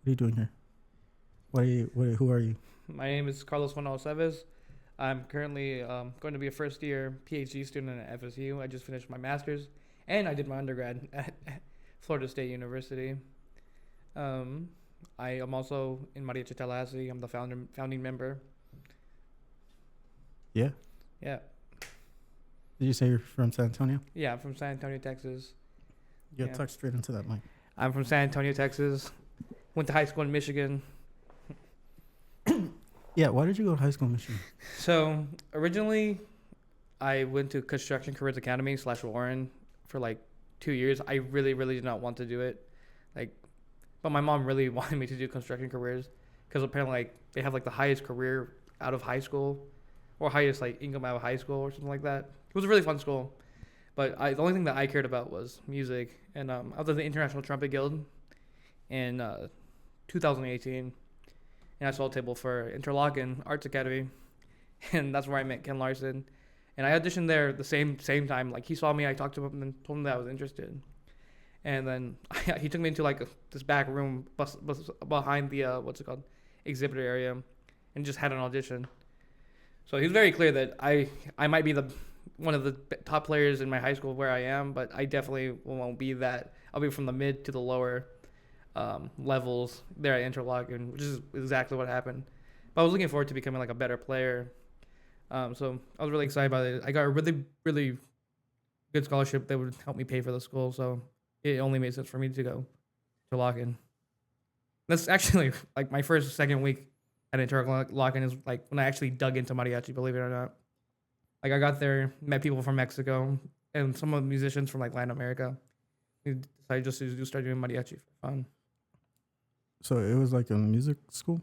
What are you doing here? Who are you? My name is CarlosManuel Aceves. I'm currently going to be a first year PhD student at FSU. I just finished my master's and I did my undergrad at Florida State University. I am also in Mariachi Tallahassee. I'm the founding member. Yeah. Yeah. Did you say you're from San Antonio? Yeah, I'm from San Antonio, Texas. Yeah, talk straight into that mic. I'm from San Antonio, Texas. Went to high school in Michigan. Yeah, why did you go to high school in Michigan? So originally, I went to Construction Careers Academy / Warren for like 2 years. I really, really did not want to do it, but my mom really wanted me to do construction careers because apparently they have the highest career out of high school, or highest income out of high school or something like that. It was a really fun school, but the only thing that I cared about was music, and I was at the International Trumpet Guild in 2018. And I saw a table for Interlochen Arts Academy, and that's where I met Ken Larson. And I auditioned there the same time. He saw me, I talked to him, and told him that I was interested. And then he took me into this back room behind the exhibitor area, and just had an audition. So he was very clear that I might be one of the top players in my high school where I am, but I definitely won't be that. I'll be from the mid to the lower levels there at Interlochen, which is exactly what happened. But I was looking forward to becoming a better player. So I was really excited about it. I got a really, really good scholarship that would help me pay for the school. So it only made sense for me to go to Interlochen. That's actually my second week at Interlochen is when I actually dug into mariachi, believe it or not. I got there, met people from Mexico and some of the musicians from Latin America. We decided just to start doing mariachi for fun. So it was a music school?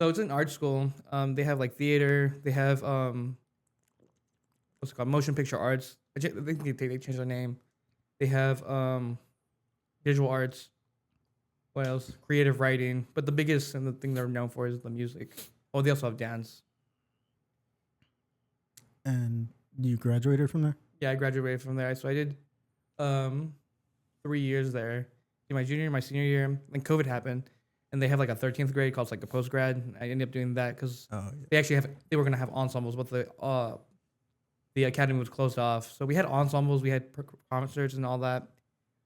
So it's an art school. They have theater. They have what's it called? Motion picture arts. I think they changed their name. They have visual arts. What else? Creative writing. But the biggest and the thing they're known for is the music. Oh, they also have dance. And you graduated from there? Yeah, I graduated from there. So I did 3 years there. In my junior, my senior year, then COVID happened. And they have a 13th grade called the post grad. I ended up doing that because they were gonna have ensembles, but the academy was closed off. So we had ensembles, we had concerts and all that.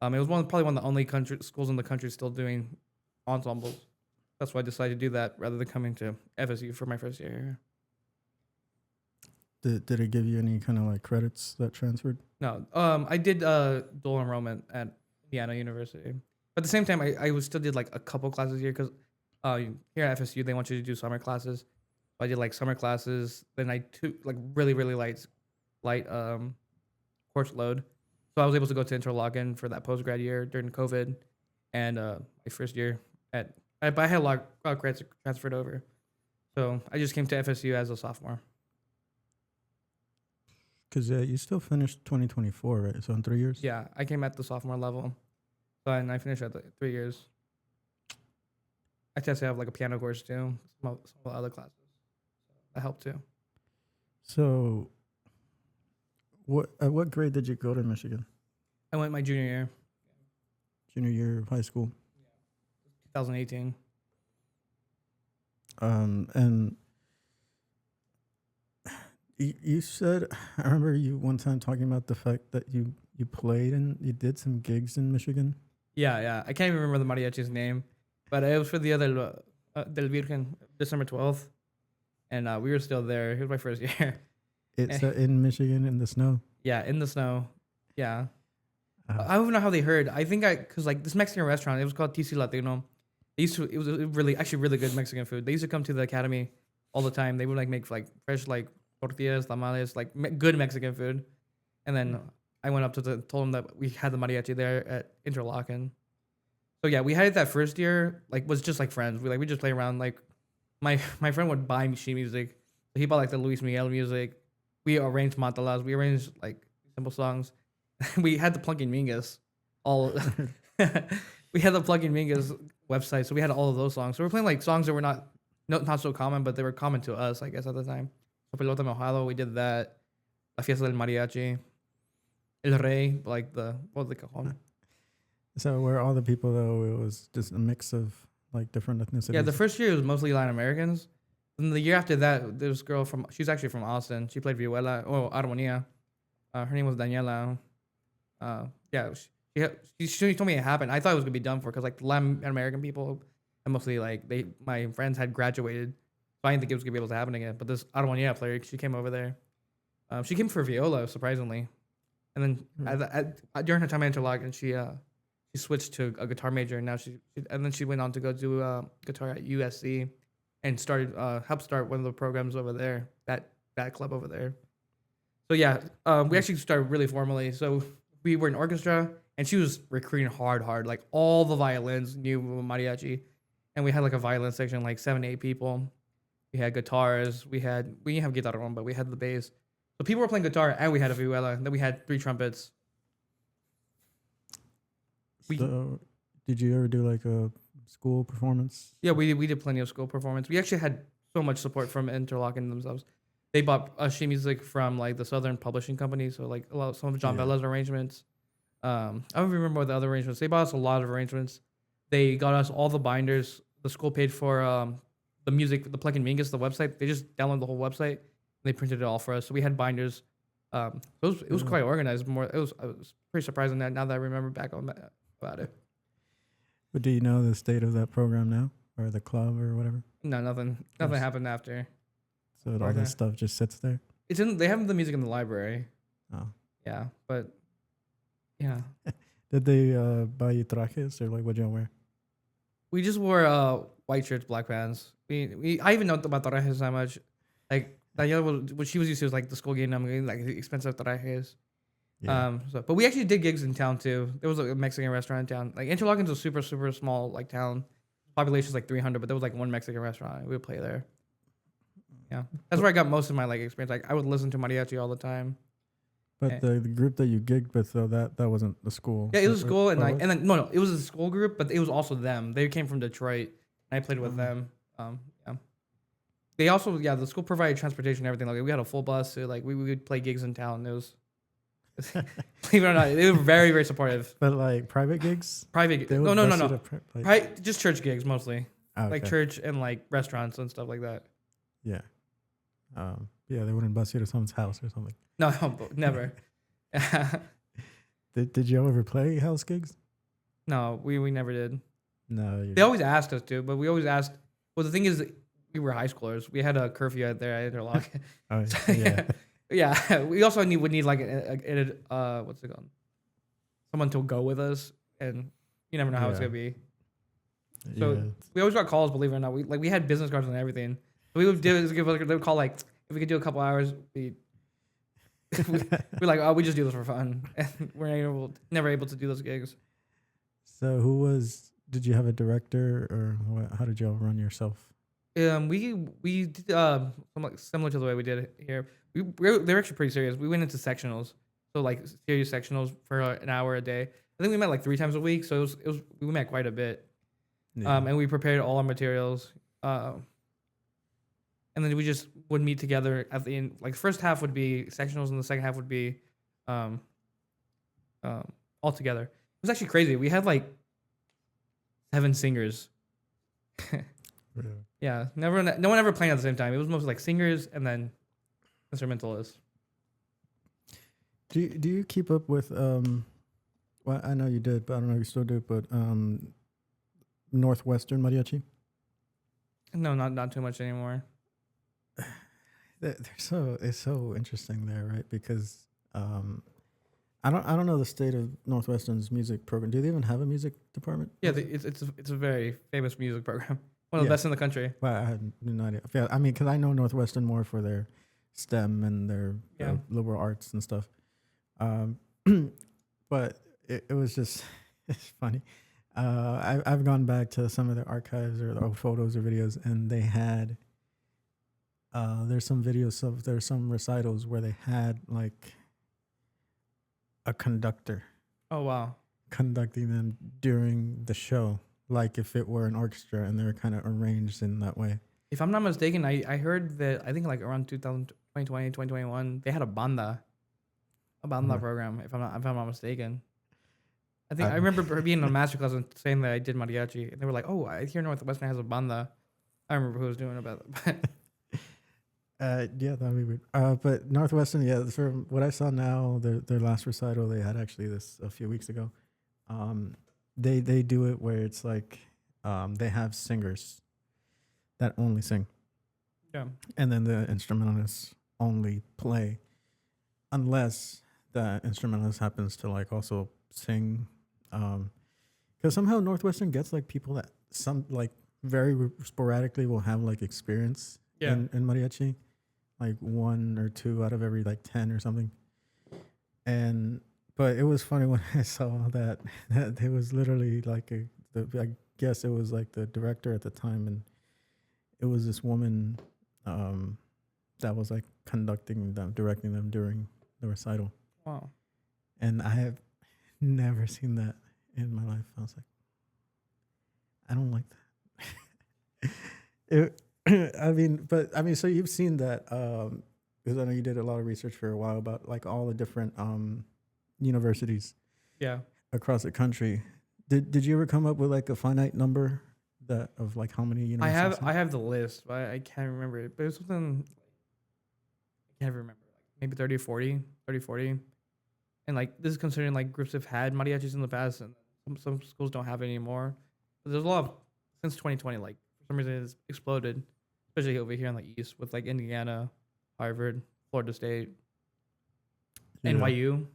It was probably one of the only schools in the country still doing ensembles. That's why I decided to do that rather than coming to FSU for my first year here. Did it give you any kind of credits that transferred? No, I did dual enrollment at Indiana University. But at the same time, I still did a couple classes here because here at FSU, they want you to do summer classes. So I did summer classes. Then I took really, really light course load. So I was able to go to Interlochen for that post-grad year during COVID. And my first year but I had a lot of credits transferred over. So I just came to FSU as a sophomore. Because you still finished 2024, right? So in 3 years? Yeah, I came at the sophomore level. And I finished at 3 years. I tested have a piano course too. Some of the other classes. That helped too. So, at what grade did you go to Michigan? I went my junior year. Junior year of high school. 2018. And you said, I remember you one time talking about the fact that you played and you did some gigs in Michigan. Yeah. I can't even remember the mariachi's name, but it was for the other del Virgen, December 12th, and we were still there. It was my first year. It's in Michigan in the snow. Yeah, in the snow. Yeah. I don't even know how they heard. I think because this Mexican restaurant, it was called Thesis Latino. It was really good Mexican food. They used to come to the academy all the time. They would make fresh tortillas, tamales, good Mexican food, and then. I went up told them that we had the mariachi there at Interlochen. So yeah, we had it that first year. Was just friends. We just play around. My friend would buy me sheet music. So he bought the Luis Miguel music. We arranged matalas. We arranged simple songs. We had the Plugin Mingus. We had the Plugin Mingus website, so we had all of those songs. So we're playing songs that were not so common, but they were common to us, I guess, at the time. So Pelota Mojado, we did that. La Fiesta del Mariachi. El Rey, the Cajón. So were all the people though? It was just a mix of like different ethnicities? Yeah, the first year it was mostly Latin Americans. And the year after that, there was a girl she's actually from Austin. She played vihuela or armonía. Her name was Daniela. Yeah, she told me it happened. I thought it was gonna be done for because like Latin American people, and mostly like my friends had graduated, so I didn't think it was gonna be able to happen again. But this armonía player, she came over there. She came for viola, surprisingly, and then during her time at Interlochen, she switched to a guitar major, and now and then she went on to go do guitar at USC, and helped start one of the programs over there, that club over there. So yeah, we actually started really formally. So we were in orchestra, and she was recruiting hard. Like all the violins knew mariachi, and we had like a violin section, like 7, 8 people. We had guitars. We didn't have guitarrón, but we had the bass. So people were playing guitar, and we had a vihuela. And then we had 3 trumpets. So, did you ever do like a school performance? Yeah, we did plenty of school performance. We actually had so much support from Interlochen themselves. They bought sheet music from like the Southern Publishing Company, so like some of John Bella's arrangements. I don't remember what the other arrangements. They bought us a lot of arrangements. They got us all the binders. The school paid for the music, the plugin Mingus, the website. They just downloaded the whole website and they printed it all for us. So we had binders. It was quite organized. It was pretty surprising now that I remember back on that, about it. But do you know the state of that program now, or the club, or whatever? No, nothing happened after. So all that stuff just sits there. They have the music in the library. Oh. Yeah, but yeah. Did they buy you trajes, or like what y'all wear? We just wore white shirts, black pants. I even know about trajes that much. Like Daniela, what she was used to was like the school game, like expensive trajes. Yeah. But we actually did gigs in town too. There was a Mexican restaurant in town. Like Interlochen's a super, super small like town. Population's like 300, but there was like one Mexican restaurant. We would play there. Yeah, that's where I got most of my like experience. Like I would listen to mariachi all the time. But the group that you gigged with, though, that wasn't the school. Yeah, it was a school, and then no, it was a school group, but it was also them. They came from Detroit, and I played with them. Yeah. They also, the school provided transportation and everything. Like we had a full bus, so like we would play gigs in town. It was, believe it or not, they were very, very supportive. But like private gigs? Private, no. Just church gigs mostly, like church and like restaurants and stuff like that. Yeah. They wouldn't bus you to someone's house or something. No, never. Did you ever play house gigs? No, we never did. No. They always asked us to, but we always asked. Well, the thing is, we were high schoolers. We had a curfew out there at Interlochen. Oh, yeah. Yeah. We also would need like what's it called? Someone to go with us, and you never know how it's gonna be. So we always got calls. Believe it or not, we had business cards and everything. We would do is they would call like if we could do a couple hours. We're like, oh, we just do this for fun, and we're never able to do those gigs. So did you have a director, or how did y'all run yourself? We did similar to the way we did it here. They were actually pretty serious. We went into sectionals, so like serious sectionals for an hour a day. I think we met like 3 times a week, so we met quite a bit. Yeah. And we prepared all our materials. And then we just would meet together at the end. Like first half would be sectionals, and the second half would be all together. It was actually crazy. We had like 7 singers. Yeah, no one ever playing at the same time. It was mostly like singers and then instrumentalists. Do you keep up with well, I know you did, but I don't know if you still do, but Northwestern Mariachi? No, not too much anymore. It's so interesting there, right? Because I don't know the state of Northwestern's music program. Do they even have a music department? Yeah, it's a very famous music program. One of the best in the country. Well, I had no idea. Yeah, I mean, because I know Northwestern more for their STEM and their liberal arts and stuff. But it was just, it's funny. I've gone back to some of their archives or the old photos or videos, and they had, there's some recitals where they had like a conductor. Oh, wow. Conducting them during the show, like if it were an orchestra, and they were kind of arranged in that way. If I'm not mistaken, I heard that, I think like around 2020, 2021, they had a banda program, if I'm not mistaken. I think I remember being in a master class and saying that I did mariachi, and they were like, "Oh, I hear Northwestern has a banda." I remember who was doing about it. Yeah, that'd be weird. But Northwestern, yeah, from what I saw now, their last recital they had actually this a few weeks ago. They do it where it's like they have singers that only sing, Yeah, and then the instrumentalists only play, unless the instrumentalist happens to like also sing. Because somehow Northwestern gets like people that some like very sporadically will have like experience yeah. in mariachi, like 1 or 2 out of every like 10 or something. And but it was funny when I saw that it was literally like I guess it was like the director at the time, and it was this woman that was like directing them during the recital. Wow. And I have never seen that in my life. I was like, I don't like that. I mean, so you've seen that because I know you did a lot of research for a while about like all the different universities Yeah. across the country. Did you ever come up with like a finite number that of like how many universities? I have the list, but I can't remember it. But it was something I can't remember. Like maybe 30 or 40, 30, 40. And like this is considering like groups have had mariachis in the past, and some schools don't have it anymore. But there's a lot of since 2020. Like for some reason it's exploded, especially over here in the east with like Indiana, Harvard, Florida State, Yeah. NYU.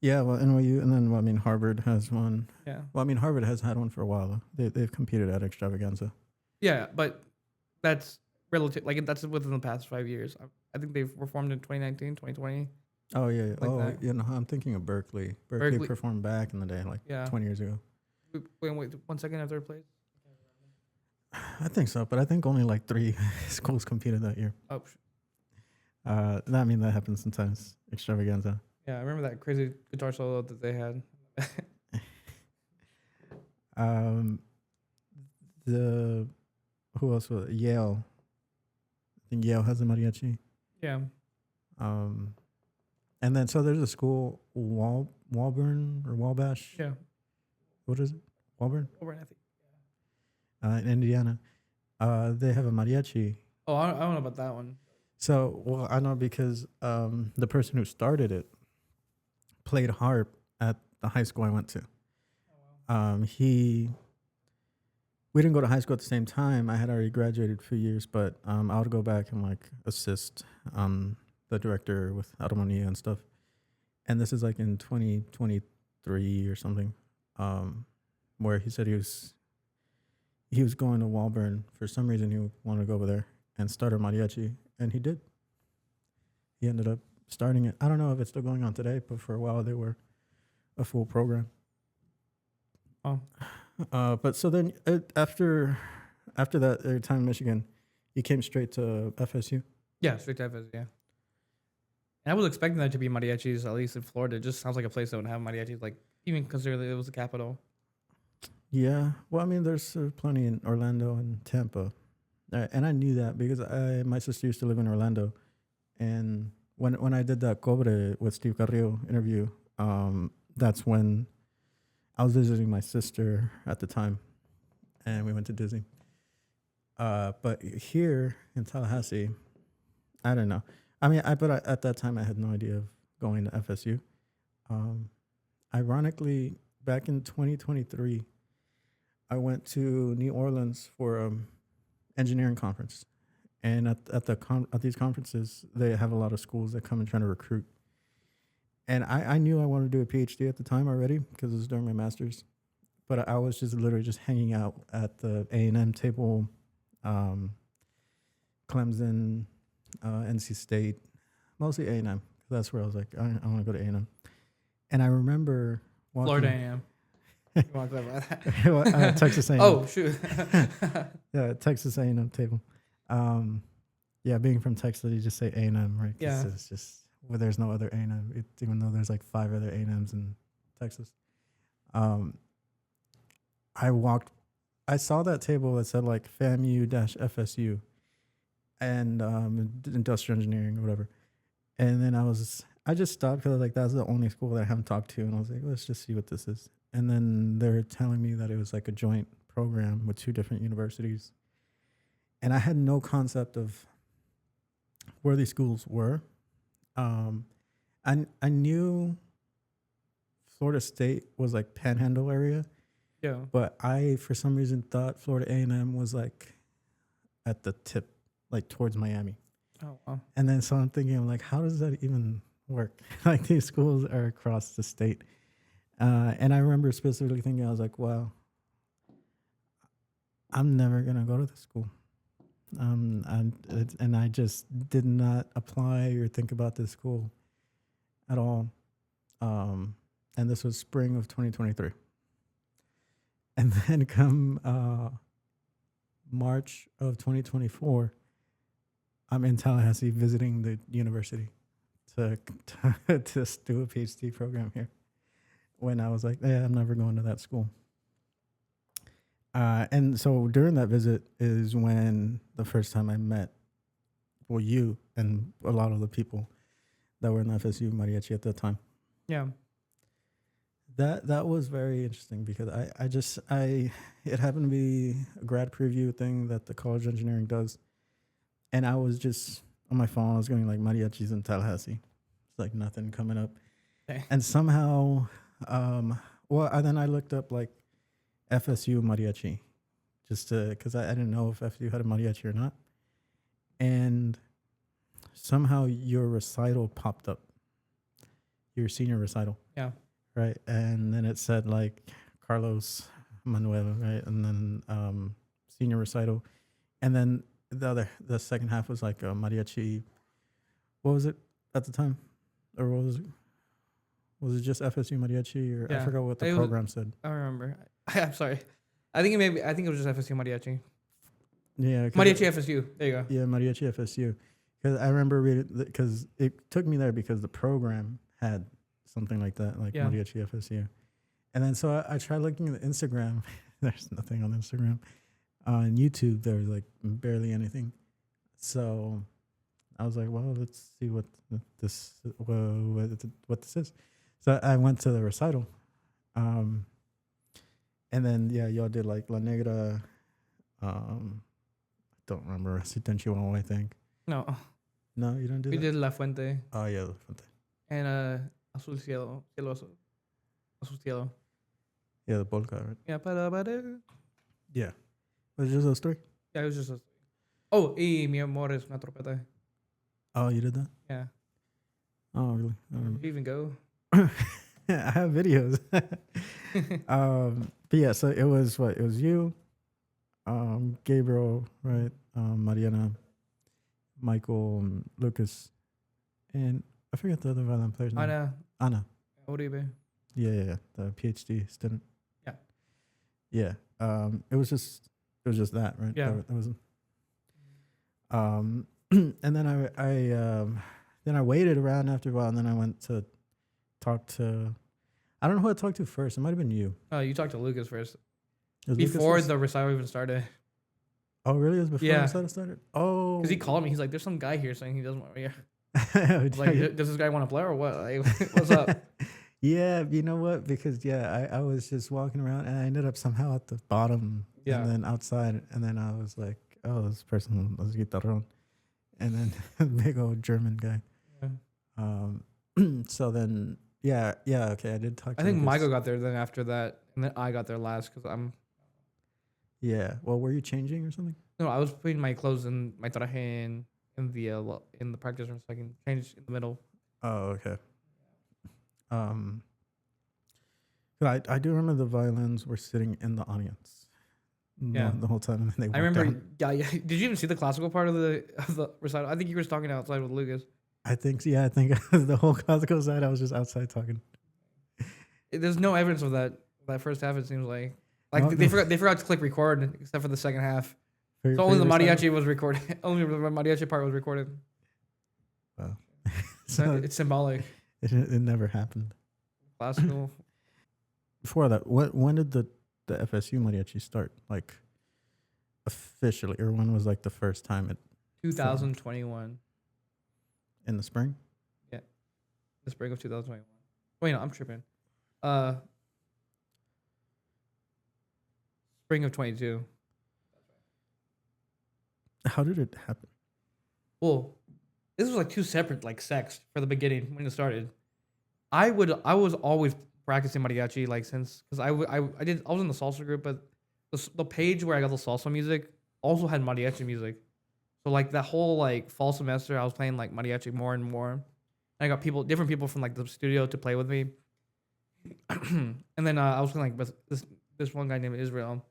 Yeah, well, NYU, and then well, I mean Harvard has one. Yeah. Well, I mean Harvard has had one for a while. They've competed at Extravaganza. Yeah, but that's relative. Like that's within the past 5 years. I think they were formed in 2019, 2020. Oh yeah, yeah. Like Oh that. yeah. No, I'm thinking of Berkeley. Berkeley performed back in the day, like Yeah. 20 years ago. Wait 1 second. Have third place? I think so, but I think only like 3 schools competed that year. Oh, I mean that happens sometimes. Extravaganza. yeah. I remember that crazy guitar solo that they had. The who else was it? Yale? I think Yale has a mariachi. Yeah. And then so there's a school Walburn or Wabash. Yeah. What is it? Walburn? Over, I think. In Indiana. They have a mariachi. Oh, I don't know about that one. So, well, I know because the person who started it played harp at the high school I went to. We didn't go to high school at the same time. I had already graduated a few years, but I would go back and like assist the director with harmonia and stuff. And this is like in 2023 or something, where he said he was going to Walburn for some reason. He wanted to go over there and start a mariachi, and he did. He ended up starting it. I don't know if it's still going on today, but for a while they were a full program. Oh. But so then after that time in Michigan, you came straight to FSU? Yeah, straight to FS, yeah. And I was expecting there to be mariachis, at least in Florida. It just sounds like a place that would have mariachis, like even considering it was the capital. Yeah. Well, I mean, there's plenty in Orlando and Tampa. And I knew that because my sister used to live in Orlando. And when I did that Cobre with Steve Carrillo interview, that's when I was visiting my sister at the time, and we went to Disney. But here in Tallahassee, I don't know. I mean, but at that time I had no idea of going to FSU. Ironically, back in 2023, I went to New Orleans for engineering conference, and at these conferences they have a lot of schools that come and try to recruit. And I knew I wanted to do a PhD at the time already because it was during my master's, but I was just literally just hanging out at the A&M table, Clemson, NC State, mostly A&M. That's where I was like, I want to go to A&M. And I remember walking. Florida A&M. You want to talk about that? Texas A&M. Oh, shoot. Yeah, Texas A&M table. Yeah, being from Texas, you just say A&M, right? Yeah. It's just, well, there's no other A&M, even though there's like 5 other A&Ms in Texas. I saw that table that said like FAMU-FSU and industrial engineering or whatever. And then I was I just stopped because like that's the only school that I haven't talked to, and I was like, let's just see what this is. And then they were telling me that it was like a joint program with 2 different universities, and I had no concept of where these schools were. I knew Florida State was like Panhandle area, Yeah. but I for some reason thought Florida A&M was like at the tip, like towards Miami. Oh, wow. And then so I'm thinking, I'm like, how does that even work? Like these schools are across the state. And I remember specifically thinking, I was like, wow, I'm never going to go to this school. And I just did not apply or think about this school at all. And this was spring of 2023. And then come March of 2024, I'm in Tallahassee visiting the university to do a PhD program here. When I was like, yeah, I'm never going to that school. And so during that visit is when the first time I met, well, you and a lot of the people that were in FSU Mariachi at that time. Yeah. That was very interesting because it happened to be a grad preview thing that the College of Engineering does. And I was just on my phone, I was going like mariachis in Tallahassee. It's like nothing coming up. Okay. And somehow, and then I looked up like FSU mariachi just because I didn't know if FSU had a mariachi or not. And somehow your recital popped up, your senior recital. Yeah. Right. And then it said like CarlosManuel, right? And then senior recital. And then the second half was like a mariachi. What was it at the time? Or what was it? Was it just FSU mariachi? Or Yeah. I forgot what the program said. I remember. I'm sorry. I think it was just FSU mariachi. Yeah. Mariachi FSU. There you go. Yeah, mariachi FSU. Because I remember reading, because it took me there because the program had something like that, like mariachi FSU. And then so I tried looking at Instagram. There's nothing on Instagram. On YouTube, there was like barely anything. So I was like, well, let's see what this is. So I went to the recital. And then, y'all did like La Negra. I don't remember. Residencial, I think. No, you don't do we that? did La Fuente. Oh, yeah, La Fuente. And Azul Cielo. Azul Cielo. Yeah, the polka, right? Yeah, Yeah. Was it just those 3? Yeah, it was just Oh, y Mi Amor es una trompeta. Oh, you did that? Yeah. Oh, really? I don't Did you even go? I have videos. But yeah, so it was what? It was you, Gabriel, right? Mariana, Michael, Lucas, and I forget the other violin player's name. Anna. Uribe. Yeah, the PhD student. Yeah. Yeah. It was just that, right? Yeah. That was. And then I waited around after a while, and then I went to talk to. I don't know who I talked to first. It might have been you. Oh, you talked to Lucas first. Before the recital even started. Oh, really? It was before the Yeah. recital started? Oh. Because he called me. He's like, there's some guy here saying he doesn't want me here. I was Like, like, does this guy want to play or what? Like, what's up? Yeah, you know what? Because, I was just walking around, and I ended up somehow at the bottom and then outside. And then I was like, oh, this person was guitarrón. And then big old German guy. Yeah. So then, okay, I did talk to I think Lucas. Michael got there then after that. And then I got there last because I'm. Yeah. Well, were you changing or something? No, I was putting my clothes in my traje in the practice room so I can change in the middle. Oh, okay. But I do remember the violins were sitting in the audience. The whole time. And then they I remember. down. Yeah. Did you even see the classical part of the recital? I think you were talking outside with Lucas. I think the whole classical side, I was just outside talking. There's no evidence of that first half. It seems like they forgot to click record except for the second half. So only the mariachi was recorded. Only the mariachi part was recorded. Wow. So it's symbolic. It never happened. Classical. Before that, when did the FSU mariachi start? Like officially, or when was like the first time it? 2021. In the spring? Yeah. the spring of 2021. Wait, no, I'm tripping. Uh, spring of 22. How did it happen? Well, this was like two separate like sects for the beginning when it started. I was always practicing mariachi like since because I was in the salsa group, but the page where I got the salsa music also had mariachi music. So like that whole like fall semester, I was playing like mariachi more and more. And I got different people from like the studio to play with me. And then I was playing like with this one guy named Israel,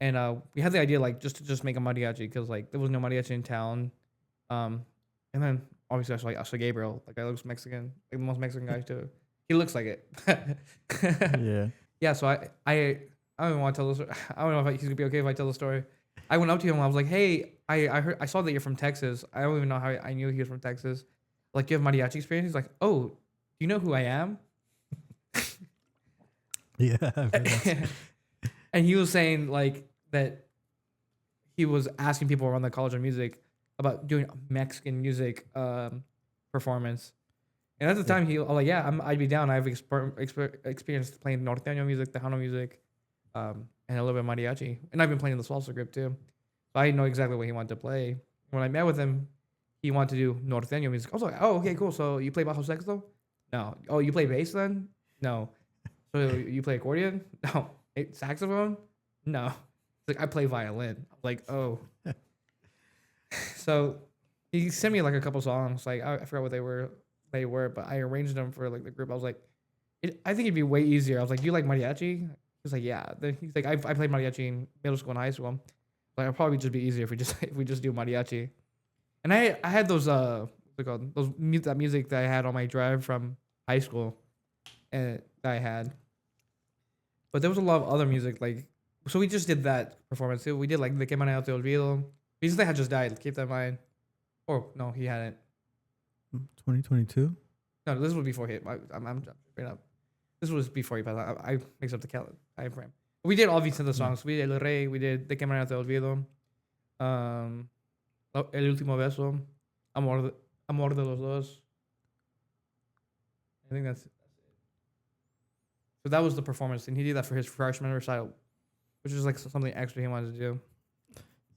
and we had the idea like just make a mariachi because like there was no mariachi in town. And then obviously I saw Gabriel, like guy looks Mexican, like the most Mexican guy too. He looks like it. Yeah. Yeah, so I don't even want to tell this. I don't know if he's gonna be okay if I tell the story. I went up to him and I was like, "Hey, I saw that you're from Texas. I don't even know how I knew he was from Texas. Like, do you have mariachi experience?" He's like, "Oh, do you know who I am?" Yeah. I've heard that. And he was saying like that he was asking people around the College of Music about doing Mexican music performance. And at the time, I was like, "Yeah, I'd be down. I have experience playing norteño music, Tejano music, and a little bit of mariachi. And I've been playing the salsa group too. So I know exactly what he wanted to play. When I met with him, he wanted to do norteño music. I was like, "Oh, okay, cool. So you play bajo sexto? No. Oh, you play bass then? No. So you play accordion? No. Saxophone? No. He's like, I play violin." I was like, "Oh." So he sent me like a couple songs. Like I forgot what they were, but I arranged them for like the group. I was like, I think it'd be way easier. I was like, "Do you like mariachi?" He's like, "Yeah." Then he's like, I played mariachi in middle school and high school. Like, it'll probably just be easier if we just do mariachi. And I had those what's it called, that music that I had on my drive from high school, and that I had. But there was a lot of other music like, so we just did that performance too. We did like the Que Manera Te Olvido. Because they had just died. Keep that in mind. Or no, he hadn't. 2022. No, this was before he. I'm straight up. This was before he passed. I mixed up the time frame. We did all these other songs. We did El Rey. We did De Que Manera Te Olvido. El Último Beso. Amor de los Dos. I think that's it. So that was the performance, and he did that for his freshman recital, which is like something extra he wanted to do.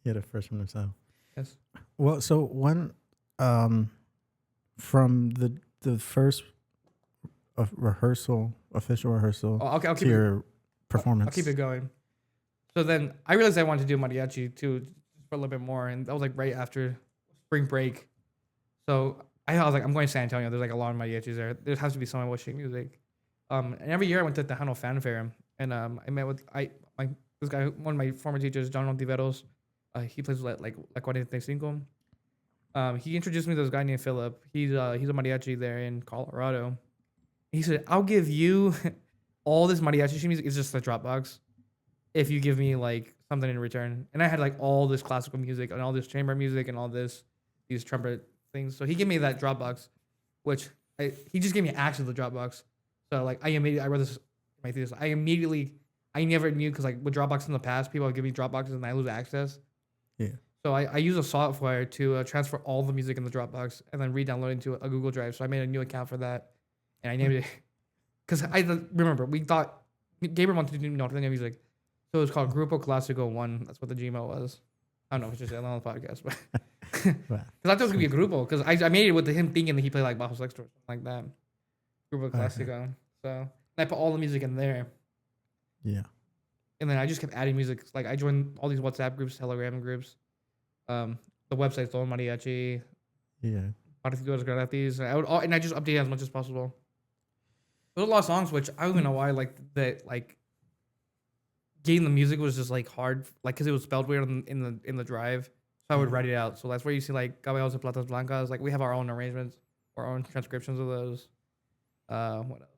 He had a freshman recital. Yes. Well, so when from the first official rehearsal I'll to keep your performance. I'll keep it going. So then I realized I wanted to do mariachi too, for a little bit more, and that was like right after spring break. So I was like, I'm going to San Antonio. There's like a lot of mariachis there. There has to be someone with sheet music. And every year I went to the Tejano Fanfare, and I met with this guy, one of my former teachers, John Ontiveros. He plays like 45. He introduced me to this guy named Philip. He's a mariachi there in Colorado. He said, "I'll give you all this mariachi sheet music. It's just a Dropbox if you give me like something in return." And I had like all this classical music and all this chamber music and all these trumpet things. So he gave me that Dropbox, which he just gave me access to the Dropbox. So like I wrote this in my thesis. I never knew because like with Dropbox in the past, people would give me Dropboxes and I lose access. Yeah. So I use a software to transfer all the music in the Dropbox and then re-download into a Google Drive. So I made a new account for that, and I named it because I remember we thought Gabriel wanted to do norteño music, so it was called Grupo Clásico 1. That's what the Gmail was. I don't know if it's just on the podcast, but because I thought it was gonna be a grupo because I made it with him thinking that he played like bajo sexto or something like that. Grupo Clásico. So and I put all the music in there. Yeah. And then I just kept adding music. Like I joined all these WhatsApp groups, Telegram groups. The website's Don Mariachi. Yeah. Partidos Gratis. And I just update as much as possible. There's a lot of songs which I don't even know why like getting the music was just like hard, like because it was spelled weird in the drive. So I would write it out. So that's where you see like Caballos de Platas Blancas. Like we have our own arrangements, our own transcriptions of those. What else?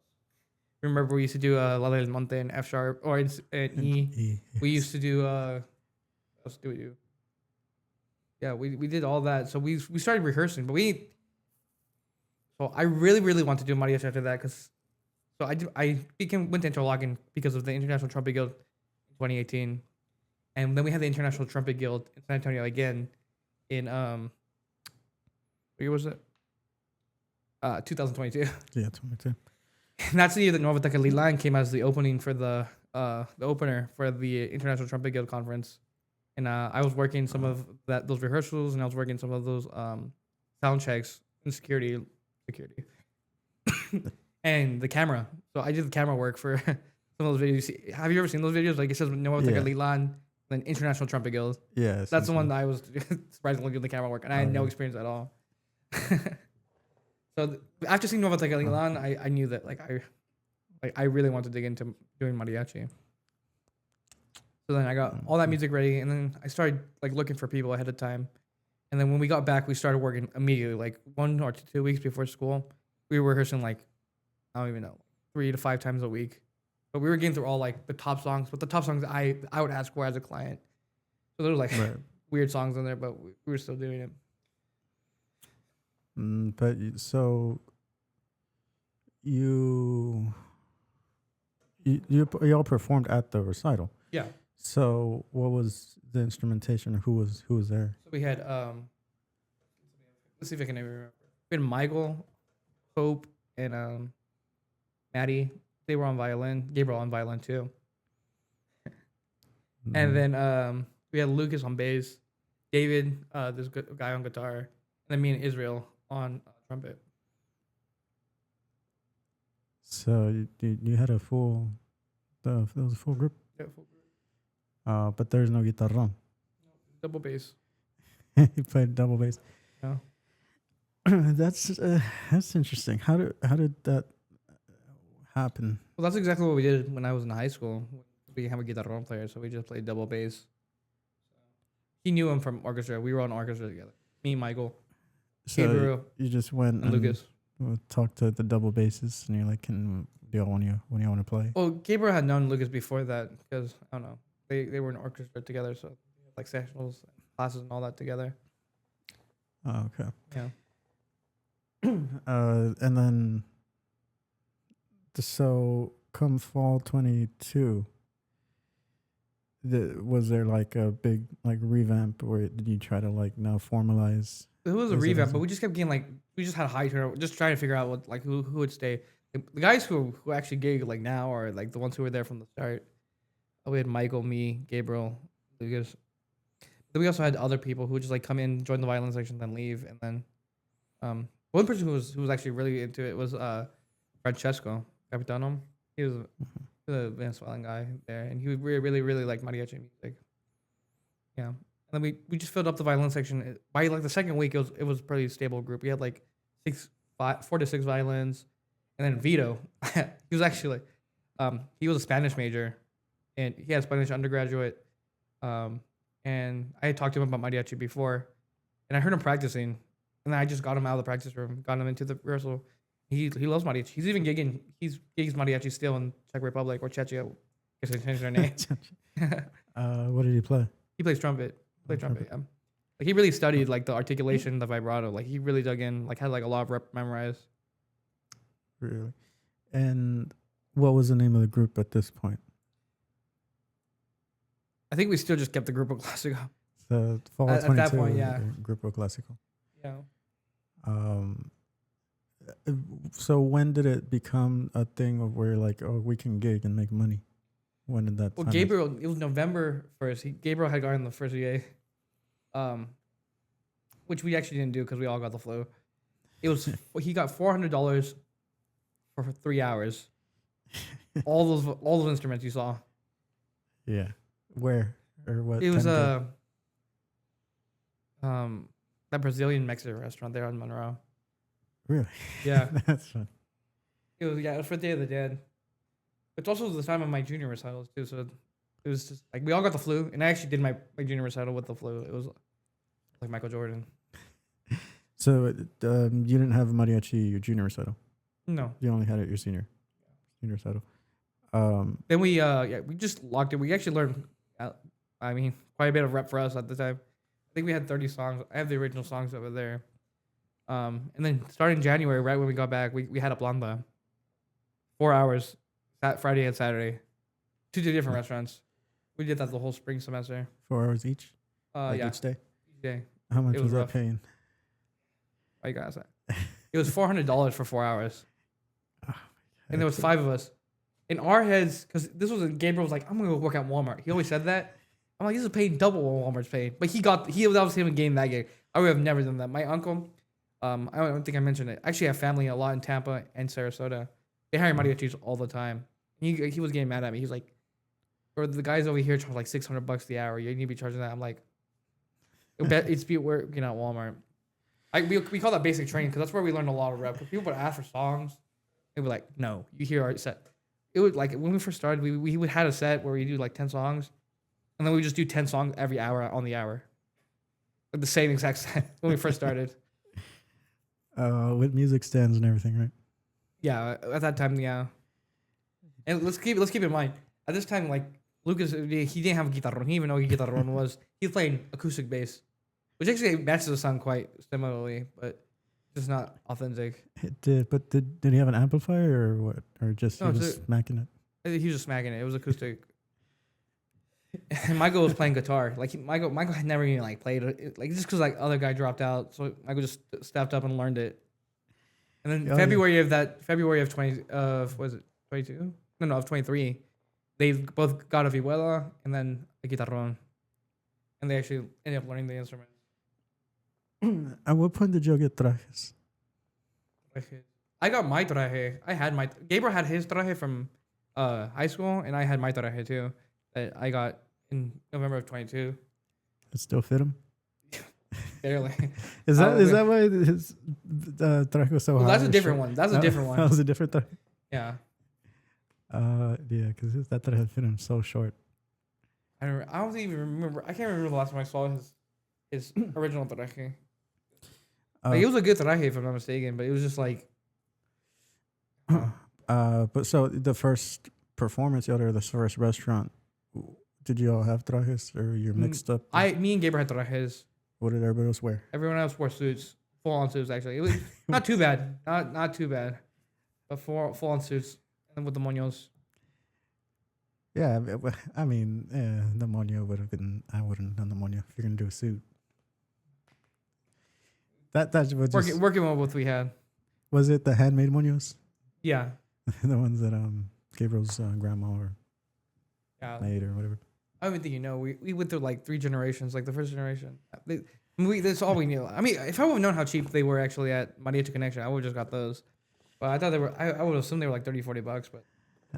Remember we used to do La del Monte in F sharp or in E. E. We used to do what else do we do? Yeah, we did all that. So we started rehearsing, but so I really want to do mariachi after that because I went to interlocking because of the International Trumpet Guild in 2018, and then we had the International Trumpet Guild in San Antonio again in where was it? 2022. Yeah, 22. And that's the year that Novateka Lilan came as the opening for the opener for the International Trumpet Guild Conference. And I was working some of those rehearsals, and I was working some of those sound checks and security, and the camera. So I did the camera work for some of those videos. Have you ever seen those videos? Like it says Novateka Lilan, then International Trumpet Guild. Yeah, that's the one that I was surprisingly doing the camera work, and I had no experience at all. So after seeing Novateka Lilan, I knew that I really wanted to dig into doing mariachi. So then I got all that music ready, and then I started like looking for people ahead of time. And then when we got back, we started working immediately, like 1 or 2 weeks before school. We were rehearsing like, I don't even know, 3 to 5 times a week. But we were getting through all like the top songs, but the top songs I would ask for as a client. So there was like weird songs in there, but we were still doing it. But so you all performed at the recital. Yeah. So what was the instrumentation? Who was there? So we had let's see if I can remember. We had Michael, Hope, and Maddie. They were on violin. Gabriel on violin too. And then we had Lucas on bass, David, this guy on guitar, and then me and Israel on trumpet. So you had a full, there was a full group. Yeah, full group. But there's no guitarrón. Double bass. You played double bass. Yeah. That's interesting. How did that happen? Well, that's exactly what we did when I was in high school. We have a guitarrón player, so we just played double bass. He knew him from orchestra. We were on orchestra together. Me, Michael, Gabriel, you just went and Lucas. Talked to the double basses, and you're like, "Can do y'all want to play?" Well, Gabriel had known Lucas before that because I don't know. They were in orchestra together, so like sectionals, classes, and all that together. Oh, okay. Yeah. And then, so come fall 22, was there like a big like revamp, or did you try to like now formalize? It was a revamp, but we just kept getting like we just had a high turnover, just trying to figure out what like who would stay. The guys who actually gig like now are like the ones who were there from the start. We had Michael, me, Gabriel, Lucas. Then we also had other people who would just like come in, join the violin section, then leave. And then one person who was actually really into it was Francesco Capitano. He was a Venezuelan guy there, and he really really liked mariachi music. Yeah, and then we just filled up the violin section. By like the second week, it was a pretty stable group. We had like 4 to 6 violins, and then Vito. He was actually he was a Spanish major. And he had Spanish undergraduate, and I had talked to him about mariachi before, and I heard him practicing, and then I just got him out of the practice room, got him into the rehearsal. He loves mariachi. He's even gigging. He's gigs mariachi still in Czech Republic or Czechia. I guess they changed their name. What did he play? He plays trumpet. Trumpet. Yeah. Like he really studied like the articulation, the vibrato. Like he really dug in. Like had like a lot of rep memorized. Really, and what was the name of the group at this point? I think we still just kept the Grupo Clásico. So fall 22, at that point, yeah. Grupo Clásico. Yeah. So when did it become a thing of where like, oh, we can gig and make money? When did that? Well, Gabriel, it was November 1st. Gabriel had gotten the first VA, which we actually didn't do because we all got the flu. It was he got $400 for 3 hours. all those instruments you saw. Yeah. Where or what? It was that Brazilian Mexican restaurant there on Monroe. Really? Yeah. That's fun. It was for Day of the Dead. It's also the time of my junior recitals too, so it was just like we all got the flu, and I actually did my junior recital with the flu. It was like Michael Jordan. So you didn't have a mariachi your junior recital? No. You only had it your senior recital. Then we just locked it. We actually learned, quite a bit of rep for us at the time. I think we had 30 songs. I have the original songs over there. And then starting January, right when we got back, we had a blanda. 4 hours, that Friday and Saturday, two different restaurants. We did that the whole spring semester. 4 hours each? Yeah. Each day? Each day. How much was that rough. paying? Why you guys that? It was $400 for 4 hours, Oh, and there was 5 of us. In our heads, because this was Gabriel was like, I'm gonna go work at Walmart. He always said that. I'm like, this is paying double what Walmart's paid. But that was him getting that gig. I would have never done that. My uncle, I don't think I mentioned it. Actually, I have family a lot in Tampa and Sarasota. They hire mariachis all the time. He was getting mad at me. He's like, or the guys over here charge like $600 the hour. You need to be charging that. I'm like, it's be working at Walmart. We call that basic training because that's where we learned a lot of rep. Because people would ask for songs, they were like, no, you hear our set. It would like when we first started, we would had a set where we do like 10 songs, and then we just do 10 songs every hour on the hour, like the same exact set when we first started. With music stands and everything, right? Yeah, at that time, yeah. And let's keep in mind at this time, like Lucas, he didn't have a guitarron. He didn't even know what a guitarron was. He was playing acoustic bass, which actually matches the sound quite similarly, but just not authentic. It did, but did he have an amplifier or what? Or just he was smacking it? He was just smacking it. It was acoustic. And Michael was playing guitar. Like Michael had never even like played it. Like just because like other guy dropped out, so Michael just stepped up and learned it. And then February of 22? No, of 23. They both got a vihuela and then a guitarron, and they actually ended up learning the instrument. At what point did you get trajes? I got my traje. Gabriel had his traje from high school, and I had my traje too that I got in November of 22. It still fit him? Barely. Is that why his traje was so high? That's a different one. That's a different one. That was a different traje? Yeah. Yeah, because that traje fit him so short. I don't even remember. I can't remember the last time I saw his original traje. Like, it was a good traje, if I'm not mistaken, but it was just like. But so the first performance you had, or the first restaurant, did you all have trajes, or you're mixed up? Me and Gabriel had trajes. What did everybody else wear? Everyone else wore suits, full on suits. Actually, it was not too bad, not too bad, but full on suits and with the moños. Yeah, I mean, the moño would have been. I wouldn't have done the moño if you're gonna do a suit. That was just working with what we had. Was it the handmade moños? Yeah. The ones that Gabriel's grandma or made or whatever. I don't even think you know. We went through like 3 generations. Like the first generation, that's all we knew. I mean, if I would have known how cheap they were actually at Mariachi Connection, I would have just got those. But I thought they were. I would assume they were like $30-$40. But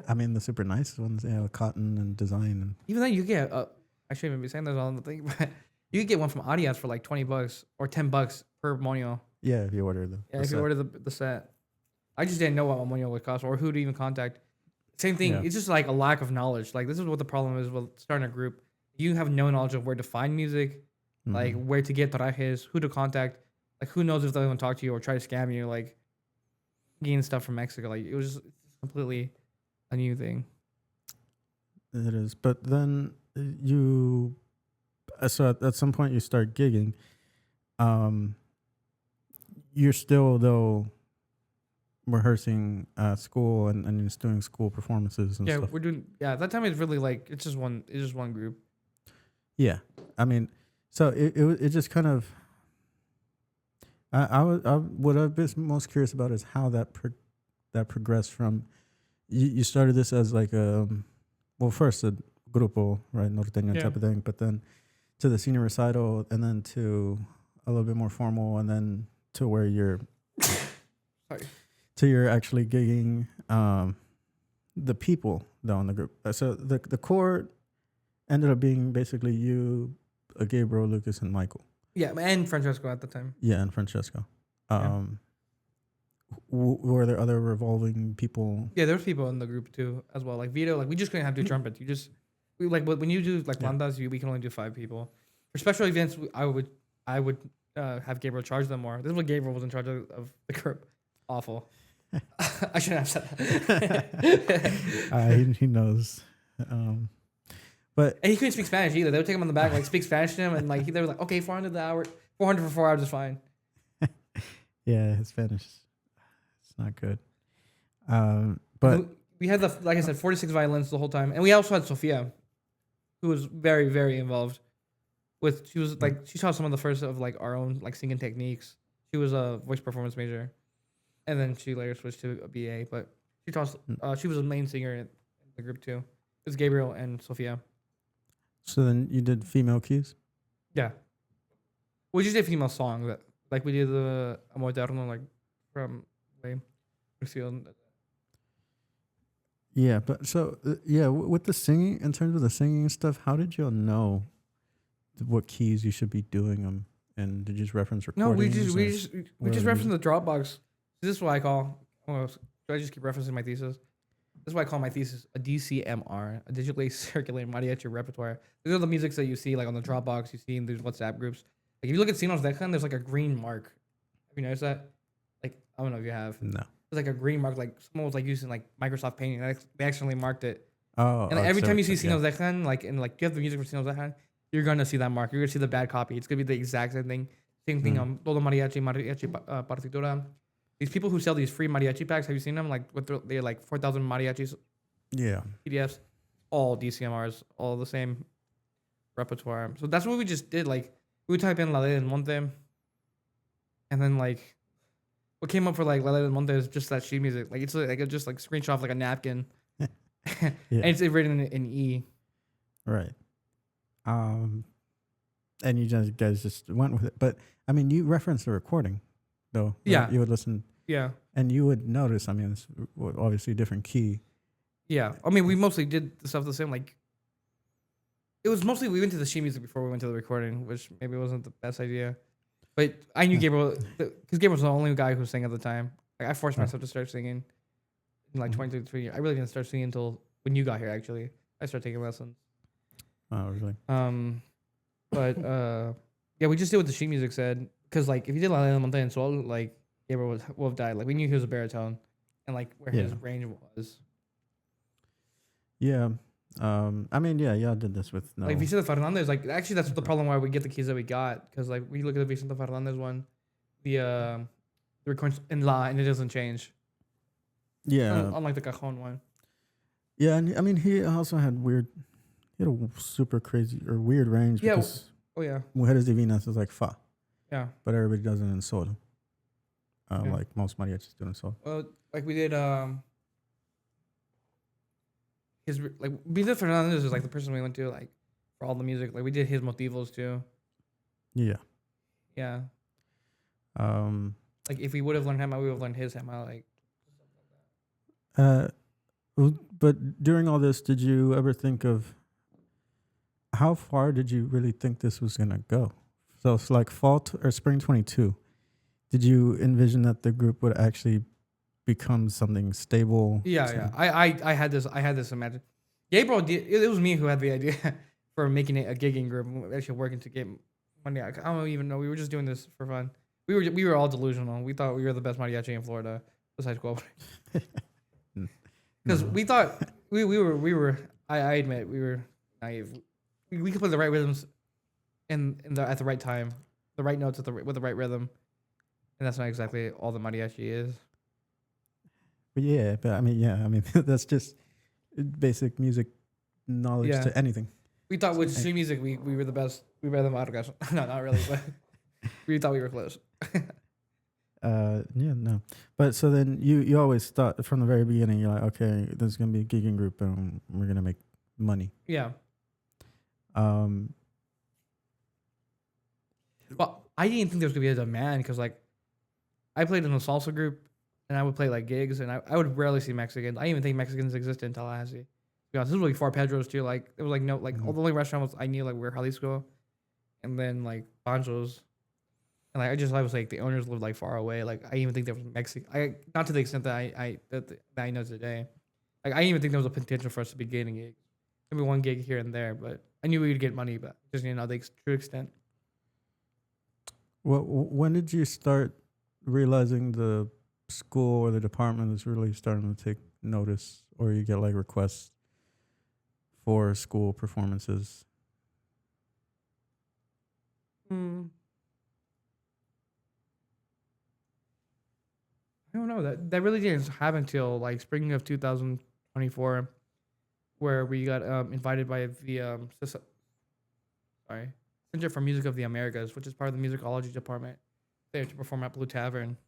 I mean, the super nice ones, with cotton and design, and even then you get. I shouldn't even be saying those on the thing, but you could get one from Adidas for like $20 or $10 per moño. Yeah, if you order you order the set. I just didn't know what a moño would cost or who to even contact. Same thing. Yeah. It's just like a lack of knowledge. Like this is what the problem is with starting a group. You have no knowledge of where to find music, like where to get trajes, who to contact. Like who knows if they'll even talk to you or try to scam you. Like getting stuff from Mexico. Like it was just completely a new thing. It is, but then you. So at some point you start gigging. You're still though rehearsing school and just doing school performances and stuff. We're doing. Yeah, at that time it's really like it's just one group. Yeah, I mean, so it just kind of. What I've been most curious about is how that progressed from. You started this as like first a grupo, right, norteño type of thing, but then to the senior recital, and then to a little bit more formal, and then to where you're. Sorry. So you're actually gigging the people though in the group. So the core ended up being basically you, Gabriel, Lucas, and Michael. Yeah, and Francesco at the time. Yeah, and Francesco. Were there other revolving people? Yeah, there was people in the group too as well. Like Vito, like we just couldn't have 2 trumpets. When you do like bandas, we can only do 5 people. For special events, I would have Gabriel charge them more. This is what Gabriel was in charge of the group. Awful. I shouldn't have said that. He knows. But and he couldn't speak Spanish either. They would take him on the back, like speak Spanish to him, and like they were like, okay, 400 the hour, 400 for 4 hours is fine. Yeah, his Spanish, it's not good. But we had like I said, 46 violins the whole time, and we also had Sofia, who was very, very involved. She taught some of the first of like our own like singing techniques. She was a voice performance major. and then she later switched to a BA. But she was a main singer in the group too. It was Gabriel and Sophia. So then you did female keys? Yeah. We just did female songs. Like we did the Amor Eterno, like from Brazil. Yeah, but so with the singing, in terms of the singing and stuff, how did you know what keys you should be doing them? And did you just reference No, recordings? we just reference the Dropbox. This is what I call. Oh, do I just keep referencing my thesis? This is why I call my thesis a DCMR, a digitally circulated mariachi repertoire. These are the musics that you see like on the Dropbox, you see in these WhatsApp groups. Like if you look at Sinos Decan, there's like a green mark. Have you noticed that? Like I don't know if you have. No. There's like a green mark, like someone was like using like Microsoft Paint. And they accidentally marked it. Oh. And every time you see Sinos Decan, like and like you have the music for Sinos Decan, you're gonna see that mark. You're gonna see the bad copy. It's gonna be the exact same thing. Same thing. Todo mariachi partitura. These people who sell these free mariachi packs, have you seen them? Like they're like 4,000 mariachis. Yeah. PDFs, all DCMRs, all the same repertoire. So that's what we just did. Like we would type in La Ley del Monte, and then like what came up for like La Ley del Monte is just that sheet music. Like it's like just like screenshot of like a napkin, and it's written in E. Right. And you guys just went with it. But I mean, you referenced the recording, though. Right? Yeah. You would listen. Yeah. And you would notice. I mean, it's obviously a different key. Yeah. I mean, we mostly did the stuff the same. Like it was mostly we went to the sheet music before we went to the recording, which maybe wasn't the best idea. But I knew Gabriel because Gabriel was the only guy who sang at the time. Like I forced myself to start singing in like 23 years. I really didn't start singing until when you got here. Actually, I started taking lessons. Oh, really? But yeah, we just did what the sheet music said. Because like if you did La Ley del Monte and Sol, like Gabriel would have died. Like we knew he was a baritone, and like where his range was. Yeah. I mean, y'all did this with no. Like Vicente Fernandez, like actually that's the problem why we get the keys that we got. Because like we look at the Vicente Fernandez one, the recording in La and it doesn't change. Yeah. Unlike the Cajon one. Yeah, and I mean he also had a super crazy or weird range. Yeah. Because Mujeres Divinas is like fa. Yeah. But everybody does it in sol. Like most mariachis do in sol. Well, like we did his like Vicente Fernandez is like the person we went to like for all the music. Like we did his motivos too. Yeah. Yeah. Like if we would have learned Hema, we would have learned his Hema. Like. But during all this, did you ever think of how far did you really think this was gonna go? So it's like fall or spring 22. Did you envision that the group would actually become something stable? Yeah. I had this imagine. Gabriel, it was me who had the idea for making it a gigging group. Actually working to get money. I don't even know. We were just doing this for fun. We were all delusional. We thought we were the best mariachi in Florida besides Guelph. Because we thought we were. I admit we were naive. We could play the right rhythms, at the right time, the right notes with the right rhythm, and that's not exactly all the mariachi is. But I mean that's just basic music knowledge to anything. We thought with street music we were the best. We were the Maracas. No, not really, but we thought we were close. No. But so then you always thought from the very beginning, you're like, okay, this is gonna be a gigging group and we're gonna make money. Yeah. Well, I didn't think there was gonna be a demand because like I played in a salsa group and I would play like gigs and I would rarely see Mexicans. I didn't even think Mexicans existed in Tallahassee. This was like before Pedro's too. Like it was like no like all the only restaurant I knew like were Jalisco, and then like Pancho's. And like I was like the owners lived like far away. Like I didn't even think there was Mexican. Not to the extent that I know today. Like I didn't even think there was a potential for us to be getting gigs. Maybe one gig here and there, but I knew we would get money, but just the true extent. Well, when did you start realizing the school or the department is really starting to take notice, or you get like requests for school performances? I don't know. That really didn't happen until like spring of 2024, where we got invited by the Center for Music of the Americas, which is part of the Musicology department, there to perform at Blue Tavern.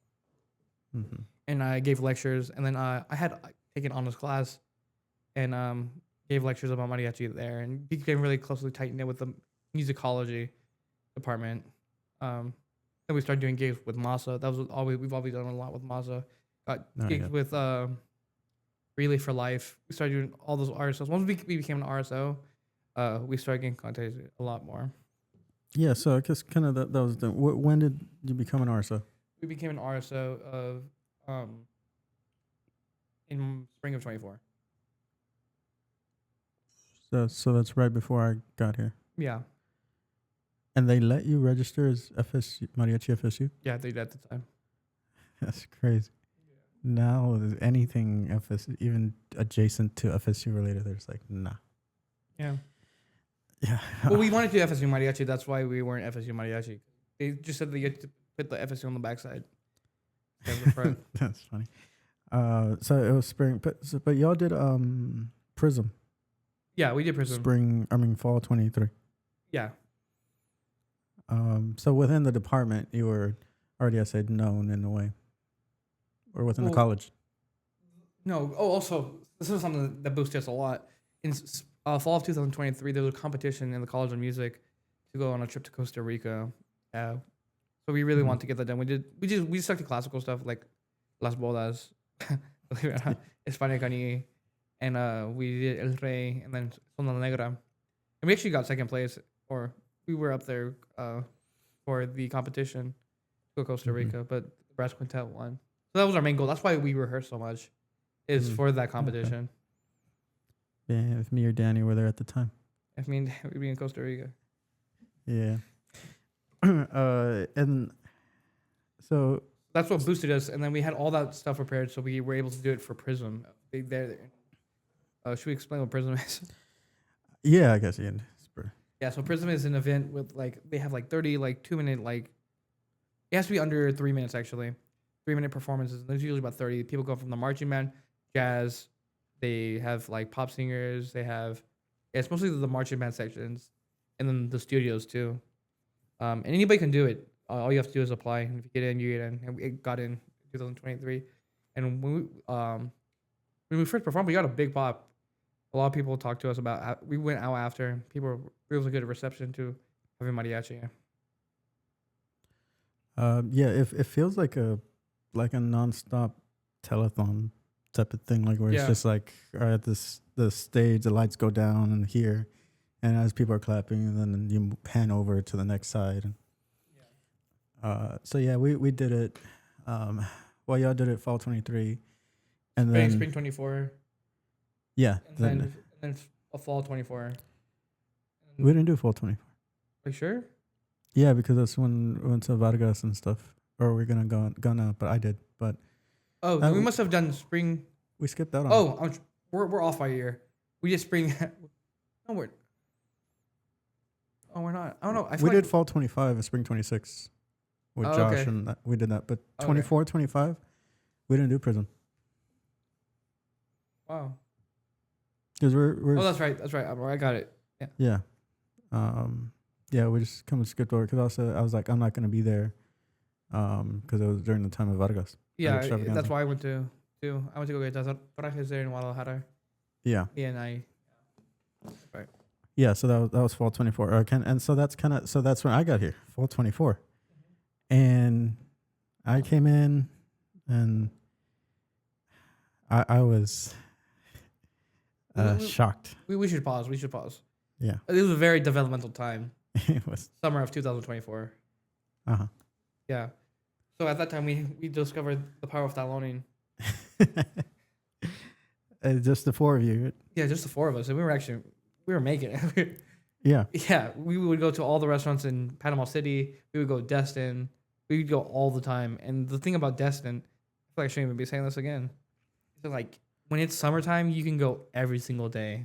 Mm-hmm. and I gave lectures, and then I had taken honors class, and gave lectures about mariachi there, and became really closely tight knit with the musicology department. Then we started doing gigs with Masa. That was always we've always done a lot with Masa. Got gigs with Relay for Life. We started doing all those RSOs. Once we became an RSO, we started getting contacted a lot more. Yeah, so I guess kind of that was the. When did you become an RSO? We became an RSO of in spring of 24. So that's right before I got here. Yeah. And they let you register as FSU, Mariachi FSU? Yeah, they did at the time. That's crazy. Now, anything FSU, even adjacent to FSU related, there's like, nah. Yeah. Yeah. Well, we wanted to do FSU Mariachi. That's why we weren't FSU Mariachi. They just said that you had to put the FSU on the backside. That's funny. So it was spring, but y'all did Prism. Yeah, we did Prism. Fall 23. Yeah. So within the department, you were already, I said, known in a way, or within the college. No. Oh, also, this is something that boosted us a lot. In fall of 2023, there was a competition in the College of Music to go on a trip to Costa Rica. So we really want to get that done. We just stuck to classical stuff like Las Bodas, España Cani, and we did El Rey, and then Zona Negra. And we actually got second place, or we were up there for the competition to go Costa Rica, but the brass quintet won. So that was our main goal. That's why we rehearsed so much, is for that competition. Okay. Yeah, if me or Danny were there at the time. If me and we'd be in Costa Rica. Yeah. And so that's what boosted us, and then we had all that stuff prepared, so we were able to do it for Prism. Should we explain what Prism is? Yeah, I guess. Yeah, so Prism is an event with they have 30 2-minute it has to be under 3 minutes actually, 3-minute performances. There's usually about 30 people go from the marching band, jazz. They have pop singers. They have it's mostly the marching band sections, and then the studios too. And anybody can do it. All you have to do is apply. And if you get in, you get in. And we got in 2023. And when we first performed, we got a big pop. A lot of people talked to us about. We went out after. It was a good reception to having mariachi. Yeah, it feels like a nonstop telethon type of thing, where it's just at the stage, the lights go down and here, and as people are clapping, and then you pan over to the next side. So yeah, we did it. Y'all did it fall 23, and then spring 24. Yeah, and then a fall 24. We didn't do fall 24. Are you sure? Yeah, because that's when we went to Vargas and stuff. Or we're gonna, but I did. But we must have done spring. We skipped out on. Oh, we're off by a year. We did spring. No, we're not. I don't know. We did fall 25 and spring 26 with Josh, and we did that. But 24, 25, we didn't do Prism. Wow. Because we're. Oh, that's right. I got it. Yeah. Yeah. We just kind of skipped over because also I was like, I'm not gonna be there, because it was during the time of Vargas. Yeah, that's why I went to go get trajes there in Guadalajara. Yeah. Yeah, and I. Right. Yeah, so that was fall 24. And so that's when I got here, fall 24, and I came in, and I was shocked. We should pause. Yeah. It was a very developmental time. It was summer of 2024. Yeah. So at that time, we discovered the power of taloning. Just the four of you. Yeah, just the four of us, and we were making it. Yeah. Yeah, we would go to all the restaurants in Panama City. We would go to Destin. We would go all the time. And the thing about Destin, I feel like I shouldn't even be saying this again. So when it's summertime, you can go every single day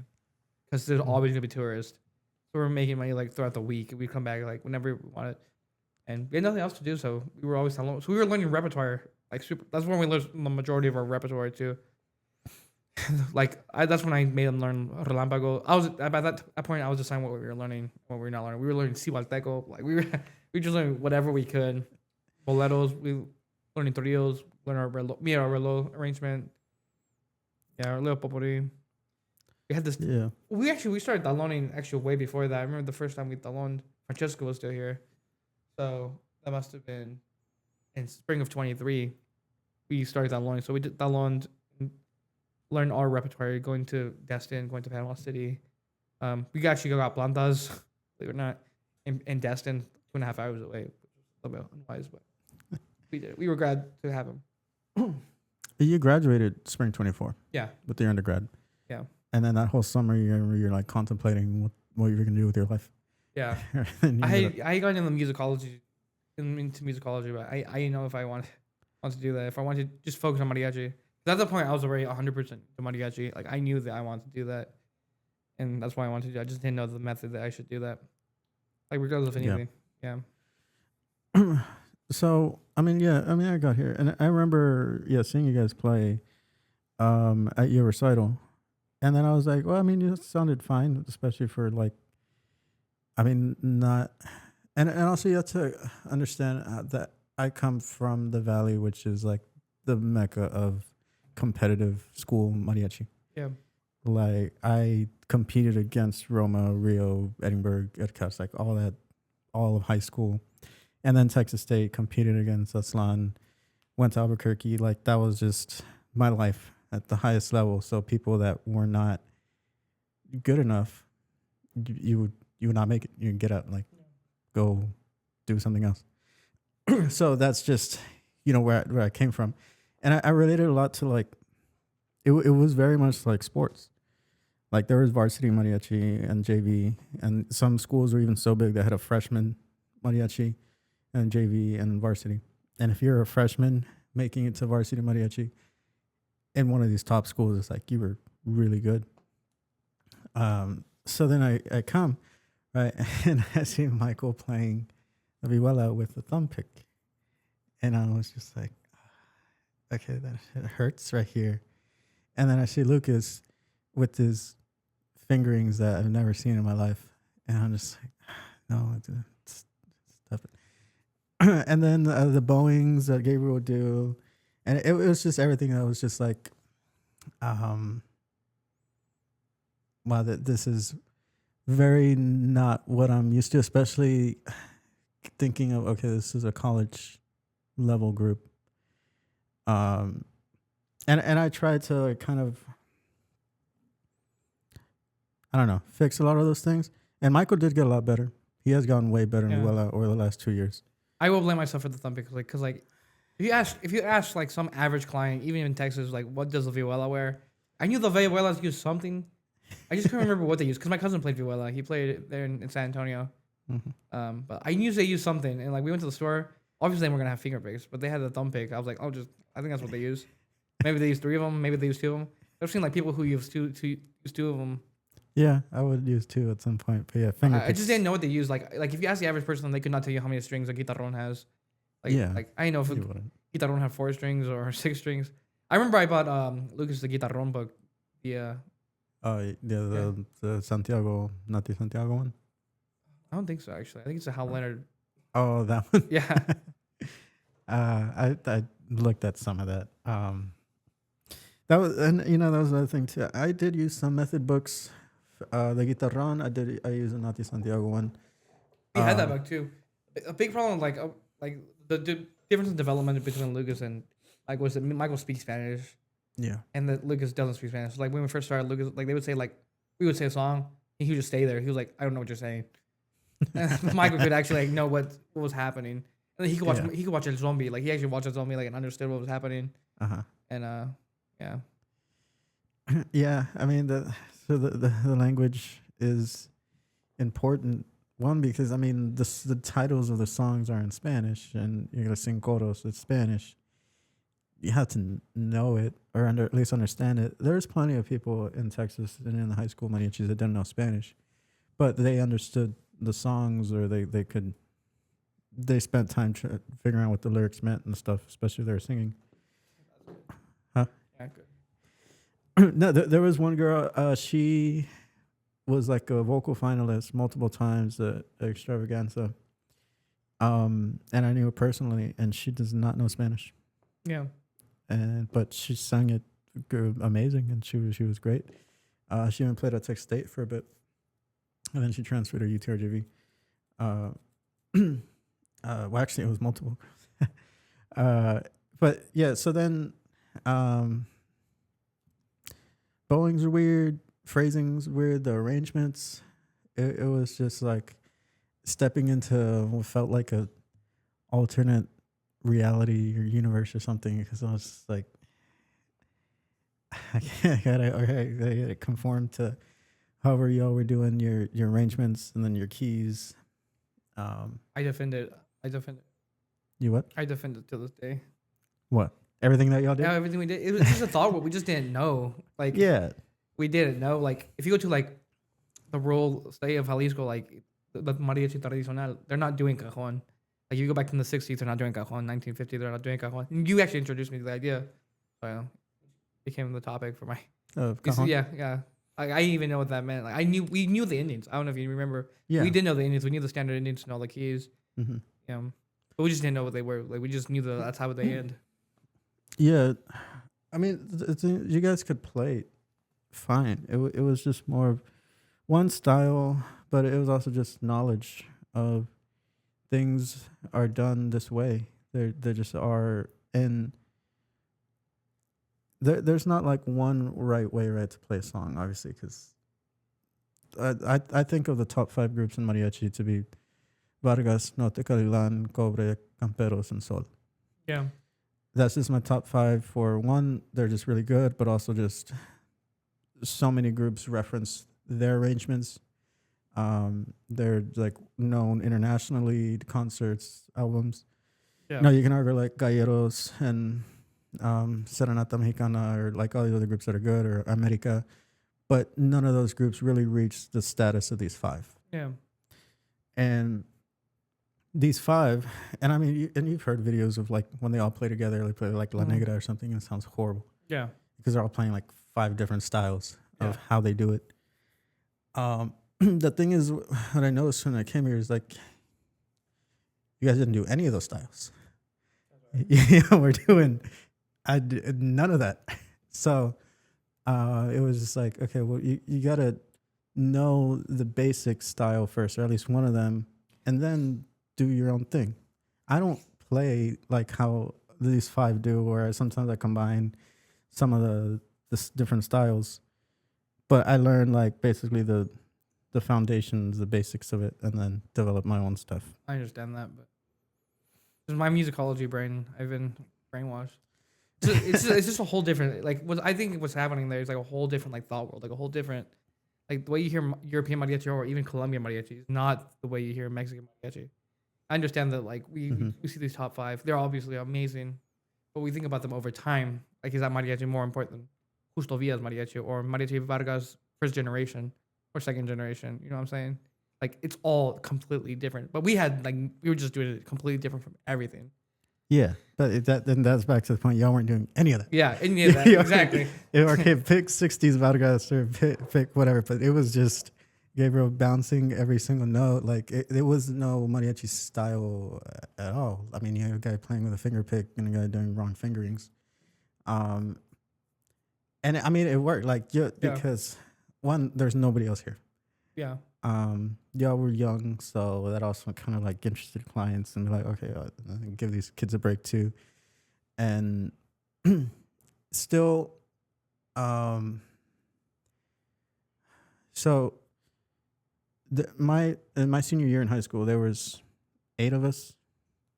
because there's always gonna be tourists. So we're making money throughout the week. We'd come back whenever we wanted, and we had nothing else to do. So we were always alone. So we were learning repertoire super. That's when we learned the majority of our repertoire too. That's when I made them learn Relámpago. I was by that point I was deciding what we were learning, what we were not learning. We were learning Cihualteco. We just learning whatever we could. Boleros. We learning trios, learn our reloj arrangement. Yeah, our little popori. We had this. Yeah. We started taloning actually way before that. I remember the first time we taloned. Francesco was still here, so that must have been in spring of 23. We started taloning, so we did taloned, learned our repertoire, going to Destin, going to Panama City. We actually got plantas, believe it or not, in Destin, 2.5 hours away, which was a little bit unwise, but we did. We were glad to have him. You graduated spring 24. Yeah. With your undergrad. Yeah. And then that whole summer, you're like contemplating what you're gonna do with your life. Yeah. I got into musicology, but I didn't know if I want to do that. If I wanted to just focus on mariachi. At that point, I was already 100% to mariachi. Like, I knew that I wanted to do that, and that's why I wanted to do it. I just didn't know the method that I should do that. Like, regardless of anything. Yeah. So, I got here, and I remember, seeing you guys play at your recital. And then I was like, well, it sounded fine, especially for like, not, and also you have to understand that I come from the Valley, which is like the mecca of competitive school mariachi. Yeah. Like, I competed against Roma, Rio, Edinburgh, Edcast, like all of high school. And then Texas State, competed against Aslan, went to Albuquerque. Like, that was just my life at the highest level. So people that were not good enough, you would not make it. You get out, like, go do something else. So that's just, where I came from. And I related a lot to, like, it was very much like sports. Like, there was varsity mariachi and JV, and some schools were even so big they had a freshman mariachi and JV and varsity. And if you're a freshman making it to varsity mariachi in one of these top schools, it's like you were really good. So then I come, right, and I see Michael playing the vihuela with the thumb pick. And I was just like, okay, that hurts right here. And then I see Lucas with his fingerings that I've never seen in my life. And I'm just like, no, stop it. And then the bowings that Gabriel would do. And it was just everything that was just like, wow, this is very not what I'm used to, especially thinking of, okay, this is a college level group. And I tried to kind of, I don't know, fix a lot of those things. And Michael did get a lot better. He has gotten way better in Vihuela over the last 2 years. I will blame myself for the thumb pick, because if you ask like some average client, even in Texas, like, what does the vihuela wear? I knew the vihuelas use something. I just couldn't remember what they used, because my cousin played vihuela. He played it there in San Antonio. Mm-hmm. But I knew they used something, and like we went to the store. Obviously, they weren't gonna have finger picks, but they had the thumb pick. I was like, I think that's what they use. Maybe they use 3 of them. Maybe they use 2 of them. I've seen like people who use two of them. Yeah, I would use 2 at some point, but yeah, finger picks. I just didn't know what they use. Like if you ask the average person, they could not tell you how many strings a guitarron has. Like I know if a guitarron have 4 strings or 6 strings. I remember I bought Lucas the guitarron book. The Santiago, Nati Santiago one. I don't think so, actually. I think it's a Hal Leonard. Oh, that one. Yeah. I looked at some of that. That was another thing too. I did use some method books. The guitarron, I used a Nati Santiago one. He had that book too. A big problem, like the difference in development between Lucas and like was that Michael speaks Spanish. Yeah. And that Lucas doesn't speak Spanish. Like when we first started, Lucas, like they would say, like we would say a song, and he would just stay there. He was like, I don't know what you're saying. And Michael could actually like know what was happening, and then he could watch he could watch a zombie. Like he actually watched a zombie, like, and understood what was happening. And yeah. Yeah, I mean the language is important. One, because I mean the titles of the songs are in Spanish, and you're gonna sing choros. It's Spanish. You have to know it, or at least understand it. There's plenty of people in Texas and in the high school mariachis that didn't know Spanish, but they understood the songs, or they spent time figuring out what the lyrics meant and stuff, especially if they were singing. Huh? Yeah, good. No, there was one girl. She was like a vocal finalist multiple times at Extravaganza. And I knew her personally, and she does not know Spanish. Yeah. but she sang it amazing, and she was great. She even played at Tech State for a bit, and then she transferred to UTRGV. Well, actually, it was multiple. But yeah, so then bowings are weird, phrasing's weird, the arrangements. It was just like stepping into what felt like a alternate reality or universe or something, because I was just like, I gotta conform to however y'all were doing your arrangements and then your keys. I defend it. You what? I defend it to this day. What? Everything that y'all did? Yeah, everything we did. It was just a thought what we just didn't know. Like, Yeah. we didn't know. Like, if you go to like the rural state of Jalisco, like the mariachi tradicional, they're not doing cajon. Like, if you go back in the 60s, they're not doing cajon. 1950, they're not doing cajon. And you actually introduced me to the idea. So it became the topic for my. Cajon? Yeah. I didn't even know what that meant. Like, we knew the Indians. I don't know if you remember. Yeah. We did know the Indians. We knew the standard Indians and all the keys. Mm-hmm. But we just didn't know what they were. Like, we just knew that's how they end. Yeah. I mean, you guys could play fine. It was just more of one style, but it was also just knowledge of things are done this way. They just are, and there's not like one right way to play a song, obviously, because I think of the top 5 groups in mariachi to be Vargas, Norte Calilan, Cobre, Camperos, and Sol. Yeah. That's just my top 5. For one, they're just really good, but also just so many groups reference their arrangements. They're like known internationally, concerts, albums. Yeah. No, you can argue like Galleros and Serenata Mexicana, or like all these other groups that are good, or America, but none of those groups really reached the status of these 5. Yeah. And these 5, and I mean, and you've heard videos of like when they all play together, they play like La Negra or something, and it sounds horrible. Yeah. Because they're all playing like 5 different styles of how they do it. The thing is, what I noticed when I came here is like, you guys didn't do any of those styles. We're doing none of that. So it was just like, okay, well, you got to know the basic style first, or at least one of them, and then do your own thing. I don't play like how these 5 do, where sometimes I combine some of the different styles, but I learned like basically the foundations, the basics of it, and then develop my own stuff. I understand that, but it's my musicology brain. I've been brainwashed. It's just a whole different, like, what I think what's happening there is like a whole different like thought world, like a whole different, like the way you hear European mariachi or even Colombian mariachi is not the way you hear Mexican mariachi. I understand that, like, we see these top 5, they're obviously amazing, but we think about them over time. Like, is that mariachi more important than Justo Villa's mariachi or Mariachi Vargas first generation or second generation? You know what I'm saying? Like, it's all completely different. But we were just doing it completely different from everything. Yeah, but that's back to the point. Y'all weren't doing any of that. Yeah, any of that, exactly. Okay, pick 60s Vargas or pick whatever, but it was just Gabriel bouncing every single note. Like, it was no mariachi style at all. I mean, you had a guy playing with a finger pick and a guy doing wrong fingerings. And I mean, it worked. Like, because one, there's nobody else here. Yeah. Y'all were young, so that also kind of like interested clients and be like, okay, give these kids a break too. And still, so in my senior year in high school, there was 8 of us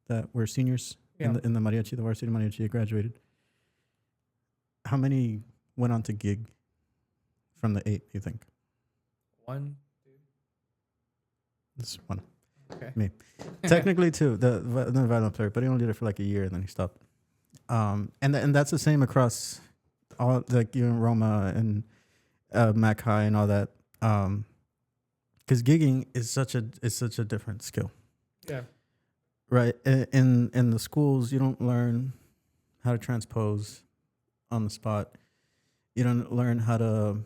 that were seniors in the mariachi, the varsity mariachi, graduated. How many went on to gig from the 8, you think? 1, 2. This 1. Okay. Me. Technically 2, the violin player, but he only did it for like a year and then he stopped. And that's the same across all, like, even Roma and Mac High and all that. Because gigging is such a different skill. Yeah. Right. In the schools, you don't learn how to transpose on the spot. You don't learn how to.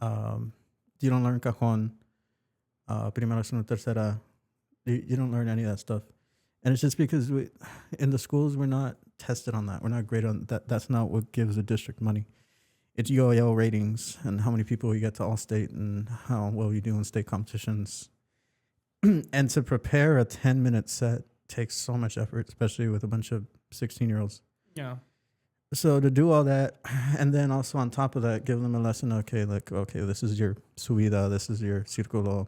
You don't learn Cajon, primera, segunda, tercera. You don't learn any of that stuff, and it's just because in the schools we're not tested on that. We're not great on that. That's not what gives a district money. It's UAL ratings and how many people you get to All-State and how well you do in state competitions. And to prepare a 10-minute set takes so much effort, especially with a bunch of 16-year-olds. Yeah. So to do all that, and then also on top of that, give them a lesson. Okay, this is your subida, this is your círculo,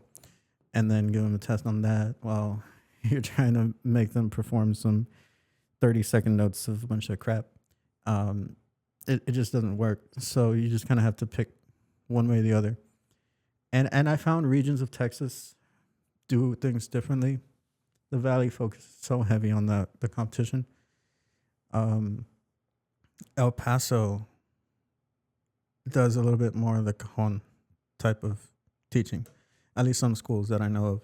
and then give them a test on that while you're trying to make them perform some 30-second notes of a bunch of crap. It just doesn't work. So you just kind of have to pick one way or the other. And I found regions of Texas do things differently. The Valley focuses so heavy on the competition. El Paso does a little bit more of the Cajon type of teaching, at least some schools that I know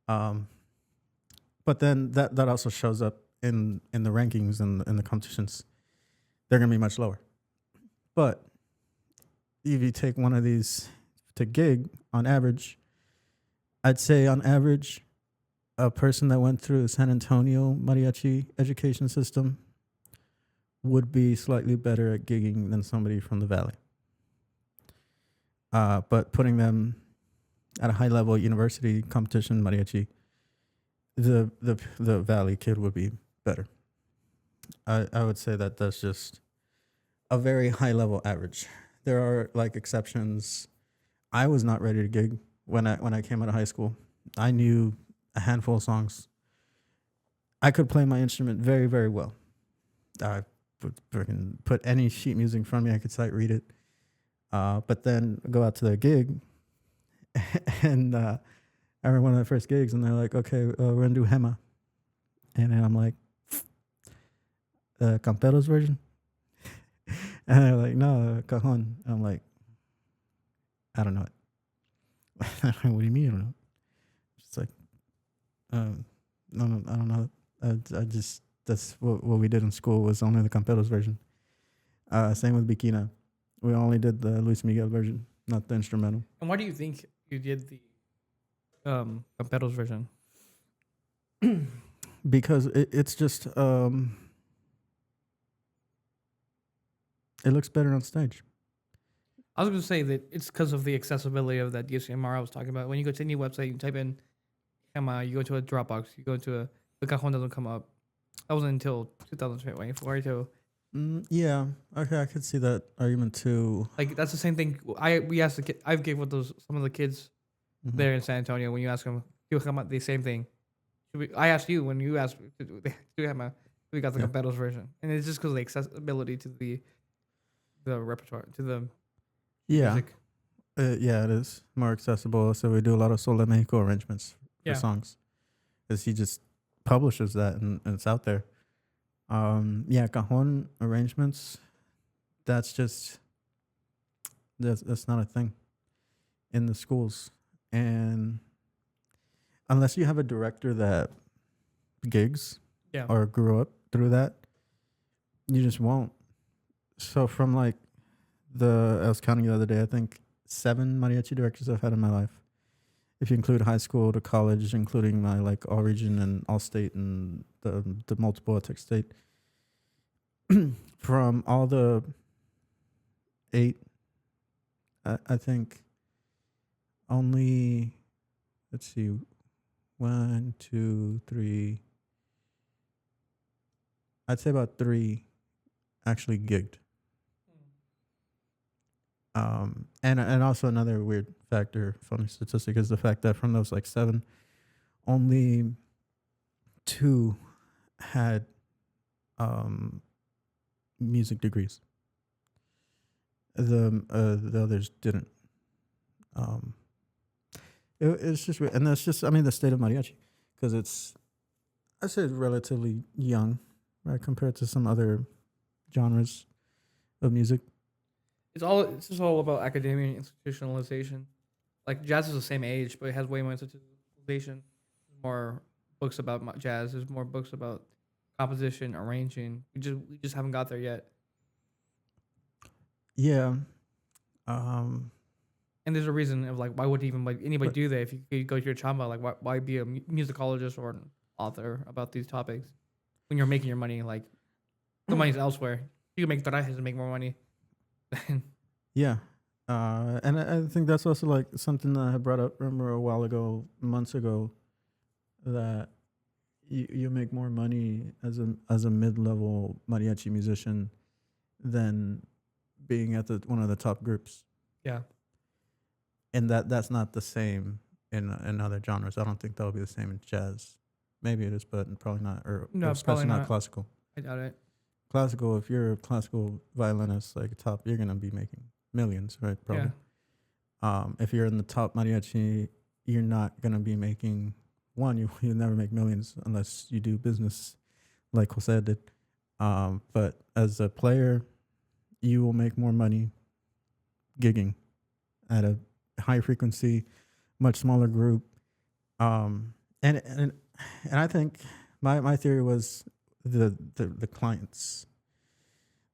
of. But then that also shows up in the rankings and in the competitions. They're going to be much lower. But if you take one of these to gig, on average, I'd say on average, a person that went through the San Antonio Mariachi education system would be slightly better at gigging than somebody from the Valley. But putting them at a high level university competition mariachi, the Valley kid would be better. I would say that that's just a very high level average. There are like exceptions. I was not ready to gig when I came out of high school. I knew a handful of songs. I could play my instrument very, very well. I would put any sheet music in front of me. I could sight read it. But then go out to the gig, and I remember one of the first gigs, and they're like, "Okay, we're gonna do Hema," and then I'm like, "The Camperos version," and they're like, "No, Cajon." I'm like, "I don't know it." What do you mean? I don't know. It's like, no, I don't know. I just that's what we did in school was only the Camperos version. Same with Bikina. We only did the Luis Miguel version, not the instrumental. And why do you think you did the Camperos version? Because it's just it looks better on stage. I was going to say that it's because of the accessibility of that DCMR I was talking about. When you go to any website, you type in Hema, you go to a Dropbox, you go to the Cajon doesn't come up. That wasn't until 2024 too. Yeah, okay, I could see that argument too. Like that's the same thing. We asked the kid. I've gave with some of the kids there in San Antonio. When you ask them, you come up the same thing. I asked you when you asked we got the Camperos version, and it's just because of the accessibility to the repertoire to the music. Yeah, it is more accessible. So we do a lot of Sol de Mexico arrangements for songs, because he just publishes that and it's out there. Cajon arrangements, that's not a thing in the schools. And unless you have a director that gigs or grew up through that, you just won't. So from like I was counting the other day, I think 7 mariachi directors I've had in my life. If you include high school to college, including my like all region and all state and the multiple at Tech State. From all the 8, I think only, let's see, 1, 2, 3. I'd say about 3 actually gigged. And also another weird factor, funny statistic, is the fact that from those like 7, only 2 had music degrees. The others didn't. It's just weird. And that's just, the state of mariachi, because I say it's relatively young, right, compared to some other genres of music. It's just all about academia and institutionalization. Like jazz is the same age, but it has way more institutionalization. More books about jazz. There's more books about composition, arranging. We just haven't got there yet. Yeah. And there's a reason of like why would anybody do that if you could go to your chamba? Like why be a musicologist or an author about these topics when you're making your money like The money's elsewhere. You can make Tallahassee and make more money. Yeah. And I think that's also like something that I had brought up, remember a while ago, months ago, that you make more money as a mid-level mariachi musician than being at one of the top groups. Yeah. And that's not the same in other genres. I don't think that'll be the same in jazz. Maybe it is, but probably not. Or No, especially probably not not. classical. I doubt it. Classical, if you're a classical violinist, like top, you're gonna be making millions, right? Probably. Yeah. If you're in the top mariachi, you're not gonna be making you never make millions unless you do business like Jose did. But as a player, you will make more money gigging at a high frequency, much smaller group. And I think my theory was the clients.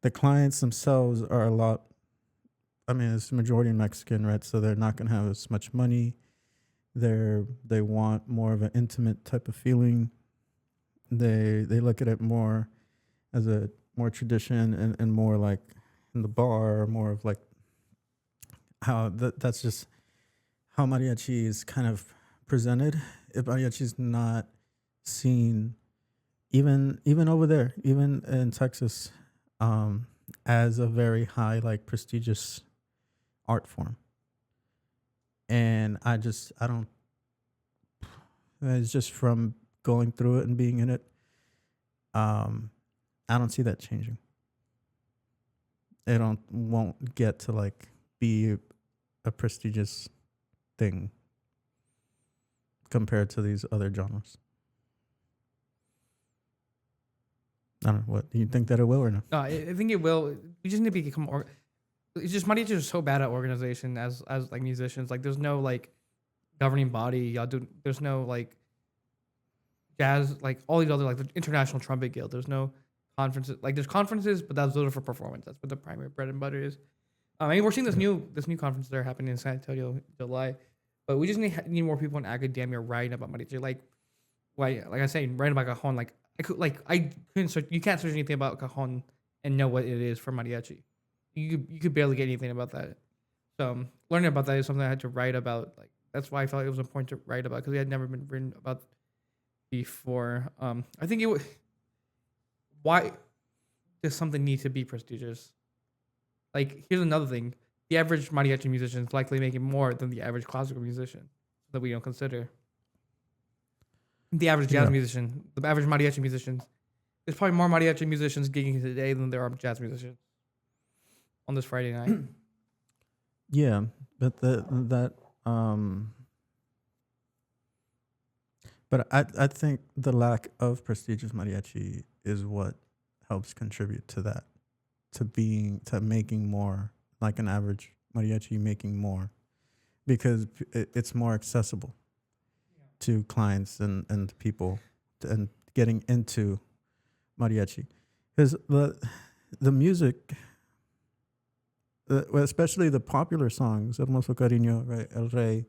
The clients themselves are a lot. I mean, it's the majority Mexican, right? So they're not going to have as much money. They want more of an intimate type of feeling. They look at it more as a more tradition and more like in the bar, more of like how that's just how mariachi is kind of presented. If mariachi is not seen, even over there, even in Texas, as a very high, like prestigious art form. And I don't, it's just from going through it and being in it, I don't see that changing. It won't get to like be a prestigious thing compared to these other genres. I don't know. What do you think that it will or no? No, I think it will. We just need to become more. It's just mariachis are so bad at organization as like musicians. Like there's no like governing body. Y'all do. There's no like jazz. Like all these other like the International Trumpet Guild. There's no conferences. Like there's conferences, but those are for performance. That's what the primary bread and butter is. I mean, we're seeing this new conference that are happening in San Antonio in July, but we just need more people in academia writing about mariachi. Like I say, writing about Cajon. I couldn't search. You can't search anything about Cajon and know what it is for mariachi. You could barely get anything about that. So learning about that is something I had to write about. Like that's why I felt it was important to write about because it had never been written about before. I think it would. Why does something need to be prestigious? Like here's another thing: the average mariachi musician is likely making more than the average classical musician that we don't consider. The average jazz musician, the average mariachi musician, there's probably more mariachi musicians gigging today than there are jazz musicians on this Friday night. Yeah, but but I think the lack of prestigious mariachi is what helps contribute to that, to making more, like an average mariachi making more, because it's more accessible to clients and people and getting into mariachi, because the music, especially the popular songs, Hermoso Cariño, right, El Rey,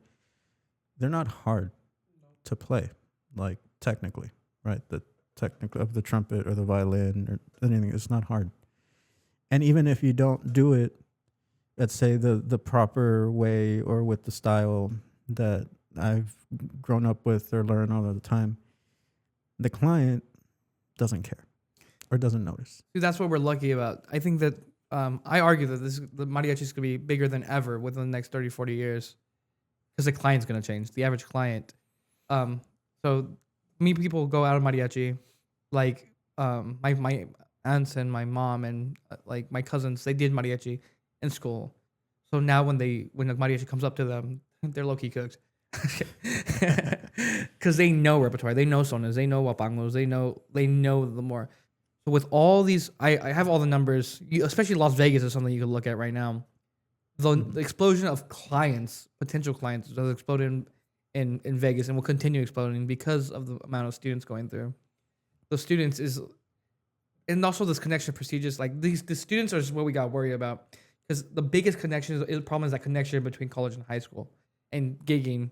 they're not hard to play, like technically, right? The technical of the trumpet or the violin or anything, it's not hard. And even if you don't do it, let's say the proper way or with the style that I've grown up with or learned all the time, the client doesn't care or doesn't notice. See, that's what we're lucky about. I think that I argue that the mariachi is going to be bigger than ever within the next 30, 40 years because the client's going to change, the average client. So many people go out of mariachi, like my aunts and my mom and like my cousins, they did mariachi in school. So now when the mariachi comes up to them, they're low-key cooked. Because they know repertoire, they know sonas, they know wapangos, they know the more. So with all these, I have all the numbers, especially Las Vegas is something you can look at right now. The explosion of clients, potential clients, has exploded in Vegas and will continue exploding because of the amount of students going through. The students is, and also this connection of prestigious, like the students are what we got to worry about, because the biggest problem is that connection between college and high school and gigging.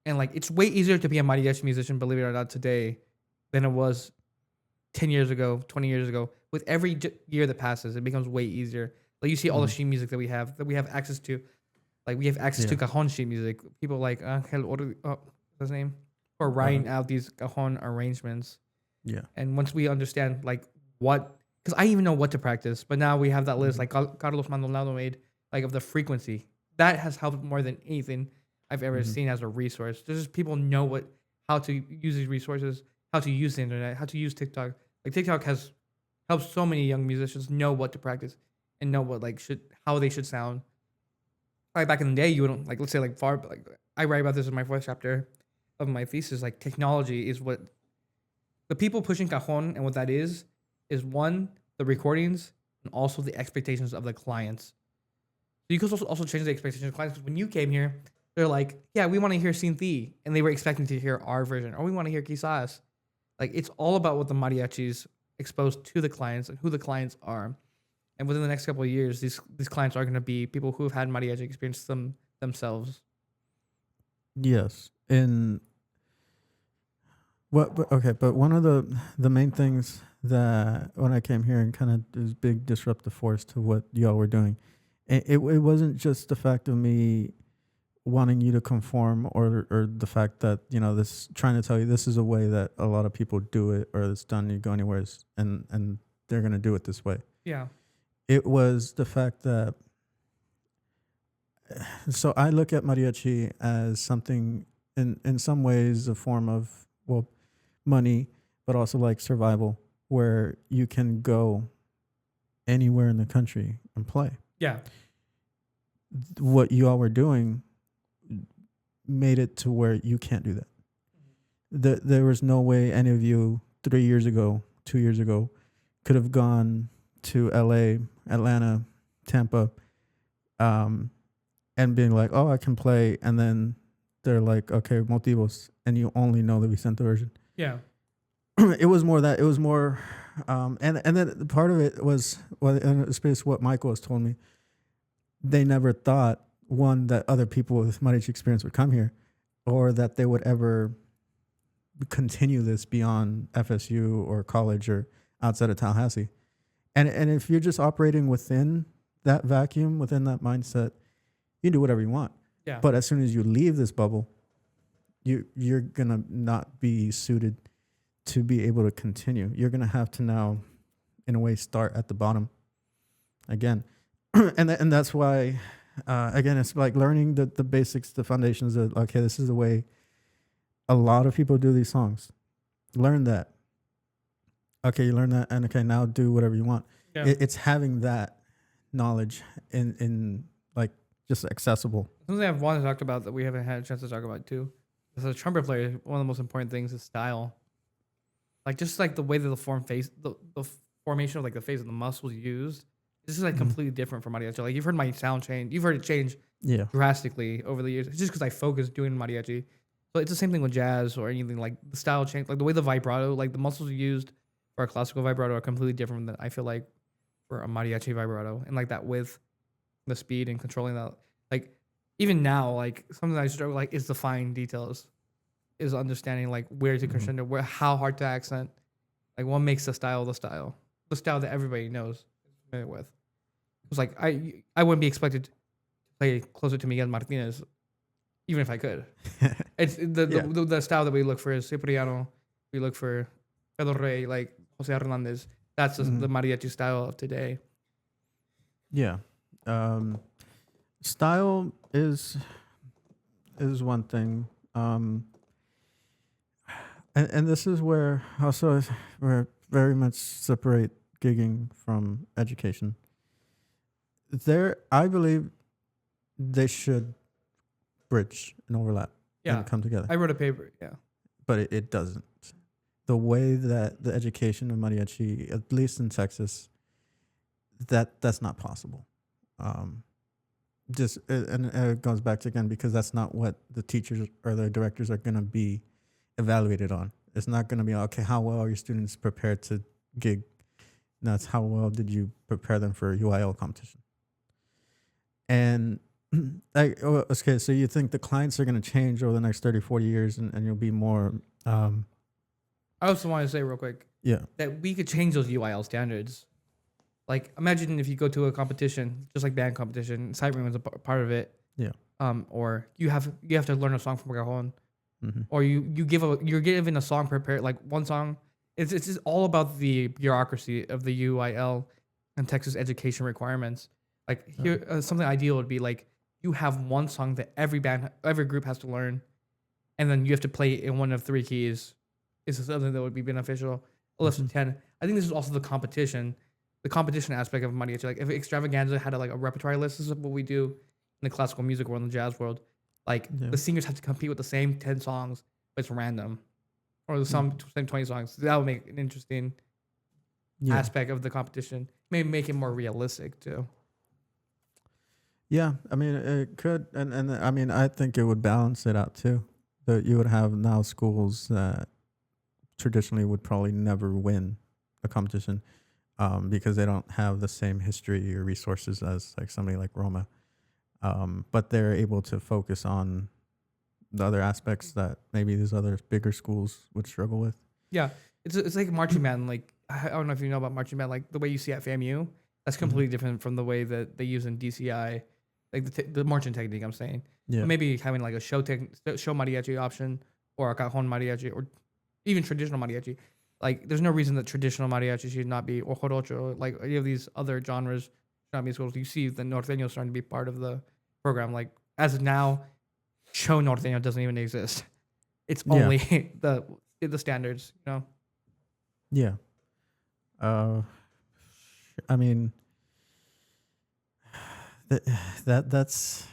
And like, it's way easier to be a mariachi musician, believe it or not, today than it was 10 years ago, 20 years ago, with every year that passes, it becomes way easier. Like you see all the sheet music that we have access to. Like we have access to Cajon sheet music. People like what's his name? Or writing out these Cajon arrangements. Yeah. And once we understand like what, because I even know what to practice, but now we have that list like CarlosManuel made like of the frequency. That has helped more than anything I've ever seen as a resource. There's just people know how to use these resources, how to use the internet, how to use TikTok. Like TikTok has helped so many young musicians know what to practice and know what how they should sound. Like back in the day, you wouldn't like, let's say like I write about this in my fourth chapter of my thesis. Like technology is what the people pushing Cajon, and what that is one, the recordings and also the expectations of the clients. So you could also change the expectations of clients. Because when you came here, they're like, yeah, we want to hear Synthi, and they were expecting to hear our version, or we want to hear Quizás. Like it's all about what the mariachis exposed to the clients and who the clients are. And within the next couple of years, these clients are going to be people who have had mariachi experience themselves. Yes, and but one of the main things that when I came here and kind of this big disruptive force to what y'all were doing, it wasn't just the fact of me wanting you to conform or the fact that this trying to tell you this is a way that a lot of people do it or it's done, you go anywhere and they're going to do it this way. Yeah. It was the fact that, so I look at mariachi as something in some ways a form of, well, money, but also like survival, where you can go anywhere in the country and play. Yeah. What you all were doing made it to where you can't do that. There was no way any of you 3 years ago, 2 years ago, could have gone to LA, Atlanta, Tampa, and being like, oh, I can play. And then they're like, okay, motivos. And you only know the Vicente version. Yeah. It was more that. It was more, and then part of it was, well, in a space what Michael has told me, they never thought, one, that other people with mariachi experience would come here, or that they would ever continue this beyond FSU or college or outside of Tallahassee. And if you're just operating within that vacuum, within that mindset, you can do whatever you want. Yeah. But as soon as you leave this bubble, you're gonna not be suited to be able to continue. You're gonna have to now, in a way, start at the bottom again. and that's why, again, it's like learning the basics, the foundations of, okay, this is the way a lot of people do these songs. Learn that. Okay, you learn that, and okay, now do whatever you want. Yeah. It's having that knowledge in like just accessible. Something I've wanted to talk about that we haven't had a chance to talk about too. As a trumpet player, one of the most important things is style. Like just like the way that the formation of like the face of the muscles used. This is like completely different from mariachi. Like you've heard my sound change. You've heard it change drastically over the years. It's just because I focused doing mariachi. So it's the same thing with jazz or anything, like the style change, like the way the vibrato, like the muscles used for a classical vibrato are completely different than I feel like for a mariachi vibrato. And like that with the speed and controlling that, like even now, like something I struggle like is the fine details, is understanding like where to crescendo, how hard to accent, like what makes the style that everybody knows, familiar with. It was like I wouldn't be expected to play closer to Miguel Martinez, even if I could. It's the style that we look for is Cipriano. We look for Pedro Rey, like Jose Hernandez. That's the mariachi style of today. Yeah. Style is one thing. And this is where also we're very much separate gigging from education. I believe they should bridge and overlap and come together. I wrote a paper, but it doesn't. The way that the education of mariachi, at least in Texas, that's not possible. And it goes back to, again, because that's not what the teachers or the directors are going to be evaluated on. It's not going to be, okay, how well are your students prepared to gig? No, it's how well did you prepare them for UIL competition? And like, okay, so you think the clients are going to change over the next 30, 40 years and you'll be more I also want to say real quick Yeah. that we could change those UIL standards. Like, imagine if you go to a competition, just like band competition, sight ring was a part of it. Yeah. Or you have to learn a song from Cajon, Mm-hmm. or you're given a song prepared, like one song. It's just all about the bureaucracy of the UIL and Texas education requirements. Like here, something ideal would be like you have one song that every group has to learn, and then you have to play in one of 3 keys. Is something that would be beneficial. A list of 10. I think this is also the competition aspect of mariachi. Like if Extravaganza had a repertoire list, this is what we do in the classical music world and the jazz world. Like the singers have to compete with the same 10 songs, but it's random, or the same 20 songs. That would make an interesting aspect of the competition. Maybe make it more realistic too. Yeah, I mean it could, and I mean I think it would balance it out too. That you would have now schools that traditionally would probably never win a competition because they don't have the same history or resources as like somebody like Roma, but they're able to focus on the other aspects that maybe these other bigger schools would struggle with. Yeah, it's like marching band. Like I don't know if you know about marching band. Like the way you see at FAMU, that's completely different from the way that they use in DCI. Like the marching technique, I'm saying. Yeah. Or maybe having like a show mariachi option, or a cajon mariachi, or even traditional mariachi. Like there's no reason that traditional mariachi should not be, or jorocho, like any of these other genres should not be schools. You see the norteño starting to be part of the program. Like as of now, show norteño doesn't even exist. It's only the standards, you know. Yeah. I mean that's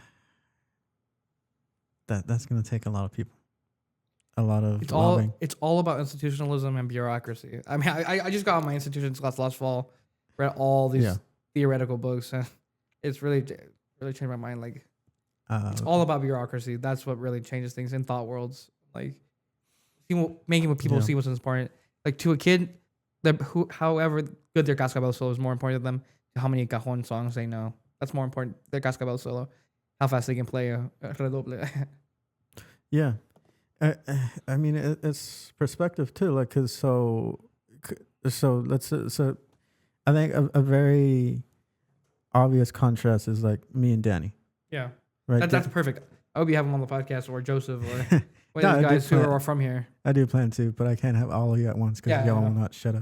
going to take a lot of people. A lot of lobbying. It's all about institutionalism and bureaucracy. I mean, I just got on my institutions class last fall, read all these theoretical books, and it's really changed my mind. Like, it's all about bureaucracy. That's what really changes things in thought worlds. Like, making people see what's important. Like to a kid, however good their cascabel solo is more important to them to how many cajon songs they know. That's more important. Their cascabel solo, how fast they can play a redoble. Yeah. I mean, it's perspective too. Like, so I think a very obvious contrast is like me and Danny. Yeah, right. That's perfect. I hope you have him on the podcast, or Joseph, or one of the guys who are from here. I do plan to, but I can't have all of you at once because y'all will not shut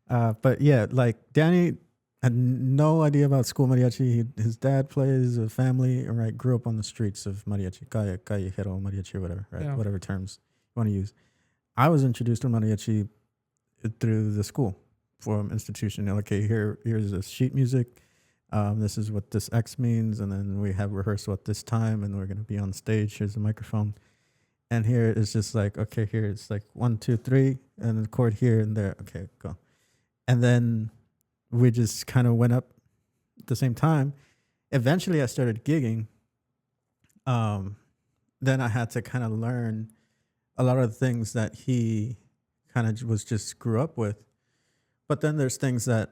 up. But yeah, like Danny had no idea about school mariachi. His dad plays a family, right? Grew up on the streets of mariachi, callejero mariachi, or whatever, right? Yeah. Whatever terms you want to use. I was introduced to mariachi through the school from institution. Okay, here's the sheet music. This is what this X means, and then we have rehearsal at this time, and we're gonna be on stage. Here's the microphone, and here it's just like, okay, here it's like 1, 2, 3, and the chord here and there. Okay, go, and then we just kind of went up at the same time. Eventually, I started gigging. Then I had to kind of learn a lot of the things that he kind of grew up with. But then there's things that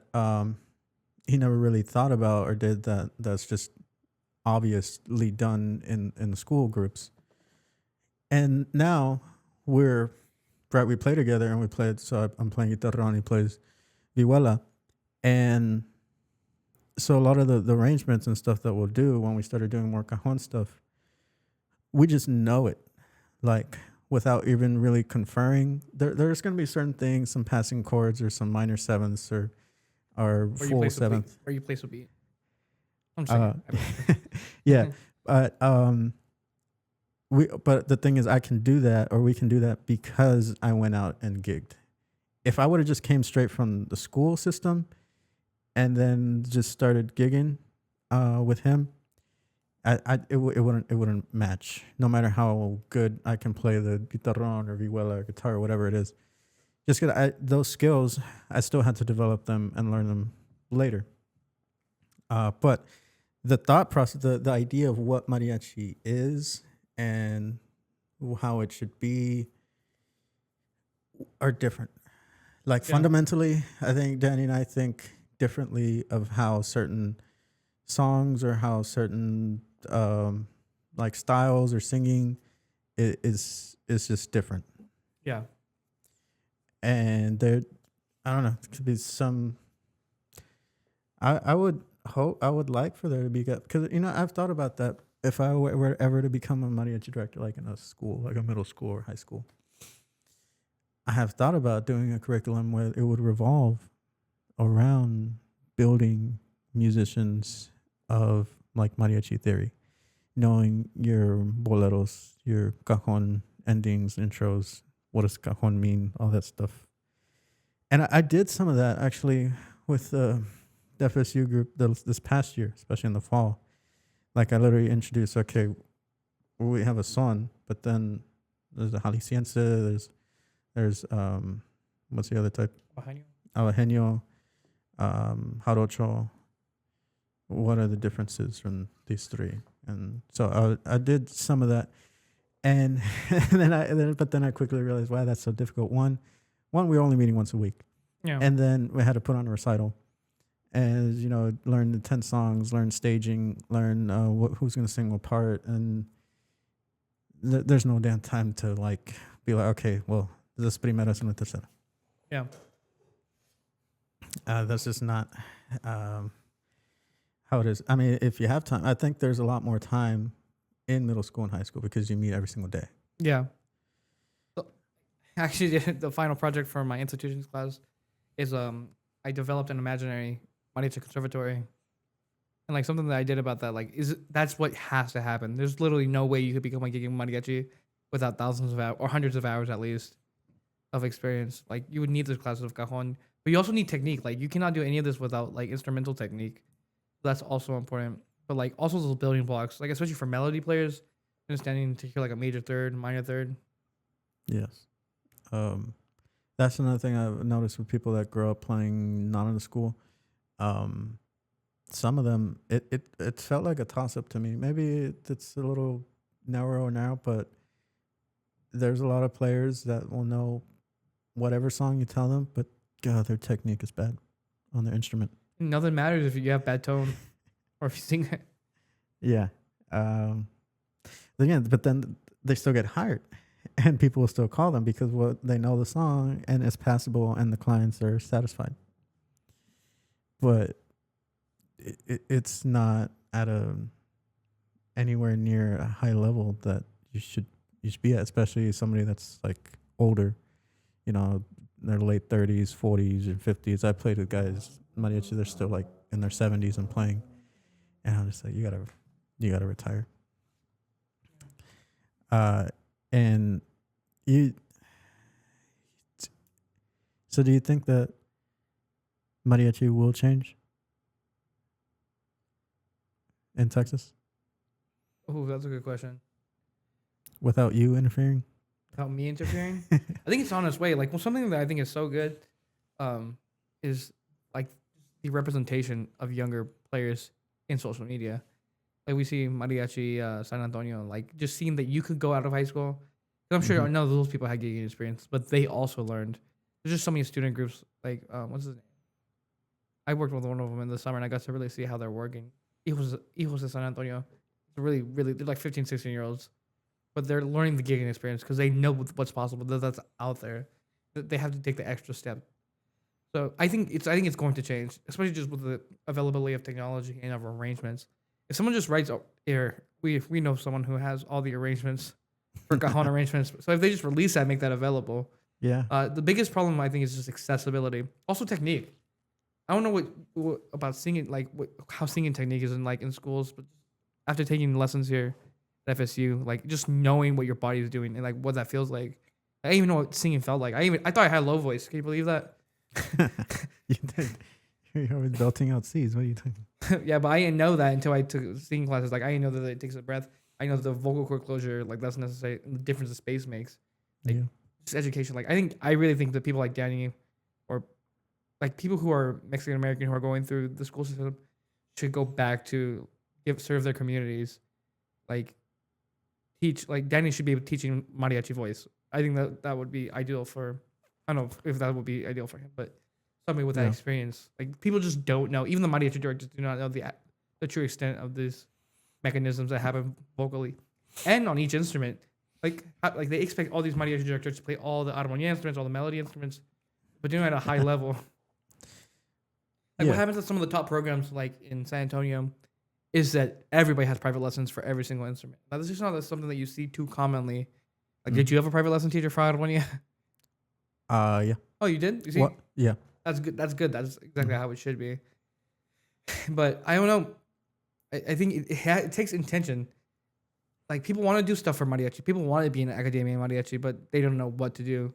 he never really thought about or did that's just obviously done in the school groups. And now we play together, and we played. So I'm playing guitarra, and he plays vihuela. And so a lot of the arrangements and stuff that we'll do when we started doing more cajon stuff, we just know it, like without even really conferring. There's going to be certain things, some passing chords or some minor sevenths or full seventh. Where you place a beat. I'm saying. Yeah, but the thing is, I can do that, or we can do that because I went out and gigged. If I would have just came straight from the school system and then just started gigging with him, it wouldn't match. No matter how good I can play the guitarrón or vihuela or guitar or whatever it is, just because those skills, I still had to develop them and learn them later. But the thought process, the idea of what mariachi is and how it should be are different. Like fundamentally, I think Danny and I think differently of how certain songs or how certain like styles or singing is just different. Yeah. and there, I don't know, it could be some. I would hope, I would like for there to be, because I've thought about that. If I were ever to become a mariachi director, like in a school, like a middle school or high school, I have thought about doing a curriculum where it would revolve around building musicians of like mariachi theory, knowing your boleros, your cajon endings, intros, what does cajon mean, all that stuff. And I did some of that actually with the FSU group this past year, especially in the fall. Like I literally introduced, okay, we have a son, but then there's a Jalisciense, there's what's the other type? Abajeño, Jarocho. What are the differences from these three? And so I did some of that, and then I quickly realized why that's so difficult. One, we were only meeting once a week, and then we had to put on a recital, and learn the 10 songs, learn staging, learn who's going to sing what part, and there's no damn time to like be like, okay, well, this primera es una tercera. Yeah. That's just not how it is. I mean, if you have time, I think there's a lot more time in middle school and high school because you meet every single day. Yeah. So, actually, the final project for my institutions class is I developed an imaginary mariachi conservatory, and like something that I did about that that's what has to happen. There's literally no way you could become a gigging mariachi without thousands of hours or hundreds of hours at least of experience. Like you would need those classes of cajon, but you also need technique. Like you cannot do any of this without like instrumental technique. That's also important. But like also those building blocks, like especially for melody players, understanding to hear like a major third, minor third. Yes. That's another thing I've noticed with people that grow up playing not in the school. Some of them, it felt like a toss up to me. Maybe it's a little narrower now, but there's a lot of players that will know whatever song you tell them, but God, their technique is bad on their instrument. Nothing matters if you have bad tone or if you sing it. Yeah. Again, but then they still get hired and people will still call them because they know the song and it's passable and the clients are satisfied. But it's not at anywhere near a high level that you should be at, especially somebody that's like older, in their late 30s, 40s, and 50s. I played with guys, mariachi, they're still like in their 70s and playing. And I'm just like, you gotta retire. And so do you think that mariachi will change in Texas? Oh, that's a good question. Without you interfering? Without me interfering? I think it's on its way. Like, well, something that I think is so good is like the representation of younger players in social media. Like we see Mariachi San Antonio, like just seeing that you could go out of high school. I'm sure I know those people had gigging experience, but they also learned. There's just so many student groups. Like, what's his name? I worked with one of them in the summer, and I got to really see how they're working. It was San Antonio. It's really, really, they're like 15, 16-year-olds. But they're learning the gigging experience because they know what's possible, that's out there. They have to take the extra step. So I think it's going to change, especially just with the availability of technology and of arrangements. If someone just writes here, we know someone who has all the arrangements for Cajon arrangements. So if they just release that, make that available. Yeah. The biggest problem I think is just accessibility, also technique. I don't know what about singing, like how singing technique is in schools, but after taking lessons here at FSU, like just knowing what your body is doing and like what that feels like. I didn't even know what singing felt like. I thought I had a low voice. Can you believe that? You did. You're always belting out C's. What are you talking? Yeah, but I didn't know that until I took singing classes. Like I didn't know that it takes a breath. I know the vocal cord closure, like that's necessary. The difference the space makes. Like just education. Like I really think that people like Danny, or like people who are Mexican American who are going through the school system, should go back to serve their communities. Like teach. Like Danny should be teaching mariachi voice. I think that would be ideal for. I don't know if that would be ideal for him, but somebody with that experience. Like people just don't know. Even the mariachi directors do not know the true extent of these mechanisms that happen vocally and on each instrument. Like they expect all these mariachi directors to play all the armonia instruments, all the melody instruments, but doing it at a high level. Like what happens at some of the top programs, like in San Antonio, is that everybody has private lessons for every single instrument. Now, this is not something that you see too commonly. Like, did you have a private lesson teacher for harmonia? Yeah. Oh, you did? You see? What? Yeah. That's good. That's good. That's exactly how it should be. But I don't know. I think it takes intention. Like, people want to do stuff for mariachi. People want to be in academia mariachi, but they don't know what to do.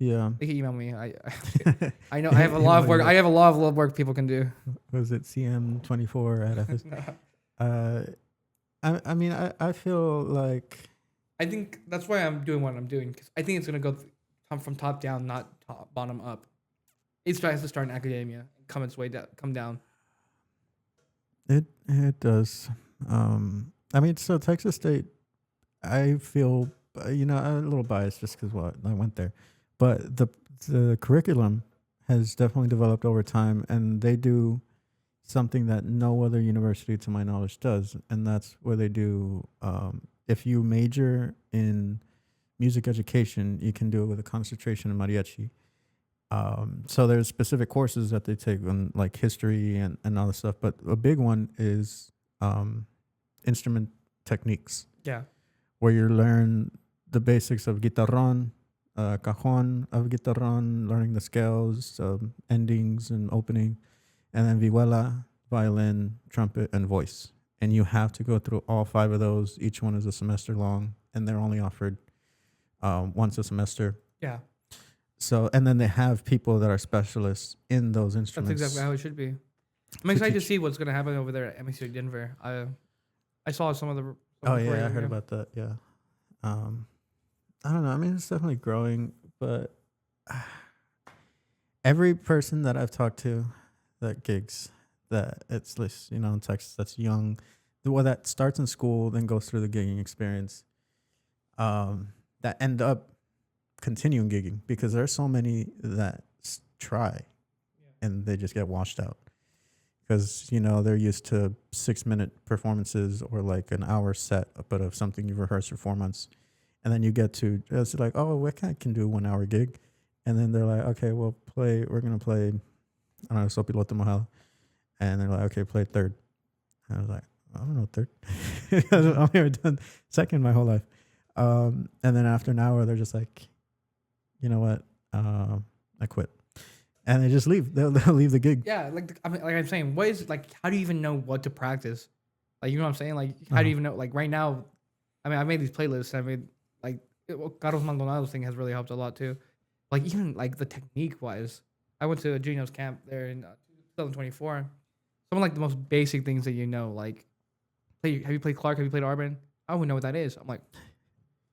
Yeah. They can email me. I know I have a lot of work. I have a lot of work people can do. Was it CM24 at FS? I mean, I feel like... I think that's why I'm doing what I'm doing, because I think it's going to come from top down, not bottom up. It has to start in academia, come its way down, come down. It does. I mean, so Texas State, I feel, a little biased just because I went there. But the curriculum has definitely developed over time, and they do something that no other university, to my knowledge, does, and that's where they do. If you major in music education, you can do it with a concentration in mariachi. So there's specific courses that they take on like history and all this stuff, but a big one is instrument techniques. Yeah, where you learn the basics of guitarrón. Cajon of guitarrón, learning the scales, endings and opening, and then vihuela, violin, trumpet, and voice. And you have to go through all 5 of those. Each one is a semester long, and they're only offered once a semester. Yeah. So, and then they have people that are specialists in those instruments. That's exactly how it should be. I'm excited to see what's going to happen over there at MSU Denver. I saw some of the... I heard about that, yeah. I don't know. I mean, it's definitely growing, but every person that I've talked to that gigs, that it's in Texas, that's young, that starts in school, then goes through the gigging experience, that end up continuing gigging, because there's so many that try and they just get washed out because, they're used to 6-minute performances or like an hour set, but of something you've rehearsed for 4 months. And then you get to, it's like, oh, I can do a 1 hour gig. And then they're like, okay, we're going to play, I don't know, Sopilote Mojado. And they're like, okay, play third. And I was like, I don't know third. I've never done second my whole life. And then after an hour, they're just like, you know what? I quit. And they just leave. They'll leave the gig. Yeah, like I'm saying, what is, like, how do you even know what to practice? Like, you know what I'm saying? Like, how do you even know? Like, right now, I mean, I made these playlists. I made, like, Carlos Maldonado's thing has really helped a lot too. Like, even like the technique wise, I went to a Gino's camp there in 2024. Some of like the most basic things that like, have you played Clark? Have you played Arbin? I wouldn't know what that is. I'm like,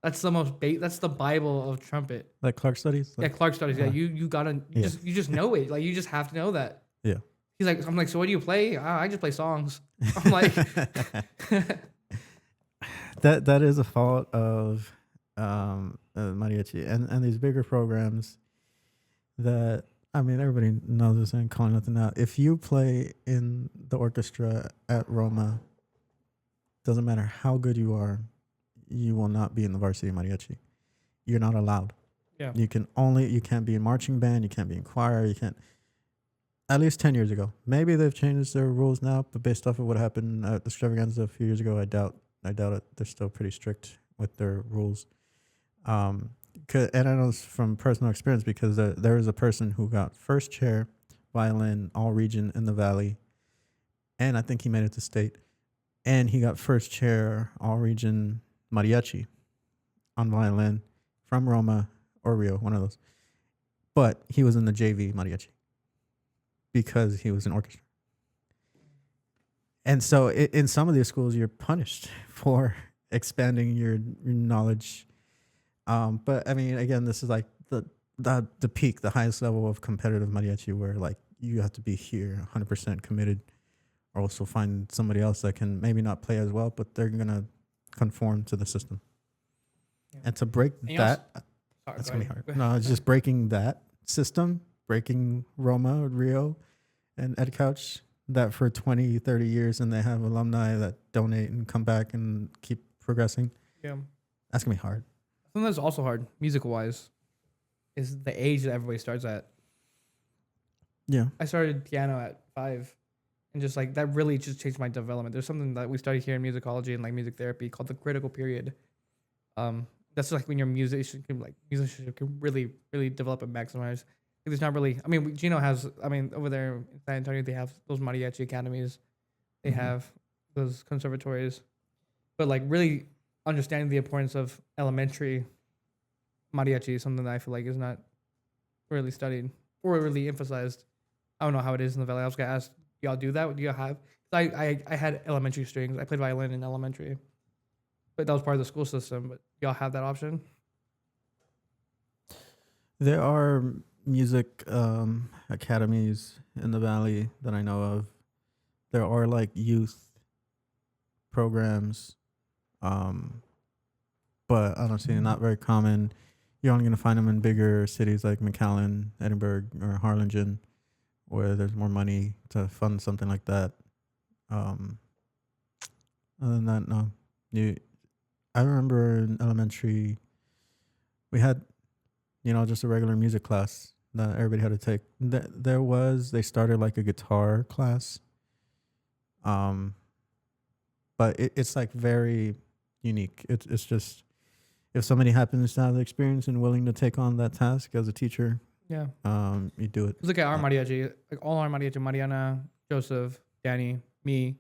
that's the most that's the Bible of trumpet. Like Clark studies. Yeah, Clark studies. Yeah, you gotta you just know it. Like, you just have to know that. Yeah. He's like, I'm like, so what do you play? I just play songs. I'm like. That is a fault of mariachi and these bigger programs that, I mean, everybody knows this, and calling nothing out. If you play in the orchestra at Roma, doesn't matter how good you are, you will not be in the varsity mariachi. You're not allowed. Yeah. You can't be in marching band, you can't be in choir, you can't. At least 10 years ago. Maybe they've changed their rules now, but based off of what happened at the Extravaganza a few years ago, I doubt it. They're still pretty strict with their rules. And I know this from personal experience, because there was a person who got first chair violin all region in the Valley, and I think he made it to state, and he got first chair all region mariachi on violin from Roma or Rio, one of those. But he was in the JV mariachi because he was in orchestra. And so in some of these schools, you're punished for expanding your knowledge. But I mean, again, this is like the peak, the highest level of competitive mariachi, where like you have to be here 100% committed, or also find somebody else that can maybe not play as well, but they're going to conform to the system. Yeah. And to break that, that's going to be hard. No, it's just breaking that system, breaking Roma, Rio, and Ed Couch, that for 20, 30 years, and they have alumni that donate and come back and keep progressing. Yeah. That's gonna be hard. Something that's also hard, musical wise, is the age that everybody starts at. Yeah. I started piano at 5, and just like that really just changed my development. There's something that we study here in musicology and like music therapy called the critical period. That's like when your musicianship can really, really develop and maximize. There's not really. I mean, Gino has. I mean, over there in San Antonio, they have those mariachi academies. They have those conservatories, but like really understanding the importance of elementary mariachi is something that I feel like is not really studied or really emphasized. I don't know how it is in the valley. I was gonna ask, do y'all do that? Do y'all have? I had elementary strings. I played violin in elementary, but that was part of the school system. But y'all have that option? There are music academies in the valley that I know of. There are like youth programs, but honestly, not very common. You're only gonna find them in bigger cities like McAllen, Edinburgh, or Harlingen, where there's more money to fund something like that. Other than that, no. I remember in elementary, we had, just a regular music class that everybody had to take. They started like a guitar class. But it's like very unique. It's just, if somebody happens to have the experience and willing to take on that task as a teacher, Yeah. you do it. Look at our mariachi, like all our mariachi, Mariana, Joseph, Danny, me,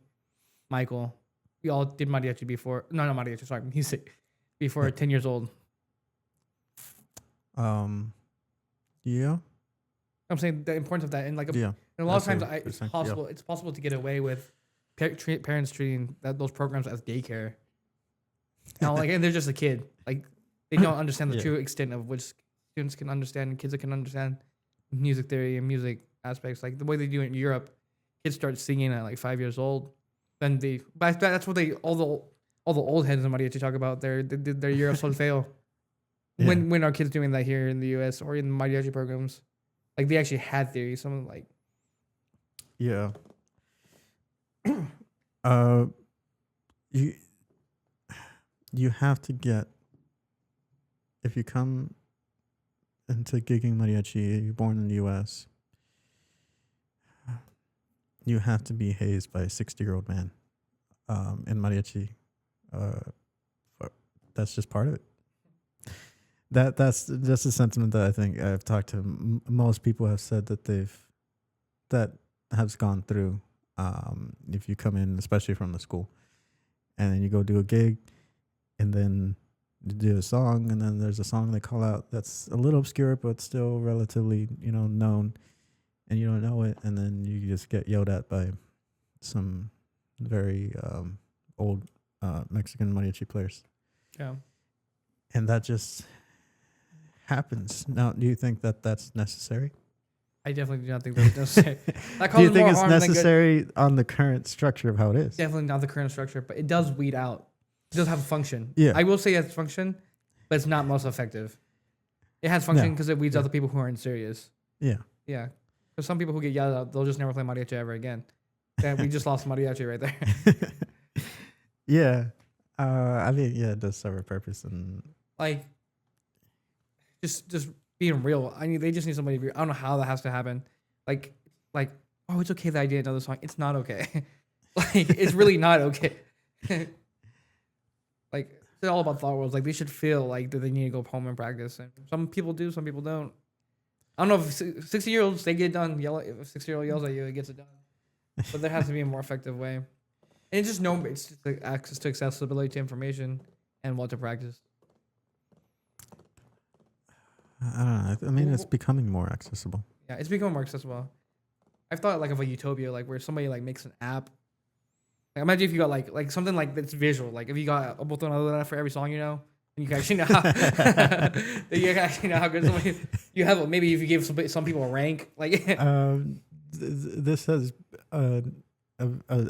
Michael. We all did mariachi before. No, mariachi. Sorry, music before 10 years old. Yeah. I'm saying the importance of that, and like Yeah. and a lot of times Absolutely. it's possible. Yeah. It's possible to get away with parents treating those programs as daycare. And they're just a kid. Like they don't understand the Yeah. true extent of which students can understand and kids that can understand music theory and music aspects. Like the way they do it in Europe, kids start singing at like 5 years old. Then that's what all the old heads in mariachi talk about. Their Europe solfeo. Yeah. When our kids doing that here in the U.S. or in mariachi programs, like they actually had theory. Some like Yeah. You have to get, if you come into gigging mariachi, you're born in the U.S., you have to be hazed by a 60-year-old man in mariachi. That's just part of it. That's just a sentiment that I think I've talked to. Most people have said that has gone through. If you come in, especially from the school, and then you go do a gig, and then you do a song, and then there's a song they call out that's a little obscure but still relatively known, and you don't know it, and then you just get yelled at by some very old Mexican mariachi players. Yeah, and that just happens. Now, do you think that that's necessary? I definitely do not think that's necessary. Do you think it's necessary on the current structure of how it is? Definitely not the current structure, but it does weed out. It does have a function. Yeah. I will say it has function, but it's not most effective. It has function because it weeds out the people who aren't serious. Yeah. Yeah. Because some people who get yelled at, they'll just never play mariachi ever again. And we just lost mariachi right there. Yeah. I mean, yeah, it does serve a purpose. And like, just being real. They just need somebody to be, I don't know how that has to happen. Like, oh, it's okay that I didn't know the song. It's not okay. Like, it's really not okay. Like, it's all about thought worlds. Like, they should feel like that they need to go home and practice. And some people do, some people don't. I don't know if 60-year-olds, they get done. If a 60-year-old yells at you, it gets it done. But there has to be a more effective way. And it's just like access to accessibility to information and what to practice. I don't know. I mean, it's becoming more accessible. Yeah, it's becoming more accessible. I've thought like of a utopia, like where somebody like makes an app. Like imagine if you got like something like that's visual. Like if you got a button for every song, and you can actually know how you can actually know how good somebody you have. Maybe if you give some people a rank, like this has an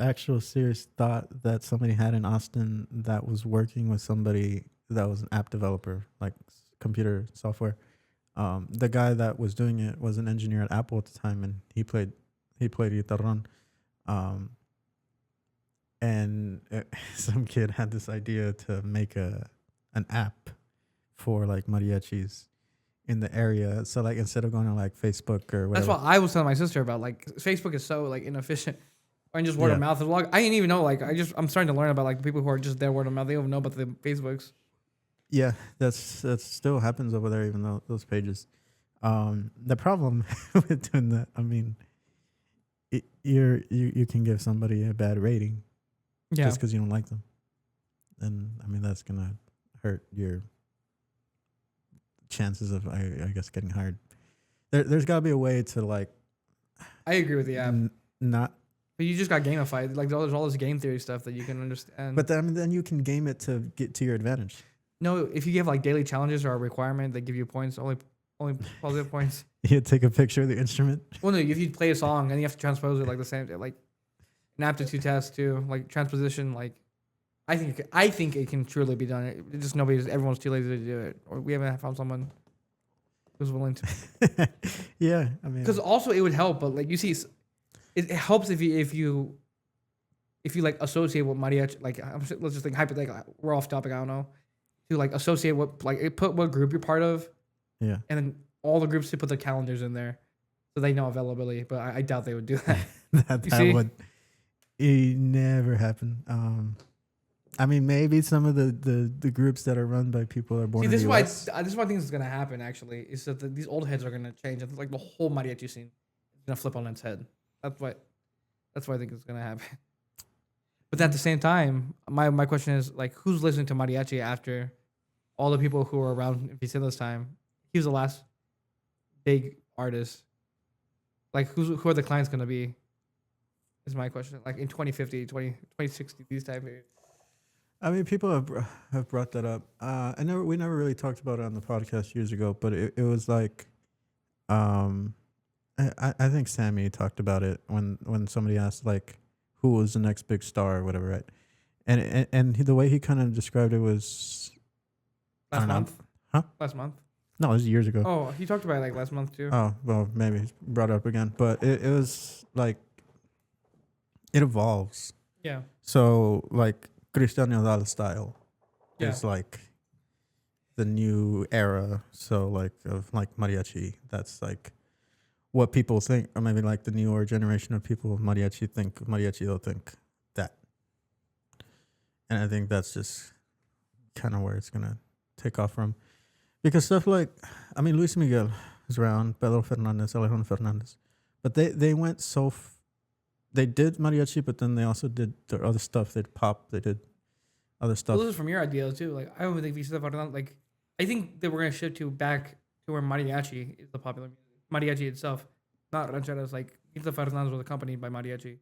actual serious thought that somebody had in Austin that was working with somebody that was an app developer, like computer software. The guy that was doing it was an engineer at Apple at the time, and he played guitarrón. And some kid had this idea to make a an app for like mariachis in the area. So like instead of going to like Facebook or That's whatever. what I was telling my sister about. Like Facebook is so like inefficient, or just word of mouth. Like I didn't even know. Like I'm starting to learn about like the people who are just there word of mouth. They don't even know about the Facebooks. Yeah, that still happens over there, even though those pages. The problem with doing that, I mean, you can give somebody a bad rating just because you don't like them, and I mean that's gonna hurt your chances of I guess getting hired. There's got to be a way to like. I agree with the app. Not. But you just got gamified. Like there's all this game theory stuff that you can understand. But then you can game it to get to your advantage. No, if you give like daily challenges or a requirement, they give you points. Only positive points. You take a picture of the instrument. Well, no, if you play a song and you have to transpose it like the same, like an aptitude test too, like transposition. Like I think it can truly be done. It just everyone's too lazy to do it, or we haven't found someone who's willing to. Yeah, I mean, because also it would help, but like you see, it helps if you like associate with mariachi. Like let's just think hypothetically, we're off topic. I don't know. To like associate put what group you're part of. Yeah. And then all the groups to put their calendars in there, so they know availability. But I doubt they would do that. that would never happen. I mean, maybe some of the groups that are run by people are born. See, this in is the US. this is why I think this is gonna happen. Actually, is that these old heads are gonna change. And like the whole mariachi scene is gonna flip on its head. That's why I think it's gonna happen. But at the same time, my question is like, who's listening to mariachi after all the people who were around in Vicenti's time? He was the last big artist. Like, who are the clients going to be? Is my question. Like, in 2050, 2060, these time periods. I mean, people have brought that up. We never really talked about it on the podcast years ago, but it was like, I think Sammy talked about it when somebody asked like, who was the next big star or whatever, right? And the way he kind of described it was last month. Huh? Last month. No, it was years ago. Oh, he talked about it like last month too. Oh, well, maybe he brought it up again. But it was like, it evolves. Yeah. So, like, Cristian Nodal style is like the new era. So, like, of like mariachi. That's like what people think, or maybe like the newer generation of people of mariachi think of mariachi, they'll think that. And I think that's just kind of where it's going to take off from. Because stuff like, I mean, Luis Miguel was around, Pedro Fernandez, Alejandro Fernandez. But they went they did mariachi, but then they also did their other stuff. They did pop, they did other stuff. Well, this is from your idea too. Like, I don't even think Vicente Fernandez, like, I think that we're going to shift back to where mariachi is the popular music. Mariachi itself, not rancheras. Like, Vicente Fernandez was accompanied by mariachi. You know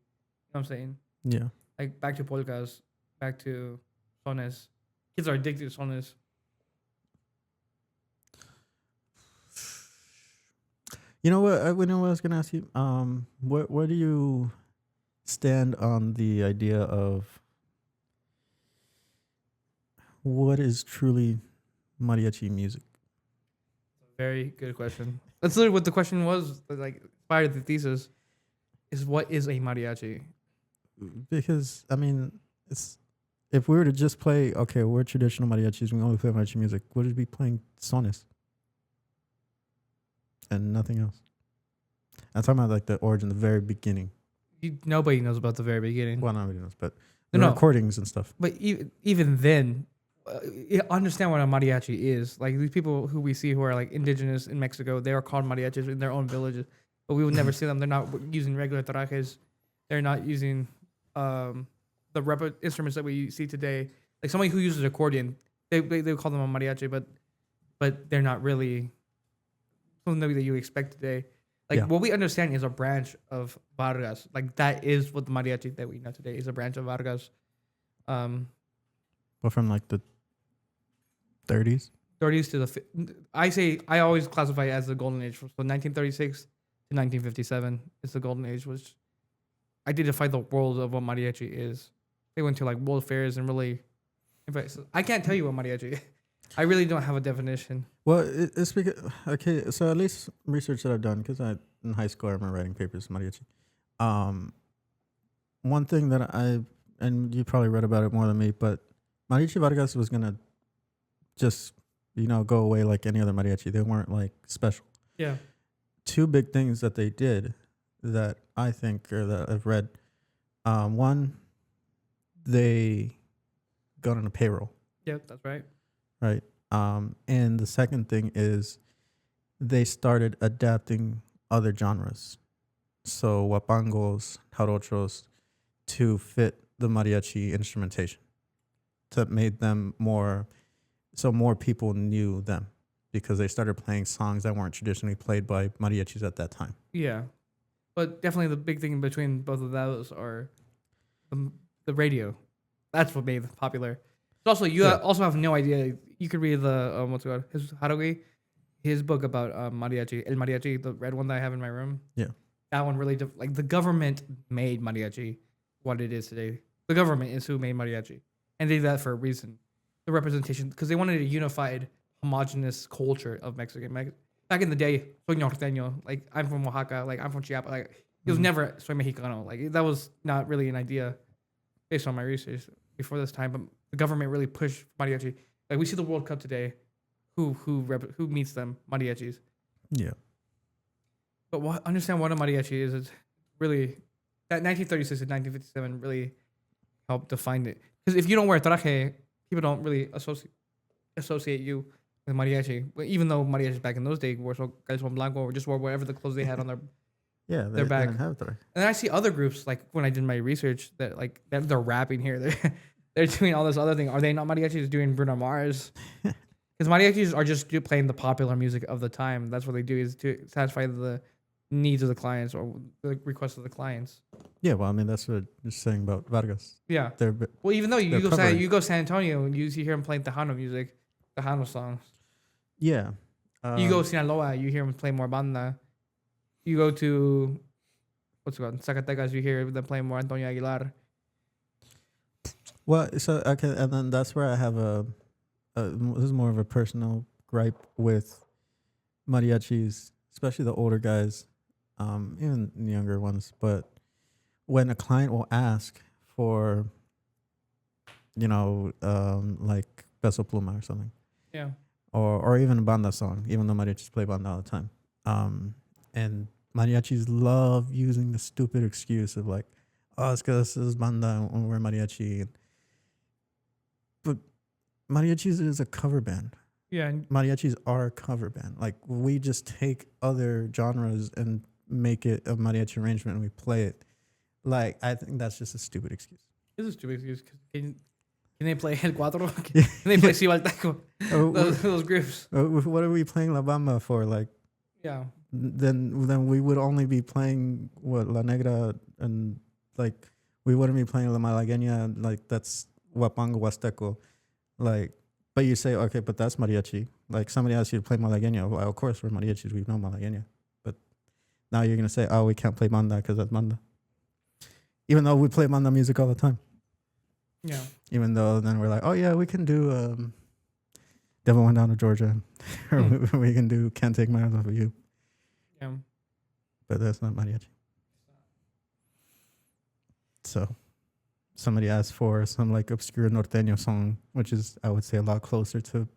what I'm saying? Yeah. Like, back to polkas, back to sones. Kids are addicted to sones. You know what? I was gonna ask you. Where do you stand on the idea of what is truly mariachi music? Very good question. That's literally what the question was. Like, inspired the thesis. Is what is a mariachi? Because I mean, it's if we were to just play, okay, we're traditional mariachis. We only play mariachi music. Would it be playing sones? And nothing else. I'm talking about like the origin, the very beginning. Nobody knows about the very beginning. Well, nobody knows, but the recordings and stuff. But even then, understand what a mariachi is. Like these people who we see who are like indigenous in Mexico, they are called mariachis in their own villages, but we would never see them. They're not using regular trajes. They're not using the instruments that we see today. Like somebody who uses accordion, they call them a mariachi, but they're not really something that you expect today. Like what we understand is a branch of Vargas. Like that is what the mariachi that we know today is, a branch of Vargas. But from like the 30s? 30s to I always classify it as the golden age. So 1936 to 1957 is the golden age, which identified the world of what mariachi is. They went to like world fairs and really, I can't tell you what mariachi is. I really don't have a definition. Well, it's because, okay, so at least research that I've done, because in high school I remember writing papers mariachi. One thing that and you probably read about it more than me, but Mariachi Vargas was going to just go away like any other mariachi. They weren't like special. Yeah. Two big things that they did that I think or that I've read. One, they got on a payroll. Yep, that's right. Right. And the second thing is they started adapting other genres. So huapangos, jarochos, to fit the mariachi instrumentation. That made them more people knew them because they started playing songs that weren't traditionally played by mariachis at that time. Yeah. But definitely the big thing between both of those are the radio. That's what made it popular. But also, you also have no idea. You could read the, what's it called? His Harugi, his book about mariachi, El Mariachi, the red one that I have in my room. Yeah. That one really, the government made mariachi what it is today. The government is who made mariachi. And they did that for a reason. The representation, because they wanted a unified, homogenous culture of Mexican. Back in the day, soy norteño, like I'm from Oaxaca, like I'm from Chiapas, like it was never soy mexicano. Like that was not really an idea based on my research before this time. But the government really pushed mariachi. Like we see the World Cup today, who meets them? Mariachis. Yeah. But understand what a mariachi is. It's really that 1936 and 1957 really helped define it. Because if you don't wear traje, people don't really associate you with mariachi. Even though mariachis back in those days wore calzón blanco or just wore whatever the clothes they had on their back. Didn't have traje. And then I see other groups like when I did my research that like they're rapping here. They're doing all this other thing. Are they not mariachis doing Bruno Mars? Because mariachis are just playing the popular music of the time. That's what they do is to satisfy the needs of the clients or the requests of the clients. Yeah, well, I mean that's what you're saying about Vargas. Yeah. Well, even though you go San Antonio and you hear him playing Tejano music, Tejano songs. Yeah. You go Sinaloa, you hear him play more banda. You go to what's it called? Zacatecas, you hear them playing more Antonio Aguilar. Well, so okay, and then that's where I have this is more of a personal gripe with mariachis, especially the older guys, even the younger ones. But when a client will ask for, like Peso Pluma or something, yeah, or even a banda song, even though mariachis play banda all the time, and mariachis love using the stupid excuse of like, oh, it's because this is banda and we're mariachi. But mariachis is a cover band. Yeah. Mariachis are a cover band. Like, we just take other genres and make it a mariachi arrangement and we play it. Like, I think that's just a stupid excuse. It's a stupid excuse. Can they play El Cuatro? Can they play Cibaltaco? Those groups. What are we playing La Bamba for? Like, yeah. Then we would only be playing La Negra, and like we wouldn't be playing La Malagueña. Like that's Huapango Huasteco. Like, but you say, okay, but that's mariachi. Like somebody asks you to play Malagueña. Well, of course we're mariachis. We know Malagueña. But now you're gonna say, oh, we can't play banda because that's banda. Even though we play banda music all the time. Yeah. Even though then we're like, oh yeah, we can do Devil Went Down to Georgia, or we can do Can't Take My Eyes Off of You. Yeah. But that's not mariachi. So somebody asked for some like obscure norteño song, which is, I would say, a lot closer to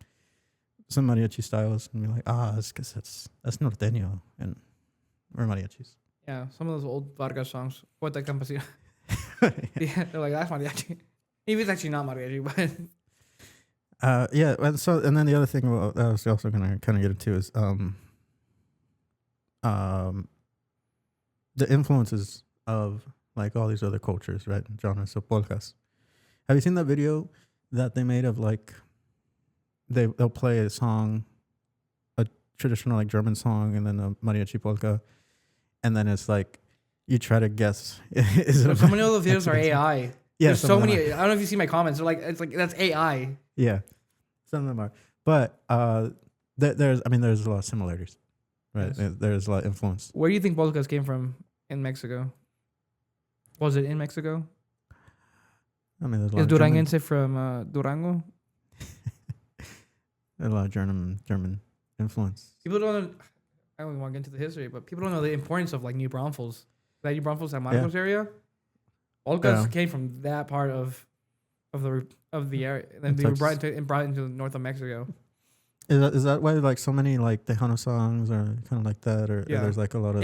some mariachi styles, and be like, it's because that's norteño, and we're mariachis. Yeah, some of those old Vargas songs, Poeta Campesino. Yeah, they're like, that's mariachi. Maybe it's actually not mariachi, but yeah. And then the other thing I was also gonna kind of get into is the influences of like all these other cultures, right? Genres, so polkas. Have you seen that video that they made of like they'll play a song, a traditional like German song, and then a mariachi polka, and then it's like you try to guess. Is it so many of the videos are AI. Yeah, there's so many. I don't know if you see my comments. They're like, it's like that's AI. Yeah, some of them are, but there's a lot of similarities, right? Yes. There's a lot of influence. Where do you think polkas came from in Mexico? Was it in Mexico? I mean, there's a Is lot of Duranguense from Durango? There's a lot of German influence. People don't know. I don't even want to get into the history, but people don't know the importance of like New Braunfels. That New Braunfels, San Marcos area. Polkas came from that part of of the area, and they were brought into the north of Mexico. Is that why like so many like Tejano songs are kind of like that, or Yeah. there's like a lot of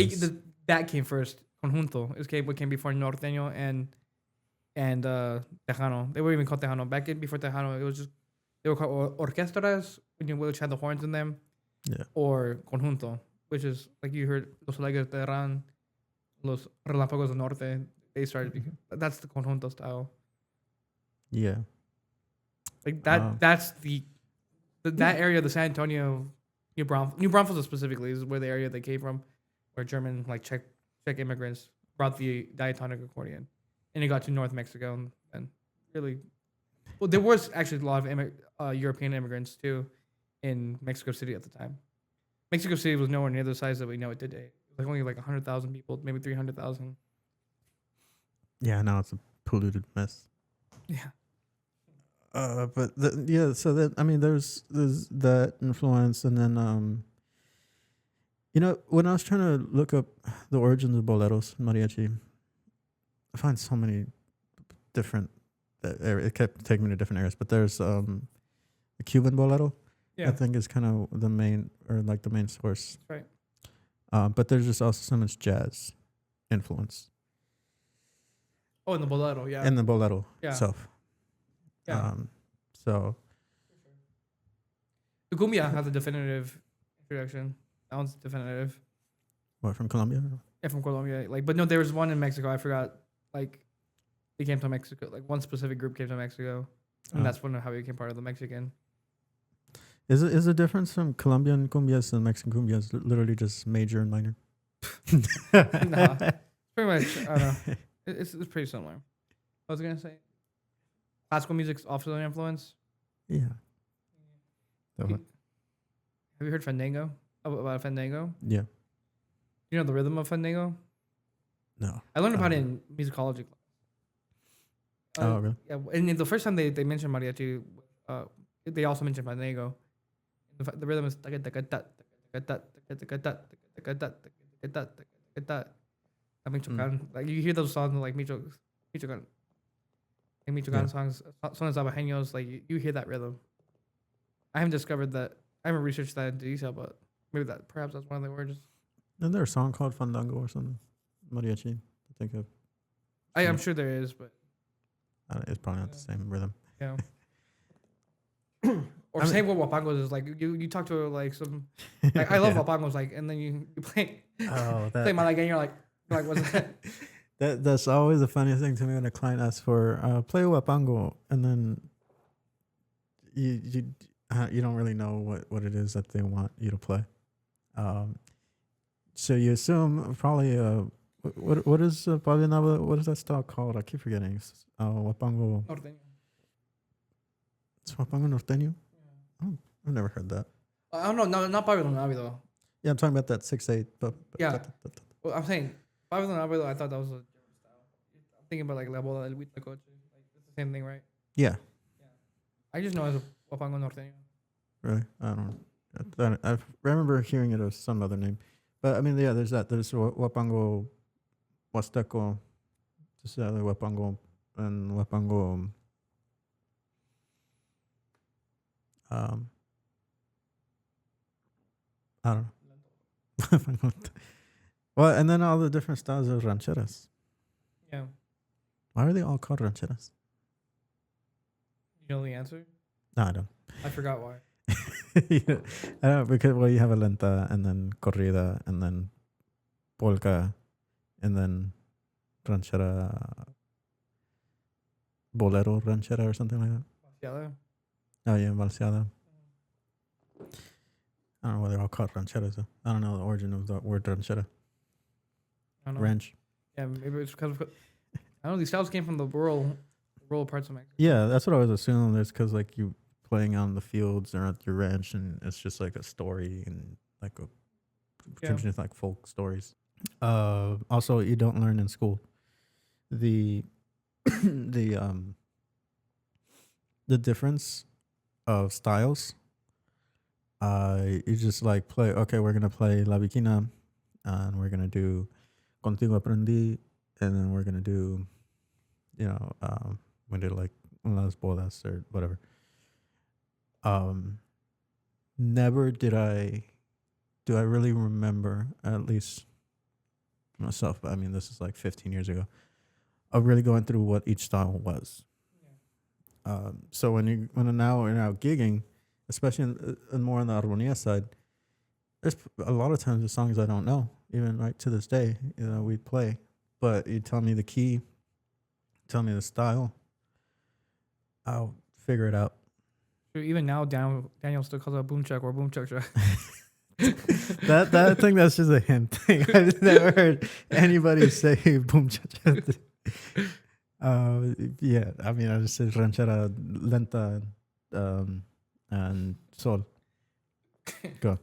That came first. Conjunto. What came before norteño and Tejano. They were even called Tejano. Before Tejano, it was just they were called orquestras, which had the horns in them. Yeah. Or conjunto, which is like you heard Los Alegres de Terran, Los Relámpagos del Norte. They started. That's the conjunto style. Yeah. Like that. That's that area, the San Antonio, New Braunfels specifically is where the area they came from, where German like Czech immigrants brought the diatonic accordion, and it got to North Mexico and really, well, there was actually a lot of European immigrants too, in Mexico City at the time. Mexico City was nowhere near the size that we know it today. Like only like 100,000 people, maybe 300,000. Yeah, now it's a polluted mess. Yeah. But so that, I mean, there's that influence, and then when I was trying to look up the origins of boleros and mariachi, I find so many different. It kept taking me to different areas, but there's the Cuban bolero. Yeah. I think is kind of the main source. Right. But there's just also so much jazz influence. Oh, in the bolero, yeah. In the bolero itself. Yeah. So. The cumbia has a definitive introduction. That one's definitive. What, from Colombia? Yeah, from Colombia. But no, there was one in Mexico. I forgot. They came to Mexico. Like one specific group came to Mexico, and that's how it became part of the Mexican. Is the difference from Colombian cumbias and Mexican cumbias literally just major and minor? Nah, pretty much. I don't know. It's pretty similar. I was gonna say, classical music's also an influence. Yeah. Have you heard fandango? About fandango? Yeah. You know the rhythm of fandango? No. I learned about it in musicology class. Oh, really? Yeah, and the first time they mentioned mariachi, they also mentioned fandango. The rhythm is like you hear those songs like Michoacan songs, songs abajeños, like you hear that rhythm. I haven't discovered that. I haven't researched that in detail, but maybe perhaps that's one of the words. Isn't there a song called Fandango or something? Mariachi, I think of. I'm sure there is, but it's probably not the same rhythm. Yeah. Or same with wapangos is like you talk to like some like I love wapangos, like, and then you play play Malaga and you're like what's that? That's always the funniest thing to me when a client asks for play wapango, and then you don't really know what it is that they want you to play. So you assume probably what is what is that style called? I keep forgetting. Wapango. Norteño. It's wapango norteño. Oh, I've never heard that. I don't know. No, not Pablo Navido. Yeah, I'm talking about that 6/8. Yeah. Well, I'm saying Pablo Navido. I thought that was a German style. I'm thinking about like La Boda del Huitlacoche. Like it's the same thing, right? Yeah. I just know it as a wapango norteño. Really? I don't know. I remember hearing it as some other name. But I mean, yeah, there's that. There's wapango huasteco, just wapango, and wapango. I don't know. Well, and then all the different styles of rancheras. Yeah. Why are they all called rancheras? You know the answer? No, I don't. I forgot why. I don't, because you have a lenta, and then corrida, and then polka, and then ranchera, bolero ranchera or something like that. Valseada. Oh yeah, valseada. I don't know why they're all called rancheras though. I don't know the origin of the word ranchera. I don't know. Ranch. Yeah, maybe it's because I don't know. These styles came from the rural parts of Mexico. Yeah, that's what I was assuming. It's because like you playing on the fields or at your ranch, and it's just like a story and like just like folk stories. Also, you don't learn in school the difference of styles. You just like play. Okay, we're gonna play La Viquina, and we're gonna do Contigo Aprendí, and then we're gonna do, we did like las bodas or whatever. Never do I really remember, at least myself, I mean, this is like 15 years ago, of really going through what each style was. So when now we're out gigging, especially in more on the armonía side, there's a lot of times the songs I don't know, even right to this day, we play, but you tell me the key, tell me the style, I'll figure it out. Even now, Daniel still calls it boom chuck or boom chuck chuck. that I think that's just a him thing. I've never heard anybody say boom cha cha. Yeah, I mean, I just said ranchera lenta and sol. Go.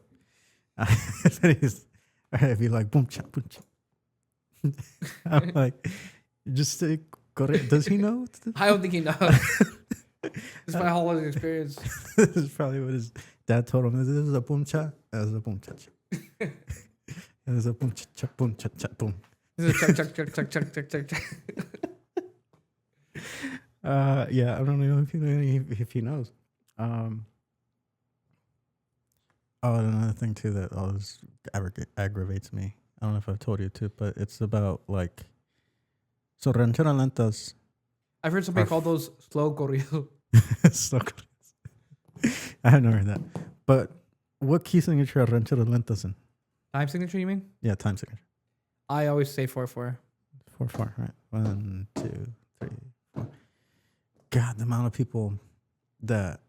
I'd be like boom cha boom cha. I'm like, just say correct. Does he know? I don't think he knows. It's my whole experience. This is probably what his dad told him. This is a boom cha. That is a boom cha cha. That is a boom cha cha boom cha cha boom. This is a chuck chuck chuck chuck chuck chuck chuck. Yeah, I don't know if he knows. Oh, another thing too that always aggravates me. I don't know if I've told you too, but it's about like, so ranchera lentas. I've heard somebody call those slow corrido. Slow corridos. I have never heard that. But what key signature are ranchera lentas in? Time signature, you mean? Yeah, time signature. I always say 4/4. 4/4, right? 1, 2, 3, 4. God, the amount of people that,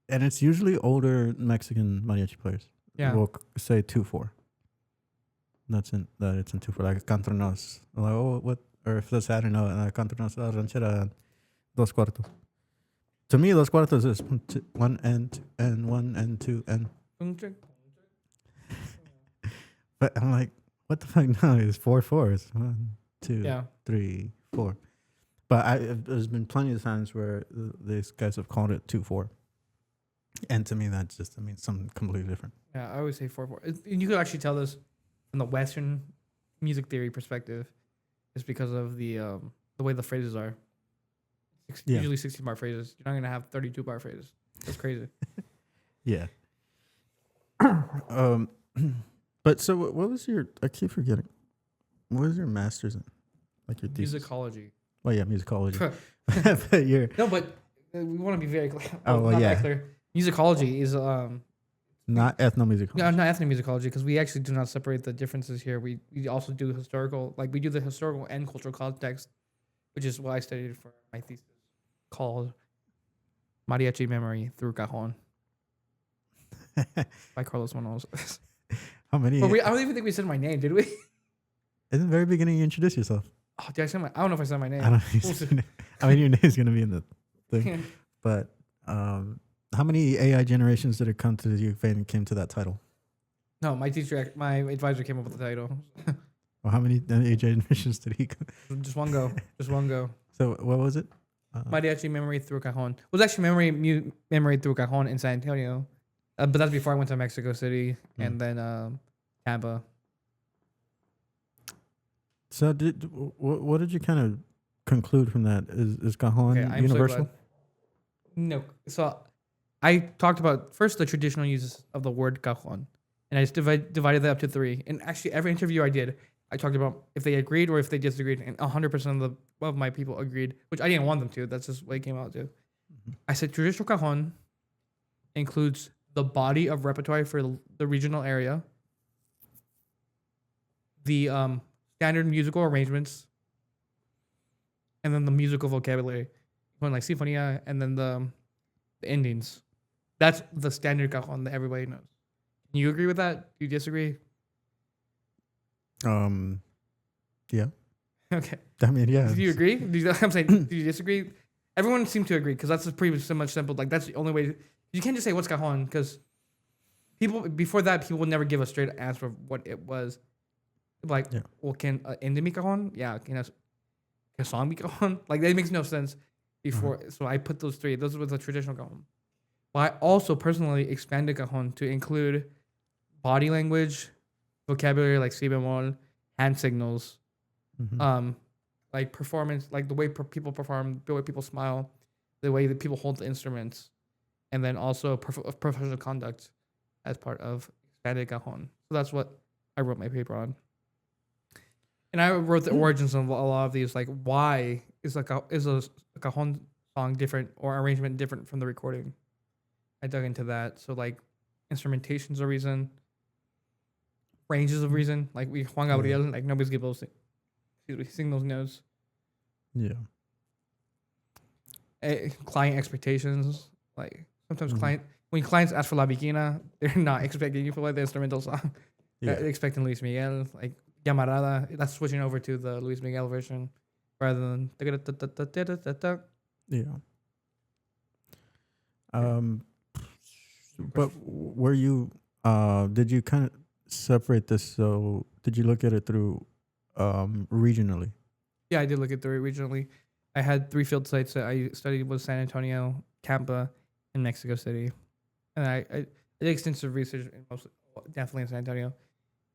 and it's usually older Mexican mariachi players. Yeah. Will say 2/4. It's in 2/4. Like cantronos. Like, oh, what? Or if that's, I don't know, cantronos ranchera 2 cuartos. To me, 2 cuartos is 1 and 1 and 2 and. But I'm like, what the fuck? No, it's 4/4. It's 1, 2, 3, 4. But there's been plenty of times where these guys have called it 2/4. And to me, that's just, something completely different. Yeah, I always say 4/4. And you could actually tell this from the Western music theory perspective. It's because of the way the phrases are. Usually 16-bar phrases. You're not going to have 32-bar phrases. That's crazy. Yeah. But so what was your, I keep forgetting, what was your master's in? Like your thesis? Musicology. Well, yeah, musicology. But No, but we want to be very clear. Clear. Musicology is not ethnomusicology. No, not ethnomusicology, because we actually do not separate the differences here. We also do historical, like we do the historical and cultural context, which is what I studied for my thesis, called Mariachi Memory Through Cajon by CarlosManuel Aceves. How many? I don't even think we said my name, did we? In the very beginning, you introduced yourself. Oh, did I say I don't know if I said my name. I don't know. I mean, your name's gonna be in the thing. But how many AI generations did it come to you and came to that title? No, my advisor came up with the title. Well, how many AI generations did he come? Just one go. So what was it? Mariachi Memory Through Cajon. It was actually Memory Through Cajon in San Antonio. But that's before I went to Mexico City and then Tampa. So what did you kind of conclude from that? Is Cajon universal? So no. So I talked about first the traditional uses of the word cajon, and I just divided that up to 3. And actually, every interview I did, I talked about if they agreed or if they disagreed, and 100% of my people agreed, which I didn't want them to. That's just what it came out to. Mm-hmm. I said traditional cajon includes the body of repertoire for the regional area, the standard musical arrangements, and then the musical vocabulary, going like sinfonia, and then the endings. That's the standard cajon that everybody knows. Do you agree with that? Do you disagree? Yeah. Okay. I mean, yeah. Do you agree? I'm saying, do you disagree? Everyone seemed to agree because that's pretty much simple. Like that's the only way. You can't just say what's cajon because people before that people would never give a straight answer of what it was. Like, well, can indie be cajon? Yeah. Can a song be cajon? Like that makes no sense. Before, so I put those 3. Those were the traditional cajon. But I also personally expanded cajon to include body language, vocabulary like si bemol, hand signals, like performance, like the way people perform, the way people smile, the way that people hold the instruments, and then also professional conduct as part of expanded cajon. So that's what I wrote my paper on. And I wrote the origins of a lot of these, like why is a cajon song different or arrangement different from the recording. I dug into that. So like instrumentation's a reason, ranges of reason. Like Juan Gabriel, like nobody's able to sing those notes. Yeah. Client expectations, like sometimes when clients ask for La Bikina, they're not expecting you to play the instrumental song. They're expecting Luis Miguel, like Llamarada. That's switching over to the Luis Miguel version rather than yeah. But were you did you kind of separate this? So did you look at it through regionally? Yeah, I did look at it regionally. I had 3 field sites that I studied was San Antonio, Tampa, and Mexico City. And I did extensive research definitely in San Antonio.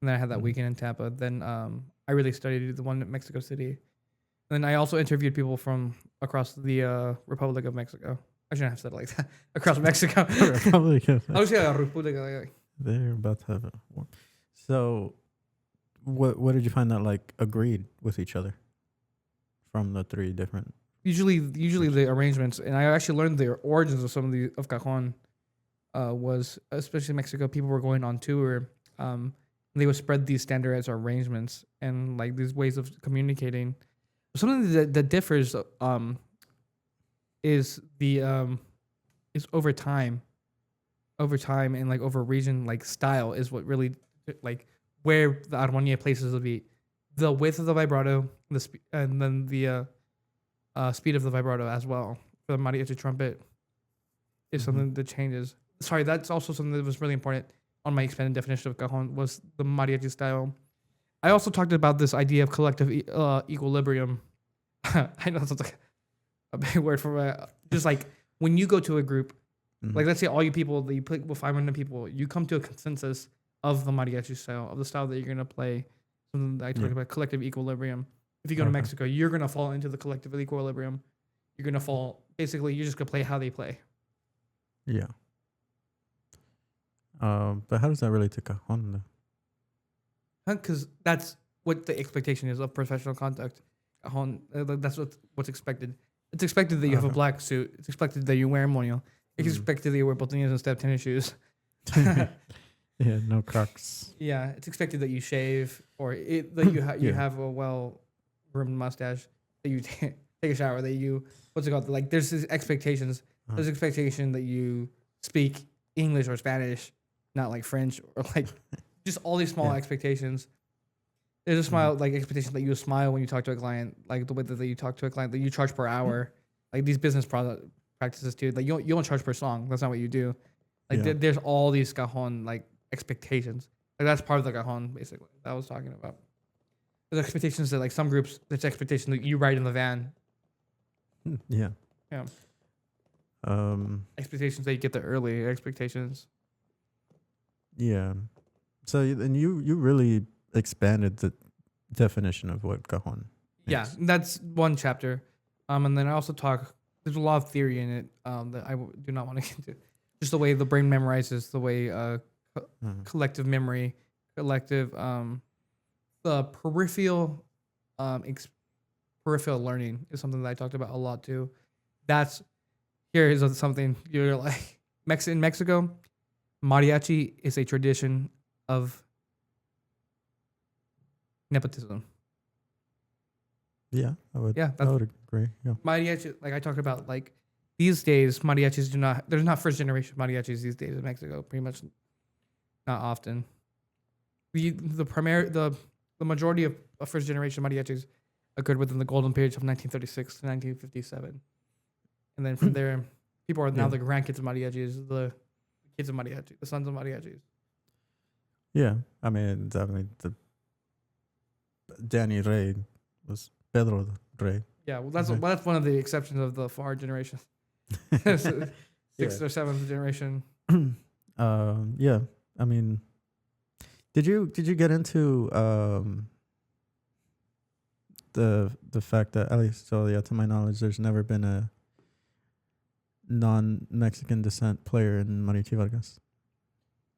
And then I had that weekend in Tampa. Then I really studied the one in Mexico City. And then I also interviewed people from across the Republic of Mexico. I shouldn't have said it like that. Across Mexico. Republic of I was saying República. They're about to have a war. So what did you find that like agreed with each other from the 3 different? Usually the arrangements, and I actually learned the origins of some of the of cajon was especially Mexico. People were going on tour. They would spread these standardized arrangements and like these ways of communicating. Something that differs is over time and like over region, like style is what really like where the armonía places the beat, the width of the vibrato, and then the speed of the vibrato as well for the mariachi trumpet is something that changes. Sorry, that's also something that was really important on my expanded definition of cajon was the mariachi style. I also talked about this idea of collective equilibrium. I know that's like a big word for just like when you go to a group, like let's say all you people that you play with 500 people, you come to a consensus of the mariachi style, of the style that you're gonna play. Something that I talked about, collective equilibrium. If you go to Mexico, you're gonna fall into the collective equilibrium. You're gonna fall. Basically, you're just gonna play how they play. Yeah. But how does that relate to cajon though? Because that's what the expectation is of professional conduct. Cajon, that's what's expected. It's expected that you have a black suit. It's expected that you wear moño. It's expected that you wear botellas instead of tennis shoes. Yeah, no Crocs. Yeah, it's expected that you shave or that you have a well-groomed mustache, that you take a shower, that you what's it called? Like there's these expectations. There's expectation that you speak English or Spanish, not like French or like just all these small expectations. There's a smile like expectation that you smile when you talk to a client, like the way that you talk to a client, that you charge per hour, like these business practices too. Like you don't charge per song. That's not what you do. Like there's all these cajon like expectations. Like that's part of the cajon basically that I was talking about. There's expectations that like some groups, there's expectation that you ride in the van. Yeah. Yeah. Expectations that you get there early. Expectations. Yeah. So and you really expanded the definition of what cajon is. Yeah, that's one chapter. And then I also talk. There's a lot of theory in it that I do not want to get into. Just the way the brain memorizes, the way collective memory, collective the peripheral peripheral learning is something that I talked about a lot too. Here is something you're like in Mexico, mariachi is a tradition of nepotism. Yeah, I would agree. Yeah. Mariachi, like I talked about, like these days, mariachis there's not first generation mariachis these days in Mexico, pretty much not often. The majority of first generation mariachis occurred within the golden period of 1936 to 1957. And then from there, people are now the grandkids of mariachis, the kids of mariachi, the sons of mariachis. Yeah, I mean, definitely the Danny Rey was Pedro Rey. Yeah, well, that's one of the exceptions of the far generation. Sixth or seventh generation. Yeah, I mean, did you get into the fact that, at least to my knowledge, there's never been non-Mexican descent player in Mariachi Vargas.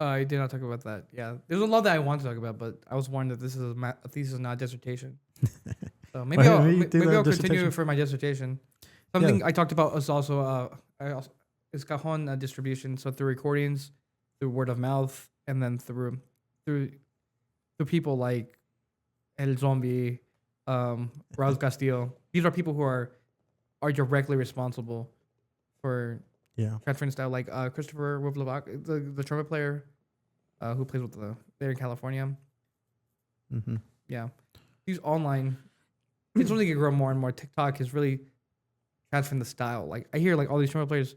I did not talk about that. Yeah, there's a lot that I want to talk about, but I was warned that this is a thesis, not a dissertation. So maybe Well, I'll maybe do maybe the I'll continue dissertation. for my dissertation. Something I talked about is also is Cajon distribution. So through recordings, through word of mouth, and then through people like El Zombie, Raul Castillo. These are people who are directly responsible for transferring style, like Christopher Wovlavac, the trumpet player who plays with there in California. Mm-hmm. Yeah, he's online. It's only gonna grow more and more. TikTok is really transferring the style. Like I hear like all these trumpet players.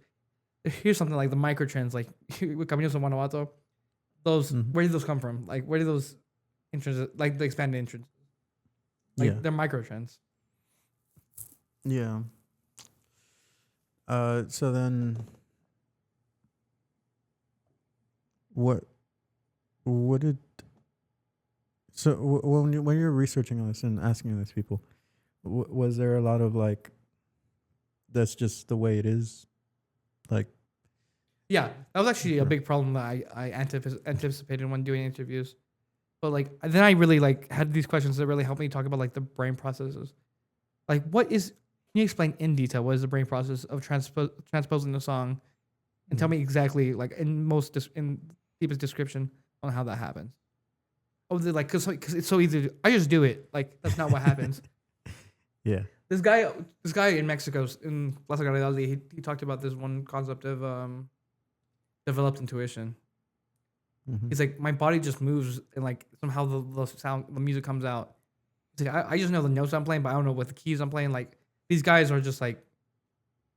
Here's something like the micro trends, like with Caminos and Guanajuato. Those where did those come from? Like where did those entrance, like the expanded entrance? Like they're micro trends. Yeah. So then, what did so when you're researching on this and asking these people, was there a lot of like, that's just the way it is, like? Yeah, that was actually a big problem that I anticipated when doing interviews. But like then I really like had these questions that really helped me talk about like the brain processes. Like what is, can you explain in detail what is the brain process of transposing the song, and tell me exactly like in deepest description on how that happens. Oh, like because it's so easy. I just do it. Like that's not what happens. Yeah. This guy in Mexico in Plaza Garibaldi, he talked about this one concept of developed intuition. Mm-hmm. He's like, my body just moves and like somehow the music comes out. He's like, I just know the notes I'm playing, but I don't know what the keys I'm playing. Like these guys are just like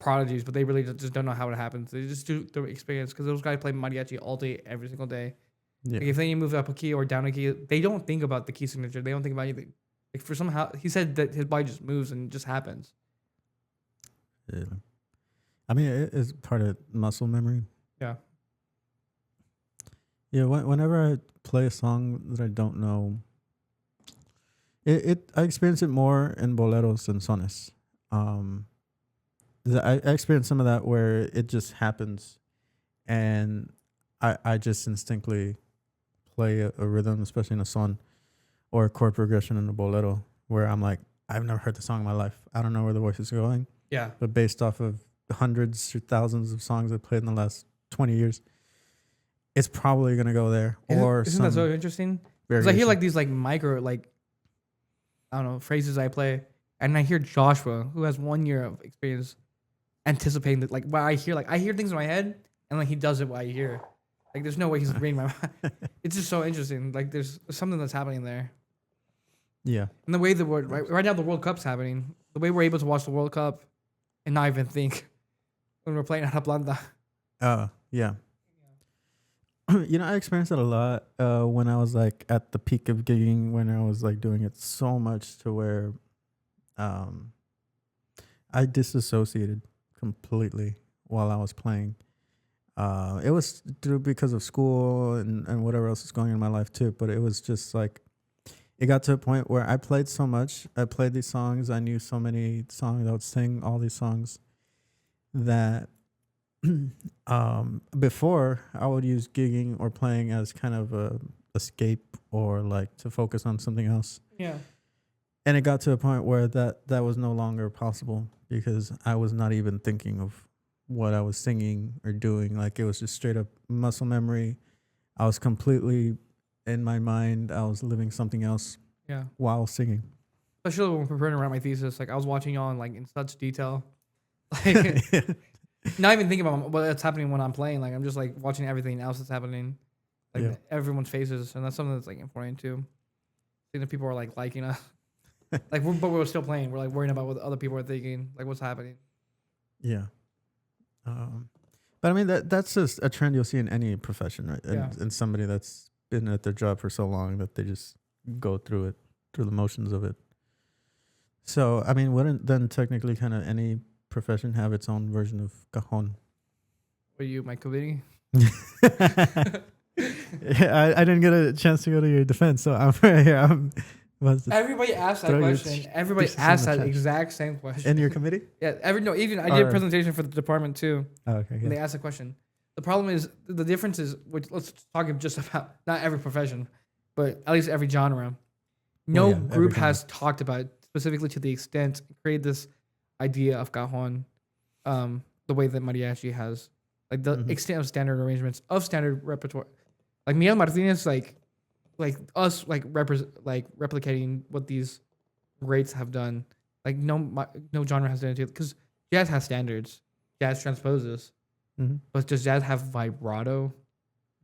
prodigies, but they really just don't know how it happens. They just do the experience because those guys play mariachi all day, every single day. Yeah. Like if they move up a key or down a key, they don't think about the key signature. They don't think about anything. Like for somehow, he said that his body just moves and it just happens. Yeah. I mean, it is part of muscle memory. Yeah. Yeah. Whenever I play a song that I don't know, I experience it more in boleros and sones. I experience some of that where it just happens, and I just instinctively play a rhythm, especially in a son, or a chord progression in a bolero, where I'm like, I've never heard the song in my life. I don't know where the voice is going. Yeah. But based off of hundreds or thousands of songs I've played in the last 20 years, it's probably going to go there. Isn't that so interesting? Because I hear like these like micro, like, I don't know, phrases I play, and I hear Joshua, who has 1 year of experience, anticipating that, like, what I hear things in my head, and like he does it while I hear. Like, there's no way he's reading my mind. It's just so interesting. Like, there's something that's happening there. Yeah. And the way right now the World Cup's happening, the way we're able to watch the World Cup and not even think when we're playing at Atlanta. Yeah. You know, I experienced it a lot when I was like at the peak of gigging, when I was like doing it so much to where I disassociated completely while I was playing. It was because of school and whatever else was going on in my life too, but it was just like, it got to a point where I played so much. I played these songs. I knew so many songs. I would sing all these songs that before I would use gigging or playing as kind of a escape or like to focus on something else. Yeah. And it got to a point where that was no longer possible because I was not even thinking of what I was singing or doing. Like it was just straight up muscle memory. I was completely in my mind. I was living something else. Yeah. While singing. Especially when preparing to write my thesis, like I was watching y'all in such detail. Like not even thinking about what's happening when I'm playing. Like I'm just like watching everything else that's happening, like everyone's faces, and that's something that's like important too. Seeing that people are like liking us, like but we're still playing. We're like worrying about what other people are thinking, like what's happening. Yeah. But I mean that's just a trend you'll see in any profession, right? And somebody that's been at their job for so long that they just go through the motions of it. So I mean, wouldn't then technically kind of any profession have its own version of cajon? Were you my committee? Yeah, I didn't get a chance to go to your defense, so I'm right here. Was it Everybody asked that throw your question. Everybody thesis in asked the that chat. exact same question. in your committee? Yeah, even I did a Or- presentation for the department too, Oh, okay. and Yeah. they asked the question. The problem is the difference is, which let's talk just about not every profession, but at least every genre. No Well, yeah, every group genre. has talked about it specifically to the extent created this idea of cajon, the way that mariachi has, like the Mhm. extent of standard arrangements of standard repertoire. Like Miguel Martinez, like us, like replicating what these greats have done. Like no genre has done it because jazz has standards, jazz transposes, Mhm. but does jazz have vibrato?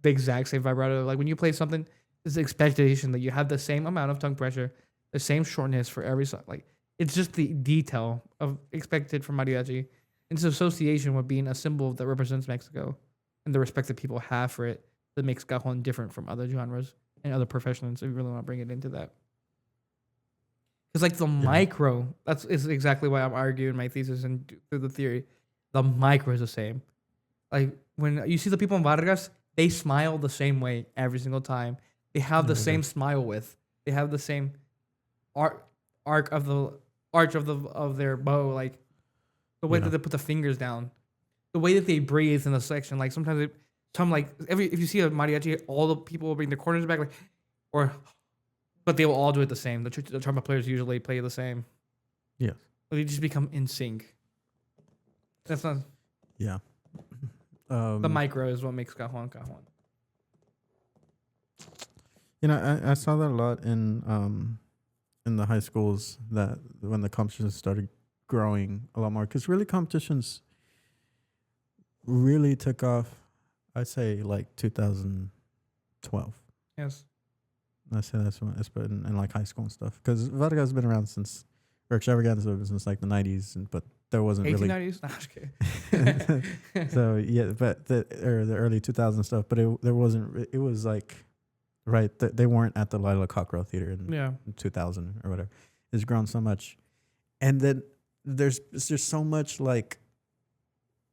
The exact same vibrato. Like when you play something, there's the expectation that you have the same amount of tongue pressure, the same shortness for every song. Like it's just the detail of expected from mariachi. It's association with being a symbol that represents Mexico and the respect that people have for it that makes cajon different from other genres and other professions. If you really want to bring it into that. Because like the micro, is exactly why I'm arguing my thesis and through the theory. The micro is the same. Like when you see the people in Vargas, they smile the same way every single time. They have the they same do. smile width. They have the same arc of their bow. Like the way Yeah. that they put the fingers down, the way that they breathe in the section. Like sometimes if you see a mariachi, all the people will bring their corners back, but they will all do it the same. The trumpet players usually play the same. Yes. They just become in sync. That's not Yeah. the micro is what makes cajon. You know, I saw that a lot in the high schools, that when the competitions started growing a lot more, because really competitions really took off. I'd say like 2012. Yes. I say that's when it's been in like high school and stuff, because Vargas has been around since, or Extravaganza was since like the 90s, but there wasn't really 1890s? No, I'm just kidding. so yeah, but the early 2000s stuff, but there wasn't. It was like right. They weren't at the Lila Cockrell Theater in Yeah. 2000 or whatever. It's grown so much, and then there's so much like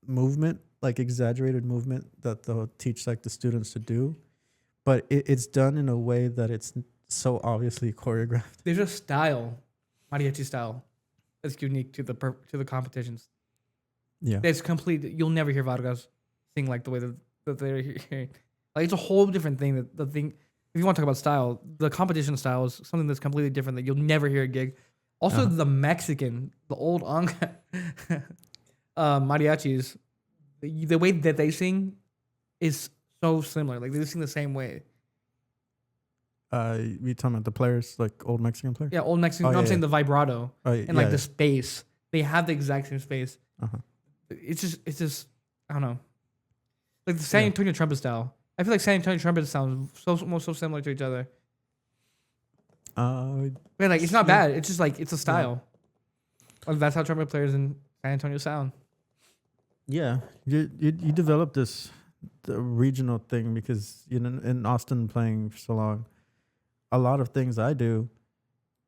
movement, like exaggerated movement that they'll teach like the students to do, but it's done in a way that it's so obviously choreographed. There's a style, mariachi style, that's unique to the competitions. Yeah, It's complete. You'll never hear Vargas sing like the way that they're hearing. Like it's a whole different thing. That the thing, if you want to talk about style, the competition style is something that's completely different that you'll never hear at gig. Also, the Mexican, the old mariachis, the way that they sing is so similar. Like they sing the same way. you talking about the players, like old Mexican players? Yeah, old Mexican. Oh, no, I'm yeah, saying yeah. the vibrato And and like the space. They have the exact same space. Uh-huh. It's just I don't know. Like the San Yeah. Antonio trumpet style. I feel like San Antonio trumpet sounds so similar to each other. But like it's not Yeah. bad. It's just like it's a style. Like, that's how trumpet players in San Antonio sound. Yeah, you develop the regional thing, because you know, in Austin playing for so long, a lot of things I do,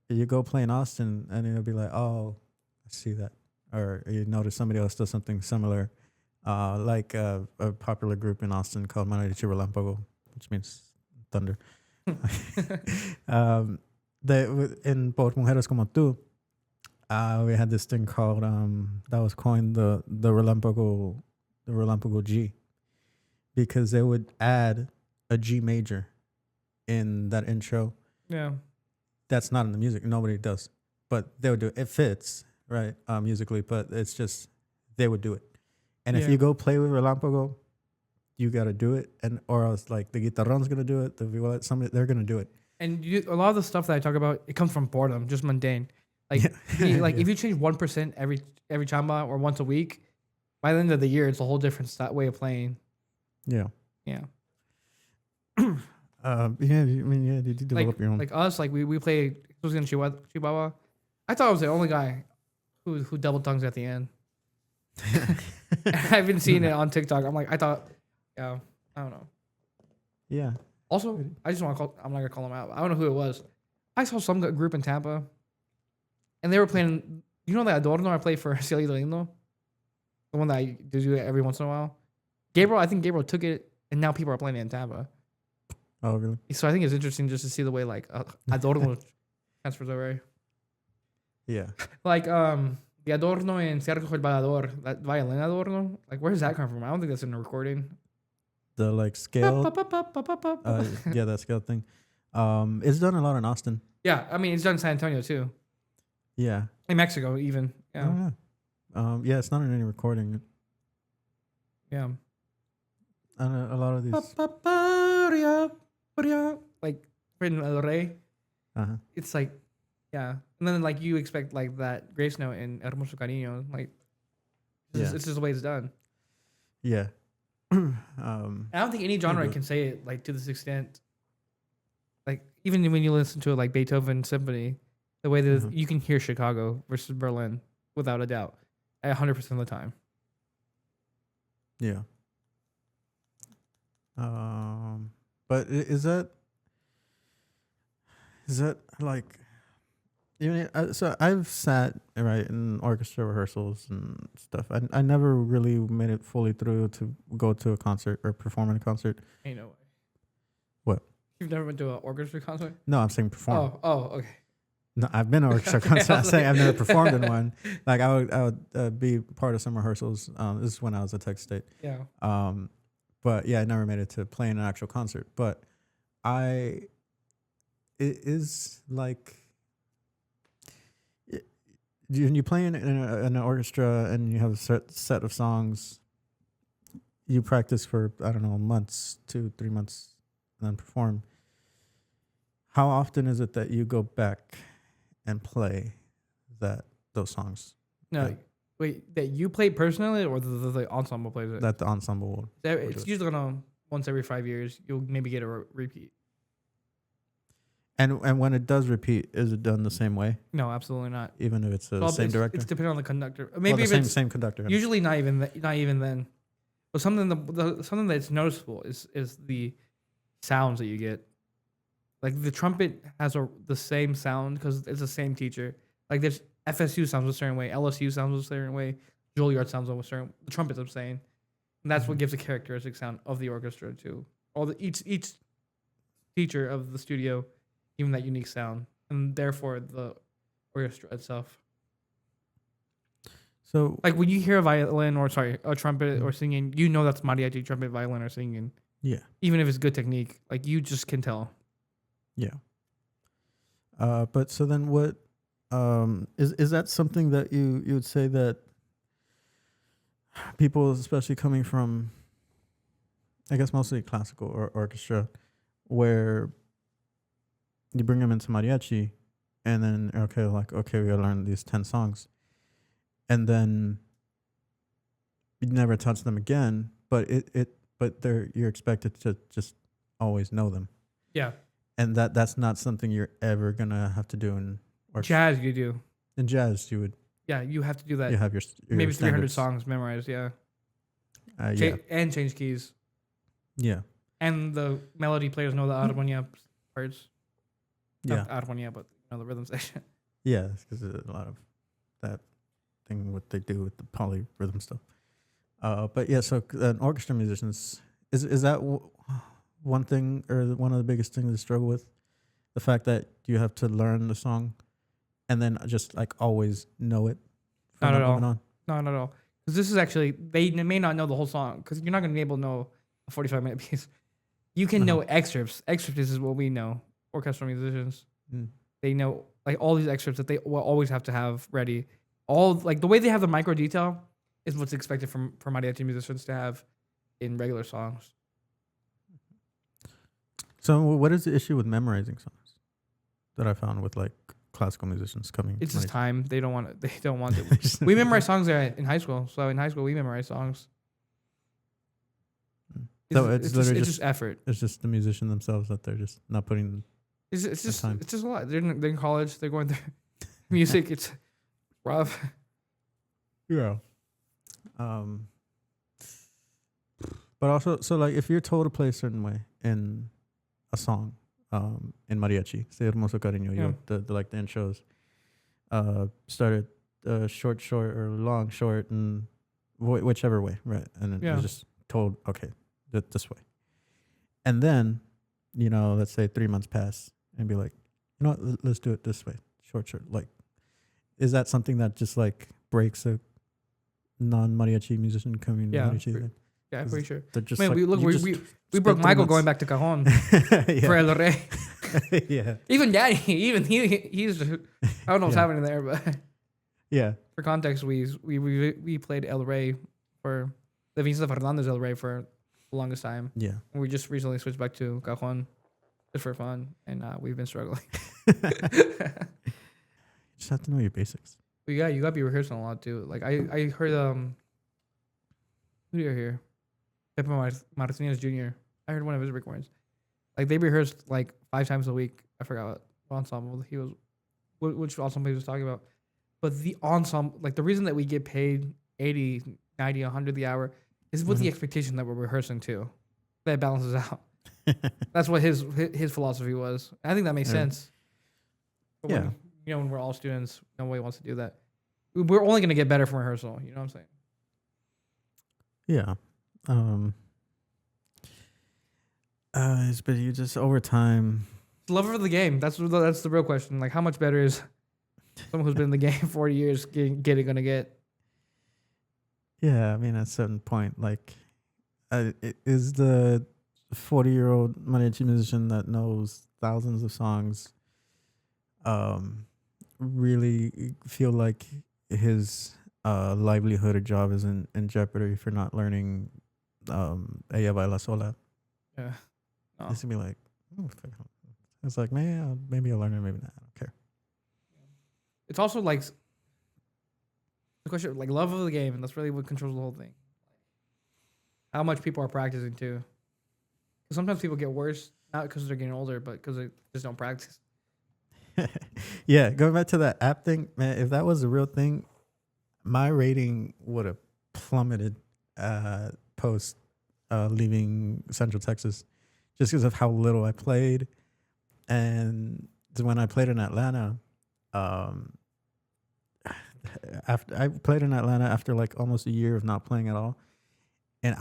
you go play in Austin and it'll be like, oh, I see that, or you notice somebody else does something similar, like a popular group in Austin called Mariachi Relámpago, which means thunder. In Por Mujeres Como Tú, we had this thing called that was coined the Relámpago G, because they would add a G major in that intro. Yeah. That's not in the music. Nobody does, but they would do it. It fits right musically, but it's just they would do it. And if Yeah. you go play with Relámpago, you got to do it, and or else like the guitarron's gonna do it. The viola, somebody they're gonna do it. And a lot of the stuff that I talk about, it comes from boredom, just mundane. Like, Yeah. if you change 1% every chamba or once a week, by the end of the year, it's a whole different way of playing. Yeah. Yeah. Yeah. I mean, yeah, you develop your own. Like us, like we play in Chihuahua. I thought I was the only guy who double tongues at the end. I've been seeing it on TikTok. I'm like, I don't know. Yeah. Also, I just want to I'm not gonna call them out. I don't know who it was. I saw some group in Tampa, and they were playing. You know that Adorno I play for Cielo Lindo, the one that I do every once in a while. I think Gabriel took it, and now people are playing it in Tampa. Oh, really? So I think it's interesting just to see the way like Adorno transfers over. Yeah. Like the adorno in Cerco el Bailador, that violin adorno. Like where does that come from? I don't think that's in the recording. The like scale. Yeah, that scale thing. It's done a lot in Austin. Yeah, I mean it's done in San Antonio too. Yeah. In Mexico even. Yeah. Oh, yeah. Yeah, it's not in any recording. Yeah. And a lot of these. Like written El Rey. Uh-huh. It's like, yeah. And then like you expect like that grace note in Hermoso Cariño. Like, it's just the way it's done. Yeah. I don't think any genre can say it like to this extent. Like even when you listen to it, like Beethoven Symphony, the way that you can hear Chicago versus Berlin without a doubt, 100% of the time. Yeah. But is that like, so I've sat right in orchestra rehearsals and stuff. I never really made it fully through to go to a concert or perform in a concert. Ain't no way. What? You've never been to an orchestra concert? No, I'm saying perform. Oh, okay. No, I've been to orchestra concert. I'm saying I've never performed in one. Like I would be part of some rehearsals. This is when I was at Texas State. Yeah. But yeah, I never made it to playing an actual concert. But it is like, you play in an orchestra and you have a set of songs. You practice for, I don't know, months, 2-3 months, and then perform. How often is it that you go back and play those songs? No, wait, that you play personally, or the ensemble plays it? That the ensemble. It's usually once every 5 years. You'll maybe get a repeat. And when it does repeat, is it done the same way? No, absolutely not. Even if it's the same director? It's depending on the conductor. Maybe if it's same conductor. Usually not even then. But something that's noticeable is the sounds that you get. Like the trumpet has the same sound because it's the same teacher. Like there's FSU sounds a certain way, LSU sounds a certain way, Juilliard sounds a certain. The trumpet, I'm saying, and that's what gives a characteristic sound of the orchestra too. Each teacher of the studio, even that unique sound, and therefore the orchestra itself. So, like when you hear a trumpet or singing, you know that's mariachi, trumpet, violin, or singing. Yeah. Even if it's good technique, like you just can tell. Yeah. But so then what, is that something that you would say that people, especially coming from, I guess mostly classical or orchestra, where you bring them into mariachi and then, we gotta learn these 10 songs. And then you never touch them again, but you're expected to just always know them. Yeah. And that's not something you're ever gonna have to do in jazz. You do in jazz. You would. Yeah, you have to do that. You have your maybe 300 standards. songs memorized. Yeah. Yeah. And change keys. Yeah. And the melody players know the armonia parts. Yeah. Not armonia, but the rhythm section. Yeah, because there's a lot of that thing what they do with the polyrhythm stuff. But yeah, so orchestra musicians is that one thing or one of the biggest things they struggle with, the fact that you have to learn the song and then just like always know it. Not at all. Not at all. Because this is actually, they may not know the whole song because you're not going to be able to know a 45-minute piece. You can know excerpts. Excerpts is what we know, orchestral musicians. They know like all these excerpts that they will always have to have ready. All like the way they have the micro detail is what's expected from mariachi musicians to have in regular songs. So what is the issue with memorizing songs that I found with like classical musicians coming? It's just time. They don't want it. We memorize songs in high school. So in high school, we memorize songs. So it's just effort. It's just the musician themselves that they're just not putting. It's just a lot. They're in college. They're going through music. It's rough. Yeah. But also, so like if you're told to play a certain way in a song, in mariachi, say Hermoso Cariño, the intros, started short or long short and whichever way, right? And it was just told, okay, this way. And then, let's say 3 months pass and be like, No, let's do it this way. Short. Like, is that something that just like breaks a non-mariachi musician coming to mariachi thing? Yeah, I'm pretty sure. They're just Man, like, we broke Michael going back to Cajon for El Rey. Yeah. Even Daddy, he's I don't know what's happening there, but yeah. For context, we played El Rey for the Vincent Fernandez El Rey for the longest time. Yeah. And we just recently switched back to Cajon just for fun, and we've been struggling. Just have to know your basics. But yeah, you gotta be rehearsing a lot too. Like I heard who do you hear? Pepe Martinez Jr. I heard one of his recordings. Like they rehearsed like 5 times a week. I forgot what ensemble he was, which ensemble he was talking about. But the ensemble, like the reason that we get paid 80, 90, 100 the hour is with the expectation that we're rehearsing too. That balances out. That's what his philosophy was. I think that makes sense. But when we're all students, nobody wants to do that. We're only going to get better from rehearsal. You know what I'm saying? Yeah. But you just over time. Love of the game. That's the real question. Like, how much better is someone who's been in the game 40 years going to get? Yeah, I mean, at a certain point, like, is the 40-year-old mariachi musician that knows thousands of songs really feel like his livelihood or job is in jeopardy for not learning Ella Baila Sola? Yeah. No. It's gonna be like, it's like, man, maybe I'll learn it, maybe not. I don't care. It's also like the question, like love of the game, and that's really what controls the whole thing. How much people are practicing too. Sometimes people get worse, not because they're getting older, but because they just don't practice. Yeah, going back to that app thing, man, if that was a real thing, my rating would have plummeted post leaving Central Texas, just because of how little I played. And when I played in Atlanta, after I played in Atlanta after like almost a year of not playing at all, and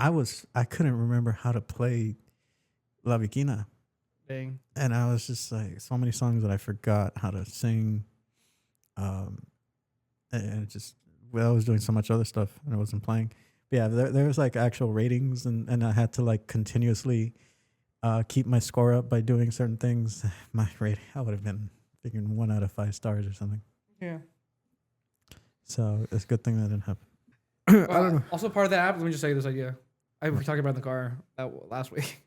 I couldn't remember how to play La Viquina. Dang. And I was just like, so many songs that I forgot how to sing. And it just, I was doing so much other stuff and I wasn't playing. But yeah, there was like actual ratings, and I had to like continuously keep my score up by doing certain things. My rating, I would have been thinking 1 out of 5 stars or something. Yeah. So it's a good thing that didn't happen. I don't know. Also, part of that app, let me just say this idea. We were talking about in the car last week.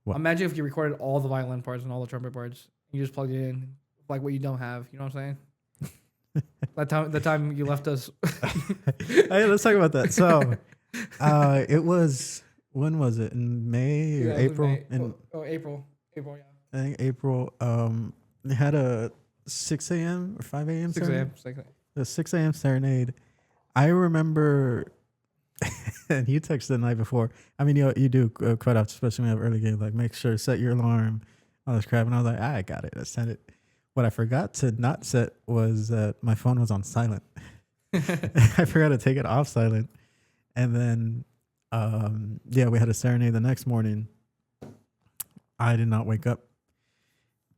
What? Imagine if you recorded all the violin parts and all the trumpet parts. You just plugged it in, like what you don't have. You know what I'm saying? the time you left us. Hey, let's talk about that. So, it was, when was it? In May or April? April. April, yeah. I think April. They had a 6 a.m. or 5 a.m. 6 a.m. The 6 a.m. serenade. I remember, and you texted the night before. I mean, you do quite often, especially when you have early game, like make sure set your alarm, all this crap. And I was like, I got it. I set it. What I forgot to not set was that my phone was on silent. I forgot to take it off silent. And then, we had a serenade the next morning. I did not wake up.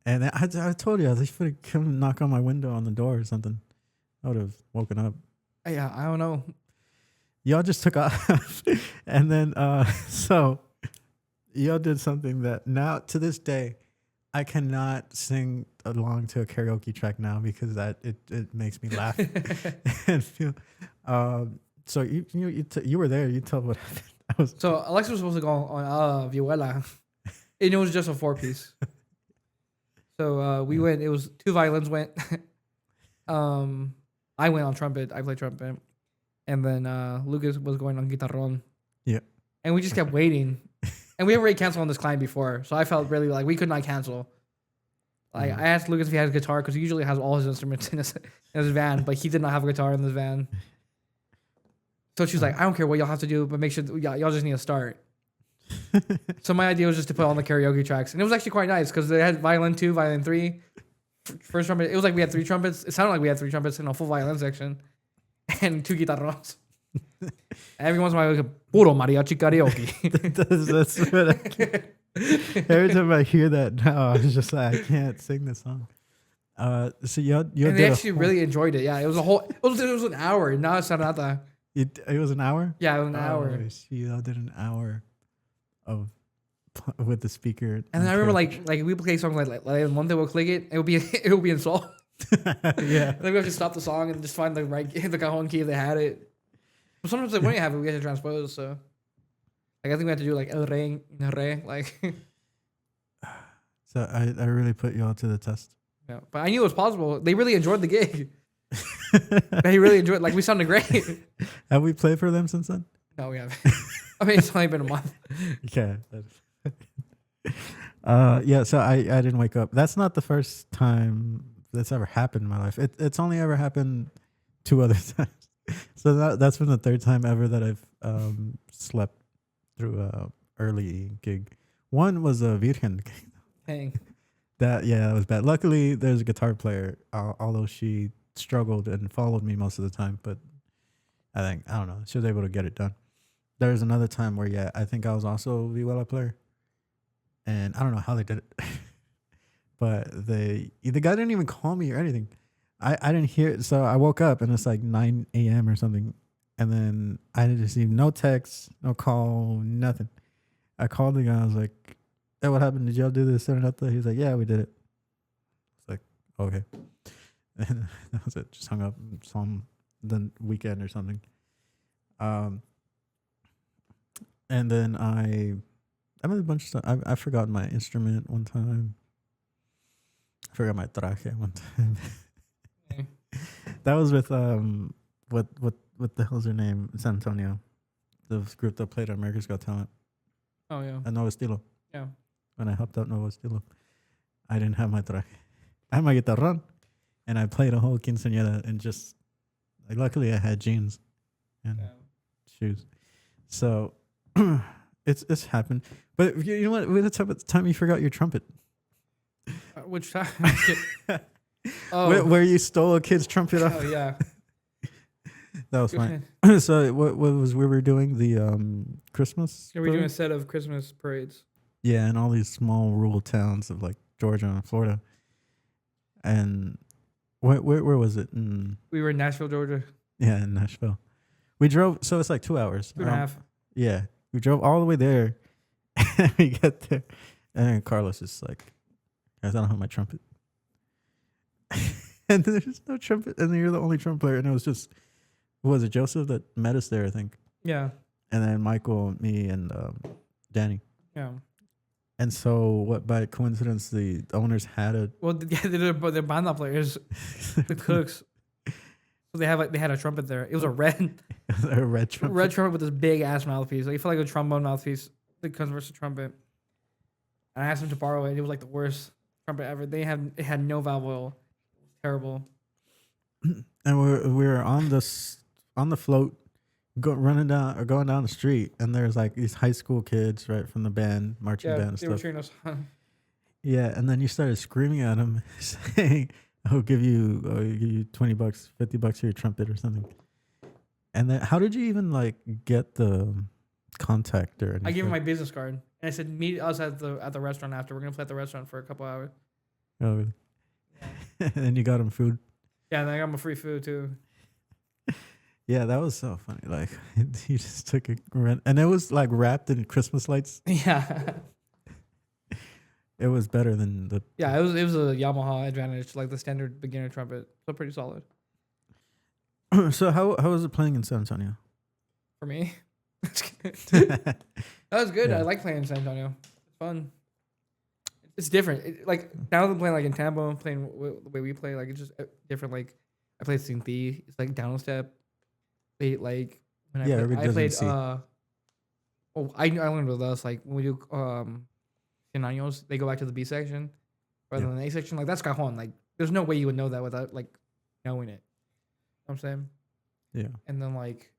And I told you, I should have come knock on my window on the door or something. I would have woken up. Yeah, I don't know. Y'all just took off. And then, so y'all did something that now, to this day, I cannot sing along to a karaoke track now because it makes me laugh and feel. So you were there. You tell what happened. So Alexa was supposed to go on Vihuela, and it was just a 4-piece. So we went. It was 2 violins went. I went on trumpet. I played trumpet, and then Lucas was going on guitarron. Yeah. And we just kept waiting. And we already canceled on this client before, so I felt really like we could not cancel. Like I asked Lucas if he had a guitar because he usually has all his instruments in his van, but he did not have a guitar in his van. So she was like, "I don't care what y'all have to do, but make sure y'all just need to start." So my idea was just to put on the karaoke tracks, and it was actually quite nice because they had violin 2, violin 3, first trumpet. It was like we had 3 trumpets. It sounded like we had 3 trumpets in a full violin section, and 2 guitarros. Every once in a while, like, puro mariachi karaoke. That's what I can't. Every time I hear that now, I was just like, I can't sing this song. So you And they actually really enjoyed it. Yeah, it was a whole. It was an hour. Now it's Serenata. It was an hour. Yeah, it was an hour. So y'all did an hour of with the speaker. And then I remember like we play songs like one day we'll click it. It will be in sol. Yeah. Then we have to stop the song and just find the right the cajon key if they had it. But sometimes they wouldn't have it. We had to transpose. So like I think we had to do like el re like. So I really put y'all to the test. Yeah, but I knew it was possible. They really enjoyed the gig. They really enjoyed. Like we sounded great. Have we played for them since then? No, we haven't. I mean, it's only been a month. Yeah. Yeah. So I didn't wake up. That's not the first time that's ever happened in my life. It's only ever happened 2 other times. So that's been the 3rd time ever that I've slept through a early gig. One was a Virgen gig. Dang. That was bad. Luckily, there's a guitar player, although she struggled and followed me most of the time. But I don't know, she was able to get it done. There was another time where, I think I was also a viola player. And I don't know how they did it. But the guy didn't even call me or anything. I didn't hear it. So I woke up and it's like 9 a.m. or something. And then I didn't receive no text, no call, nothing. I called the guy. I was like, hey, what happened? Did y'all do this? He was like, yeah, we did it. It's like, okay. And that was it. Just hung up. Saw him the weekend or something. And then I made a bunch of stuff. I forgot my instrument one time. I forgot my traje one time. That was with what the hell's her name? San Antonio. The group that played America's Got Talent. Oh yeah. At Nuevo Estilo. Yeah. When I helped out Nuevo Estilo, I didn't have my traje. I had my guitarrón, and I played a whole quinceañera and just luckily I had jeans and shoes. So it's happened. But you know what? What's up at the time you forgot your trumpet? Which time? Oh, where you stole a kid's trumpet off? Oh yeah. That was fine. So what was we were doing the Christmas? Yeah, we're doing a set of Christmas parades. Yeah, in all these small rural towns of like Georgia and Florida. And where was it? We were in Nashville, Georgia. Yeah, in Nashville. We drove, so it's like 2 hours. 2.5. Yeah, we drove all the way there. And we get there, and then Carlos is like, "Guys, I don't have my trumpet." And there's no trumpet, and then you're the only trumpet player. And it was just, was it Joseph that met us there? I think. Yeah. And then Michael, me, and Danny. Yeah. And so, what by coincidence, the owners had a. Well, they're banda players, the cooks. So they had a trumpet there. It was a red trumpet. Red trumpet with this big ass mouthpiece. Like you feel like a trombone mouthpiece. It converts to trumpet. And I asked them to borrow it. It was like the worst trumpet ever. It had no valve oil. It was terrible. And we were on the float, going down the street, and there's like these high school kids, right, from the band, marching band and they stuff. were cheering us on. Yeah, and then you started screaming at them, saying, I'll give you $20, $50 for your trumpet or something. And then how did you even like get the contact or anything? I gave him my business card and I said, meet us at the restaurant after. We're gonna play at the restaurant for a couple hours. Oh really? Yeah. And then you got him food. Yeah, and I got him a free food too. Yeah, that was so funny. Like he just took a rent, and it was like wrapped in Christmas lights. Yeah. It was better than the. Yeah, it was a Yamaha Advantage, like the standard beginner trumpet. So pretty solid. So how was it playing in San Antonio? For me, that was good. Yeah. I like playing in San Antonio. It's fun. It's different. Like now that I'm playing like in Tampa, I'm playing the way we play. Like it's just different. Like I played synth. It's like down step. Like when I played. I learned with us like when we do años, they go back to the B section rather than the A section. Like that's Cajon. Like there's no way you would know that without like knowing it. You know what I'm saying? Yeah. And then like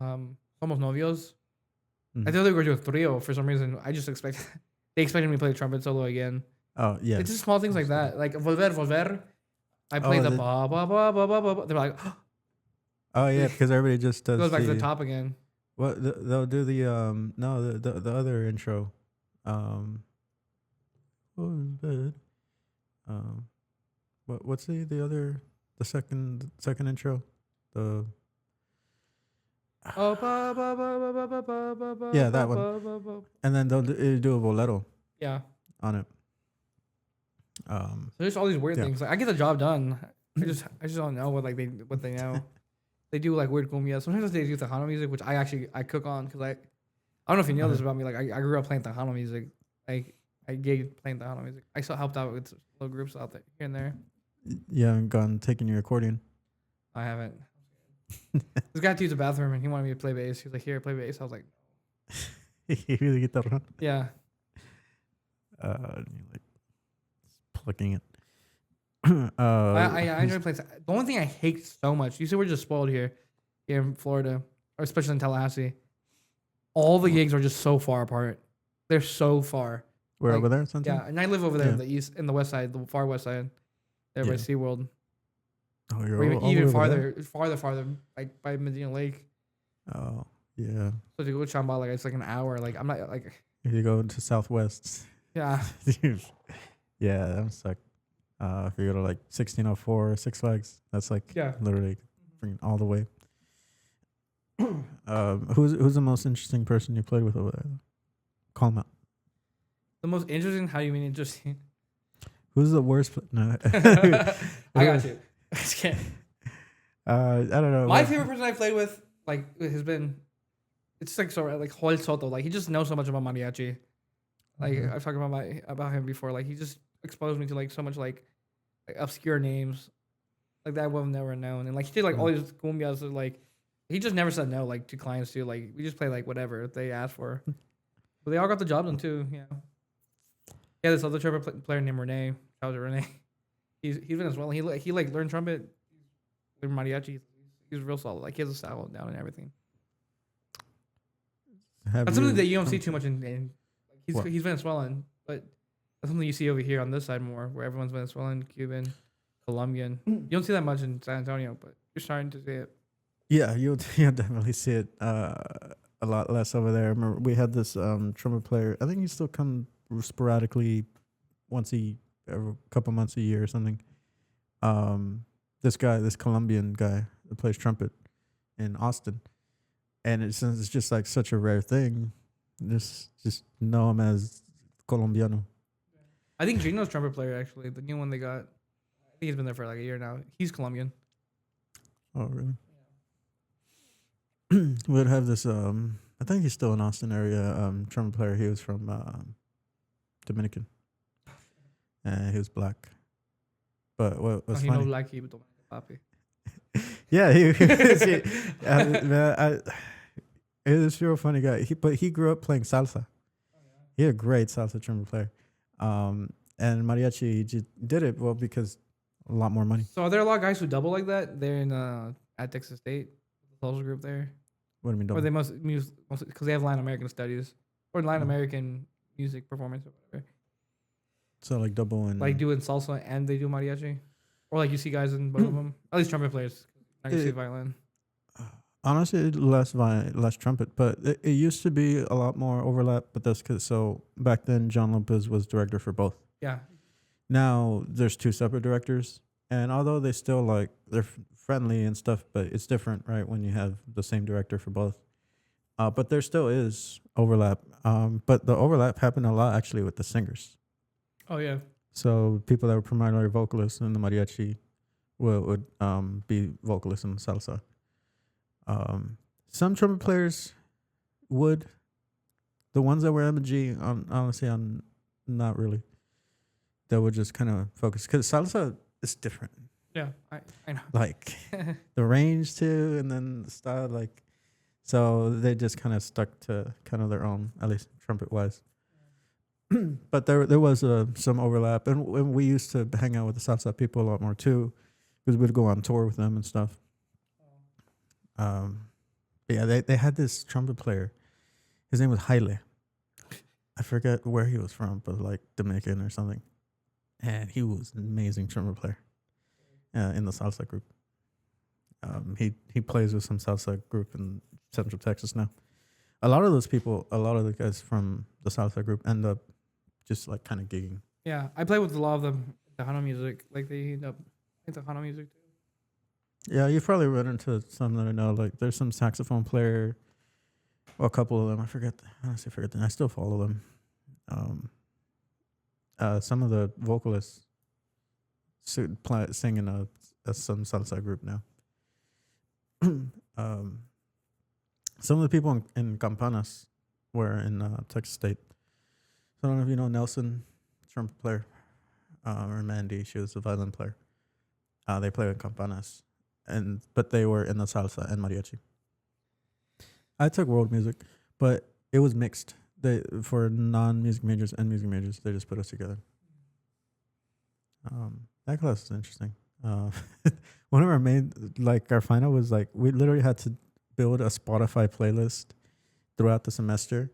Somos Novios. I thought they were going to do a trio for some reason. I just they expected me to play the trumpet solo again. Oh yeah. It's just small things like that. Like Volver. I played the ba ba ba ba ba ba. They're like oh yeah, because everybody just does goes back to the top again. Well, they'll do the the other intro. What was bad? what's the second intro? The yeah, that one. And then they'll do a bolero. Yeah. On it. So there's all these weird things. Like I get the job done. I just don't know what they know. They do like weird cumbia. Sometimes they do Tejano music, which I cook on because I don't know if you know this about me. Like I grew up playing Tejano music. Like I gigged playing Tejano music. I still helped out with little groups out there here and there. You haven't gone taking your accordion? I haven't. This guy had to use the bathroom and he wanted me to play bass. He was like, "Here, play bass." I was like, "You really get that wrong?" Yeah. You're like plucking it. I enjoy playing. The only thing I hate so much. You see, we're just spoiled here in Florida, or especially in Tallahassee. All the gigs are just so far apart. They're so far. We're over there, San yeah, and I live over there in the east, in the west side, the far west side, there by SeaWorld. Oh, you're even farther, like by Medina Lake. Oh, yeah. So to go to Chamba, like it's like an hour. Like I'm not like. If you go into Southwest. Yeah. Yeah, that would suck. If you go to like 1604 Six Flags, that's like literally all the way. Who's the most interesting person you played with over there? Call him out. The most interesting? How do you mean interesting? Who's the worst? No. I got you. Just kidding. I don't know. My favorite person I played with, like, has been, it's like sort of like Joel Soto. Like he just knows so much about mariachi. Like I've talked about him before. Like he just exposed me to like so much like obscure names, like that I would have never known. And like he did like all these cumbias. That, like he just never said no like to clients too. Like we just play like whatever they asked for. But they all got the job done too. Yeah. Yeah, this other trumpet player named Rene. Shout out to Rene. He's Venezuelan. He like learned trumpet, learned mariachi. He's real solid. Like he has a style down and everything. That's something that you don't see too much in he's Venezuelan, but that's something you see over here on this side more, where everyone's Venezuelan, Cuban, Colombian. You don't see that much in San Antonio, but you're starting to see it. Yeah, you'll definitely see it a lot less over there. I remember we had this trumpet player. I think he still comes sporadically every couple months a year or something. This Colombian guy that plays trumpet in Austin. And it's just like such a rare thing. Just know him as Colombiano. I think Gino's trumpet player, actually, the new one they got. I think he's been there for like a year now. He's Colombian. Oh, really? Yeah. We'd have this, I think he's still in Austin area, trumpet player. He was from Dominican. And he was black. But what was funny? Black, he was papi. Yeah, he was a real funny guy. He grew up playing salsa. Oh, yeah. He a great salsa trumpet player. And mariachi, he just did it well because a lot more money. So are there a lot of guys who double like that? They're in at Texas State, the social group there. What do you mean double? Or they mostly because they have Latin American studies or Latin American music performance or whatever. So like double and like doing salsa and they do mariachi, or like you see guys in both of them. At least trumpet players. I can see violin. Honestly, less trumpet, but it used to be a lot more overlap. But that's because back then John Lopez was director for both. Yeah. Now there's two separate directors, and although they still they're friendly and stuff, but it's different, right? When you have the same director for both. But there still is overlap. But the overlap happened a lot actually with the singers. Oh yeah. So people that were primarily vocalists in the mariachi would be vocalists in the salsa. Some trumpet players would. The ones that were M&G, honestly, I'm not really. They would just kind of focus. Because salsa is different. Yeah, I know. Like, the range too, and then the style, so they just kind of stuck to kind of their own, at least trumpet-wise. But there was some overlap. And we used to hang out with the salsa people a lot more too, because we'd go on tour with them and stuff. Yeah, they had this trumpet player. His name was Haile. I forget where he was from, but like Dominican or something. And he was an amazing trumpet player in the salsa group. He plays with some salsa group in Central Texas now. A lot of the guys from the salsa group end up just like kind of gigging. Yeah, I play with a lot of them Tejano music. Like they end up in Tejano music too. Yeah, you've probably run into some that I know. Like there's some saxophone player, well, a couple of them. I honestly forget them. I still follow them. Some of the vocalists sing in some salsa group now. Some of the people in Campanas were in Texas State. So I don't know if you know Nelson, trumpet player, or Mandy. She was a violin player. They play with Campanas, but they were in the salsa and mariachi. I took world music, but it was mixed. For non-music majors and music majors, they just put us together. That class is interesting. One of our main, our final was we literally had to build a Spotify playlist throughout the semester.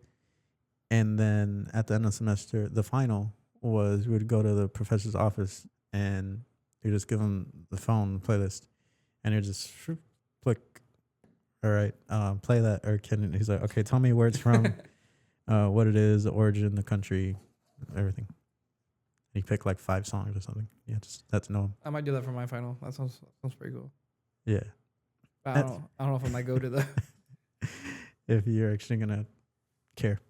And then at the end of the semester, the final was we would go to the professor's office and you just give him the phone playlist and you just click, all right, play that. Or he's like, okay, tell me where it's from, what it is, the origin, the country, everything. He picked 5 songs or something. Yeah, just that's know him. I might do that for my final. That sounds pretty cool. Yeah. But I don't know if I might go to the. If you're actually gonna care.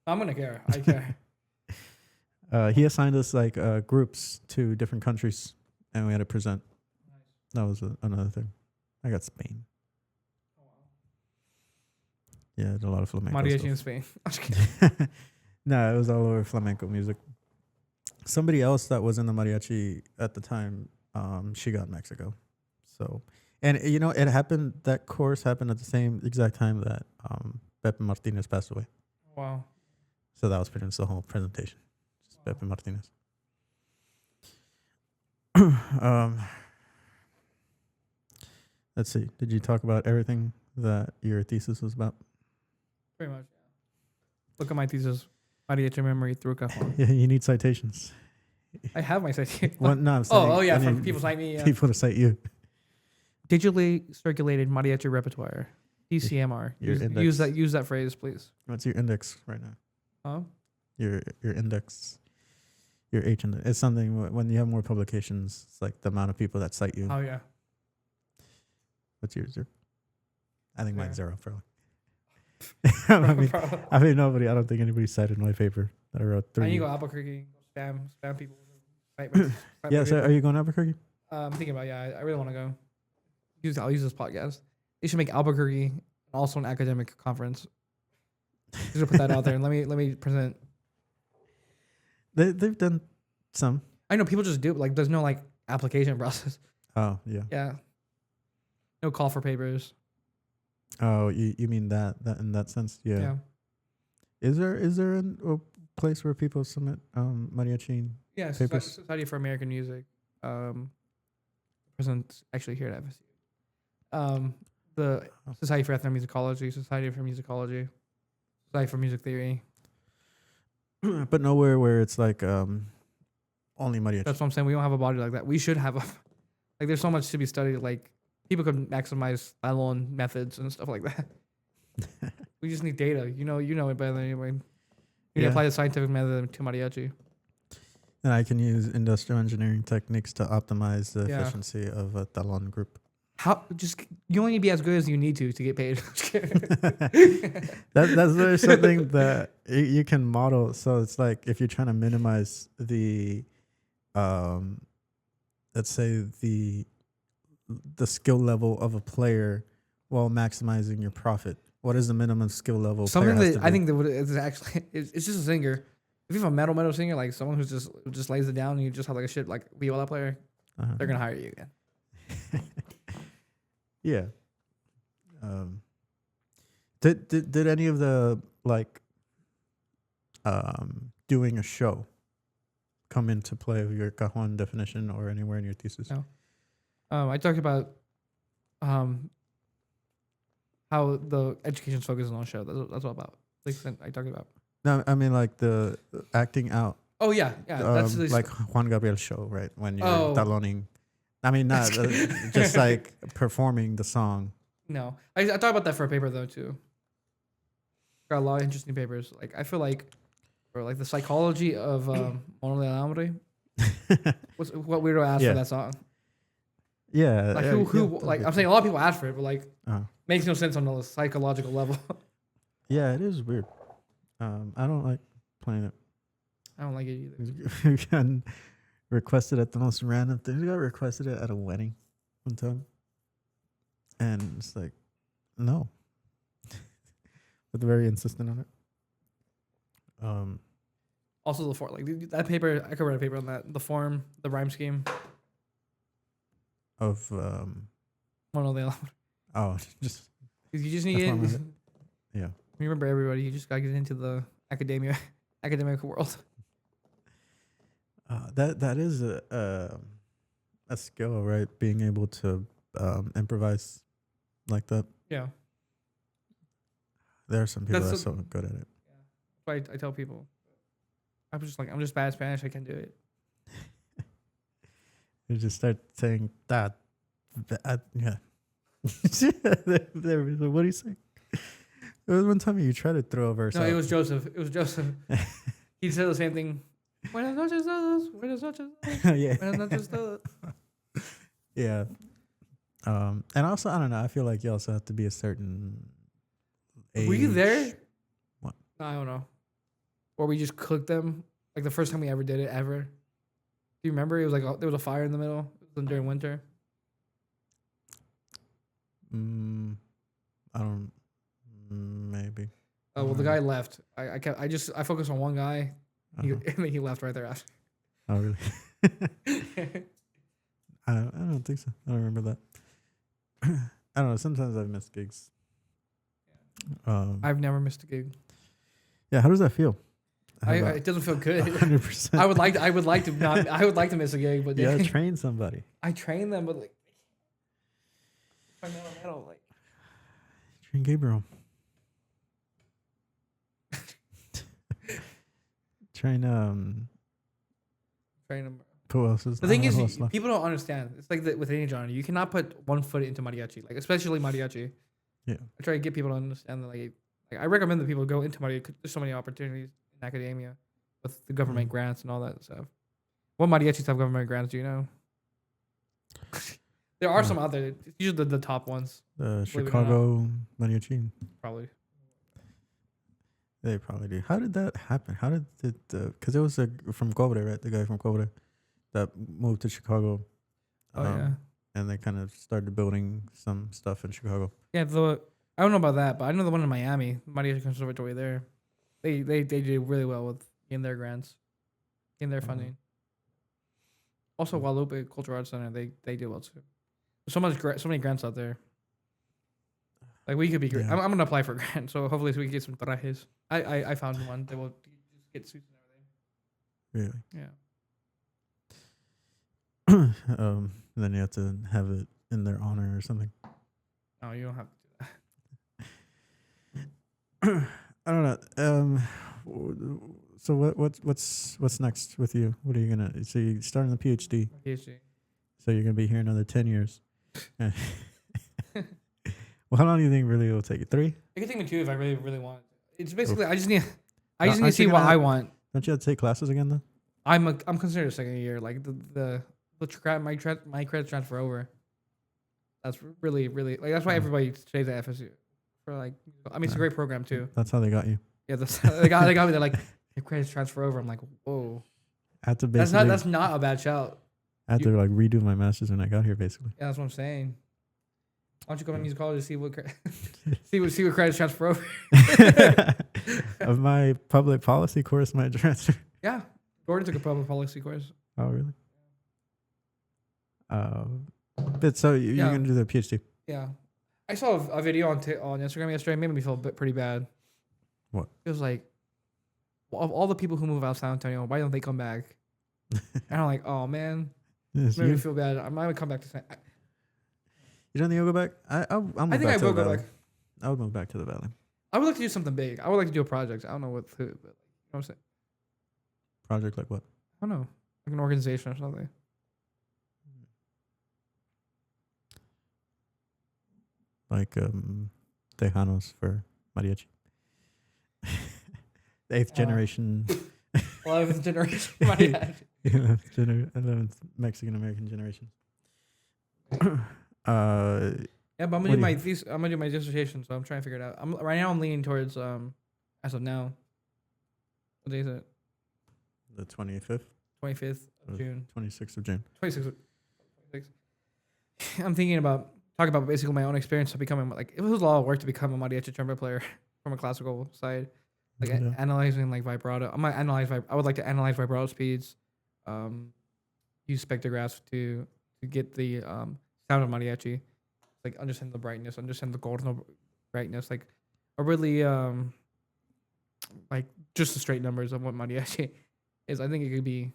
I'm gonna care. I care. He assigned us groups to different countries, and we had to present. Nice. That was another thing. I got Spain. Oh, wow. Yeah, did a lot of flamenco. Mariachi in Spain. I'm just kidding. No, it was all over flamenco music. Somebody else that was in the mariachi at the time, she got Mexico. So, and it happened. That course happened at the same exact time that Pepe Martinez passed away. Wow. So that was pretty much the whole presentation. Just Pepe Martinez. Let's see. Did you talk about everything that your thesis was about? Pretty much. Yeah. Look at my thesis. Mariachi Memory Through CAJÓN. Yeah, you need citations. I have my citation. Well, no, I'm saying, yeah, from people cite me. Yeah. People to cite you. Digitally circulated Mariachi Repertiore, DCMR. Use that phrase, please. What's your index right now? Huh? Your index, your H index. It's something when you have more publications. It's like the amount of people that cite you. Oh yeah. What's yours? I think mine's 0 probably. I don't think anybody cited my paper that I wrote 3. I need to go Albuquerque, spam people. Yeah, so are you going to Albuquerque? I'm thinking about I really want to go. I'll use this podcast. They should make Albuquerque also an academic conference. Just to put that out there and let me present. They've done some. I know people just do it. There's no application process. Oh yeah. Yeah. No call for papers. Oh, you mean that in that sense? Yeah. Yeah. Is there a place where people submit mariachi papers? Society for American Music. Present actually here at FSU. The Society for Ethnomusicology, Society for Musicology, Society for Music Theory. But nowhere where it's only mariachi. That's what I'm saying. We don't have a body like that. We should have there's so much to be studied. People could maximize Balon methods and stuff like that. We just need data. You know it better than anyone. You need to apply the scientific method to mariachi. And I can use industrial engineering techniques to optimize the efficiency of a talon group. You only need to be as good as you need to get paid. There's something that you can model. So it's if you're trying to minimize the, let's say the skill level of a player while maximizing your profit. What is the minimum skill level? Something that I think that is actually it's just a singer. If you have a metal singer, someone who just lays it down, and you just have a shit viola player, they're gonna hire you again. Yeah. Did any of the doing a show come into play of your Cajon definition or anywhere in your thesis? No. I talked about how the education's focused on the show. That's all about. I talked about. No, I mean the acting out. Oh yeah. That's Juan Gabriel's show, right? When you're taloning. I mean, not just performing the song. No, I thought about that for a paper though too. Got a lot of interesting papers. I feel for the psychology of Mono del Hambre. What weirdo asked for that song? Yeah. Like who like I'm saying a lot of people ask for it, but like makes no sense on a psychological level. Yeah, it is weird. I don't like playing it. I don't like it either. We got requested at the most random things. We got requested it at a wedding one time, and it's like, no. But they're very insistent on it. Also the form, like that paper, I could write a paper on that. The form, the rhyme scheme Of just you just need it. Yeah. Remember, everybody, you just gotta get into the academic world. That is a skill, right? Being able to improvise like that. Yeah. There are some people that are so good at it. Yeah. I tell people, I'm just bad at Spanish. I can't do it. You just start saying that. Yeah. What do you say? There was one time you tried to throw a verse. No, it was Joseph. He said the same thing. Buenas noches todos. Buenas noches. Yeah. Buenas noches todos. Yeah. And also, I don't know. I feel like you also have to be a certain age. Were you there? What? I don't know. Or we just cooked them. Like the first time we ever did it, ever. Do you remember? It was like there was a fire in the middle. It was during winter. I don't. Maybe. Oh well, the guy left. I focused on one guy. And then he left right there after. Oh really? I don't think so. I don't remember that. I don't know. Sometimes I've missed gigs. I've never missed a gig. Yeah, how does that feel? It doesn't feel good. 100%. I would like to miss a gig, but you gotta train somebody. I train them, but like, metal, like train Gabriel. Train them. Who else is? The thing is, people don't understand. It's like with any genre, you cannot put one foot into mariachi, like especially mariachi. Yeah, I try to get people to understand that. Like I recommend that people go into mariachi. There's so many opportunities in academia with the government grants and all that stuff. What mariachis have government grants? Do you know? There are some out there. It's usually the top ones. The Chicago mariachi. Probably. They probably do. How did that happen? How did it? Because it was from Cobre, right? The guy from Cobre that moved to Chicago. Yeah. And they kind of started building some stuff in Chicago. Yeah, I don't know about that, but I know the one in Miami, Mariachi Conservatory there. They do really well with in their grants, in their funding. Also, Guadalupe Cultural Arts Center, they do well too. There's so many grants out there. Like we could be great. I'm gonna apply for a grant, so hopefully we can get some trajes. I found one. They will just get suits and everything. Really? Yeah. Then you have to have it in their honor or something. No, you don't have to do that. I don't know. So what's next with you? What are you gonna? So you're starting the PhD. PhD. So you're gonna be here another 10 years. Well, how long do you think really it will take you? 3? It could take me 2 if I really, really want. It's basically I just need to see what I want. Don't you have to take classes again though? I'm considered a second year. Like my credits transfer over. That's really, really like that's why everybody stays at FSU. For like, I mean, it's a great program too. That's how they got you. Yeah, they got me. They're like, your credits transfer over. I'm like, whoa. That's not a bad shout. I had to like redo my master's when I got here, basically. Yeah, that's what I'm saying. Why don't you go to musicology to see what see what credits transfer over? Of my public policy course, my transfer. Yeah, Gordon took a public policy course. Oh, really? But so you're gonna do the PhD? Yeah, I saw a video on Instagram yesterday. It made me feel pretty bad. What? It was like, of all the people who move out of San Antonio, why don't they come back? And I'm like, oh man, it made me feel bad. I might come back to San. You don't think you'll go back? I think I will go back. I would move back to the Valley. I would like to do something big. I would like to do a project. I don't know what, but you know what I'm saying. Project like what? I don't know, like an organization or something. Like Tejanos for mariachi. The 8th generation. 11th generation mariachi. 11th Mexican American generation. Yeah, but I'm What gonna do do my you- thesis. I'm gonna do my dissertation, so I'm trying to figure it out. Right now. I'm leaning towards as of now. What day is it? The 25th, 25th of June. 26th of June. 26th. I'm thinking about talking about basically my own experience of becoming like it was a lot of work to become a mariachi trumpet player from a classical side, like Yeah. analyzing like vibrato. I'm gonna analyze. I would like to analyze vibrato speeds, use spectrographs to get the sound of mariachi, like understand the brightness, understand the golden brightness, like a really like just the straight numbers of what mariachi is. I think it could be.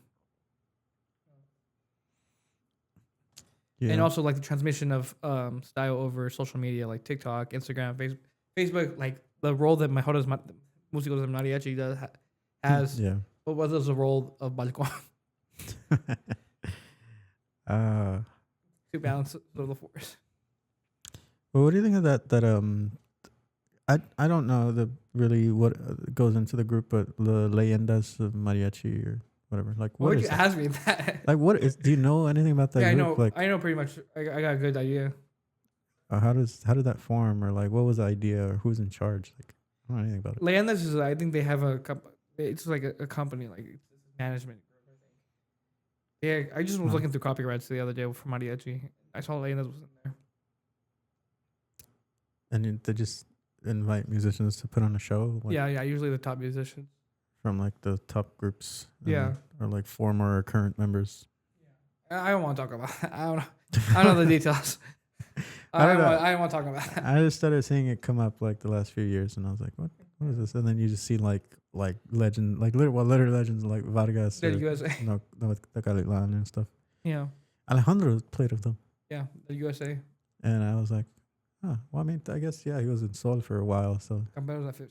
Yeah. And also like the transmission of style over social media like TikTok, Instagram, Facebook, like the role that Mejoras Musicos of Mariachi has. Yeah. What was the role of Balcón to balance the force? Well, what do you think of that? I don't know the really what goes into the group, but the leyendas of mariachi or whatever. Like, Why what would is you that? ask me that? Like, what is? Do you know anything about that Yeah, group? Like, I know pretty much. I got a good idea. how did that form, or like, what was the idea, or who's in charge? Like, I don't know anything about it. Leyendas is I think they have it's like a company like management. Yeah, I just was Huh. looking through copyrights the other day for mariachi. I saw Leyendas was in there. And they just invite musicians to put on a show. Like, Yeah, usually the top musicians. from like the top groups. Yeah. Or like former or current members. I don't want to talk about that. I don't know. I don't know the details. I don't know. I don't want to talk about that. I just started seeing it come up like the last few years, and I was like, "What? What is this?" And then you just see like legend, like literary legends like Vargas, The or, USA. no, with the Calilan and stuff. Yeah. Alejandro played with them, Yeah. The USA. and I was like, "Huh." Well, I mean, I guess he was in Sol for a while, so Camperos at 15.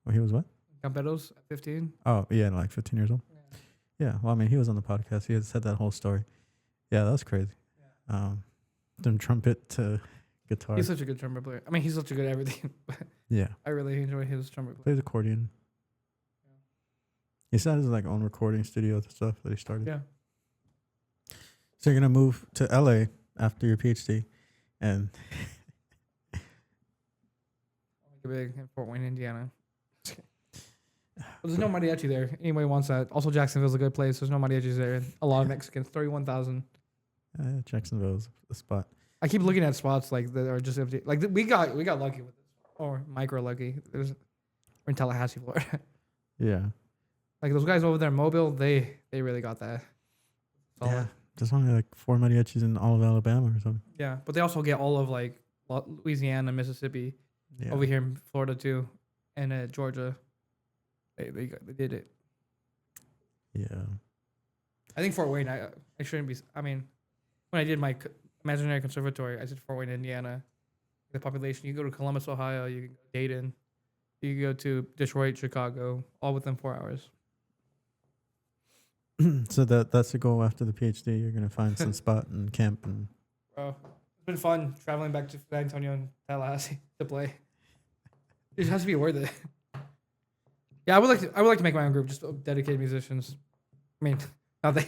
well, he was what? Camperos at 15. Oh, yeah, like 15 years old. Yeah. Well, I mean, he was on the podcast. He had said that whole story. Yeah, that was crazy. From trumpet to guitar. He's such a good trumpet player. I mean, he's such a good everything. But Yeah. I really enjoy his trumpet play. Plays accordion. He started his like own recording studio and stuff that he started. Yeah. So you're gonna move to LA after your PhD, and Make it big in Fort Wayne, Indiana. Well, there's no mariachi there. Anybody wants that. Also, Jacksonville's a good place. There's no mariachis there. A lot of Mexicans. 31,000. Jacksonville's a spot. I keep looking at spots like that are just empty. Like we got lucky with this, or micro lucky. We're in Tallahassee, Florida. Yeah. Like those guys over there in Mobile, they really got that. Solid. Yeah. There's only like 4 mariachis in all of Alabama or something. Yeah, but they also get all of like Louisiana, Mississippi, Yeah. over here in Florida too, and Georgia. They did it. Yeah. I think Fort Wayne. I shouldn't be. I mean, when I did my imaginary conservatory, I said Fort Wayne, Indiana. The population. You go to Columbus, Ohio. You can go to Dayton. You can go to Detroit, Chicago, all within 4 hours. So that's the goal after the PhD. You're gonna find some spot and camp and. Bro, it's been fun traveling back to San Antonio and Tallahassee to play. It has to be worth it. Yeah, I would like to make my own group just of dedicated musicians. I mean, not they.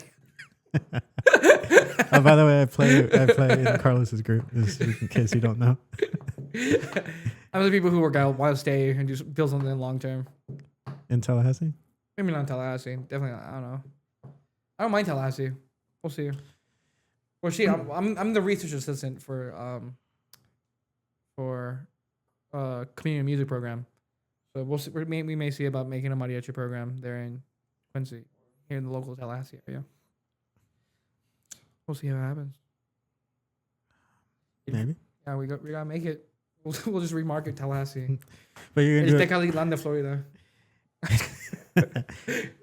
Oh, by the way, I play in Carlos's group, just in case you don't know. I'm the people who want to stay and just build something long term. In Tallahassee? Maybe not Tallahassee. Definitely not, I don't know. I don't mind Tallahassee. We'll see. Well, see, I'm the research assistant for community music program. So we'll see, we may see about making a mariachi program there in Quincy, here in the local Tallahassee area. We'll see how it happens. Maybe. Yeah, we gotta make it. We'll just remarket Tallahassee. But you're It's gonna do Decalitlán de Florida.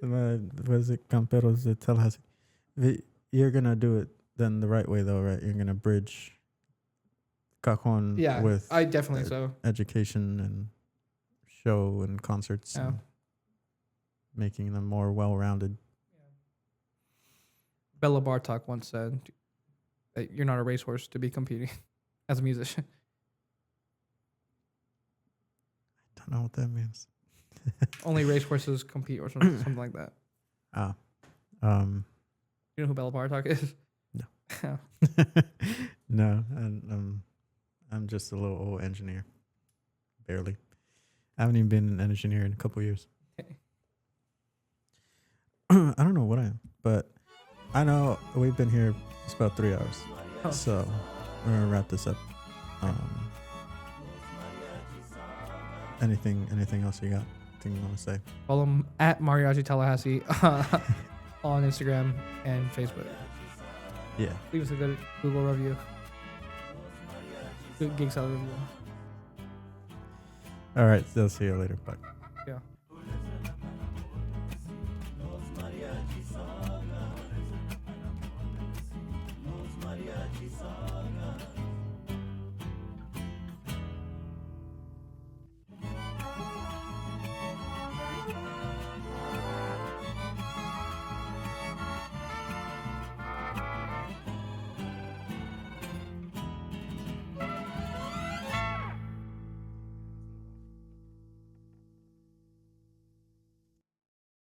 what is it? Camperos de Tallahassee. You're gonna do it then the right way though, right? You're gonna bridge Cajon Yeah, with I definitely so. education and show and concerts, Yeah. and making them more well-rounded. Bella Bartok once said that you're not a racehorse to be competing as a musician. Don't know what that means. Only racehorses compete or something like that. Ah, You know who Bella Bartok is? No. Oh. no, and I'm just a little old engineer, barely. I haven't even been an engineer in a couple years. Okay. I don't know what I am, but I know we've been here. It's about 3 hours, Oh. so we're gonna wrap this up. Anything else you got? Anything you want to say? Follow him at Mariachi Tallahassee on Instagram and Facebook. Yeah. Leave us a good Google review. Good gig salad review. All right. I'll see you later. Bye.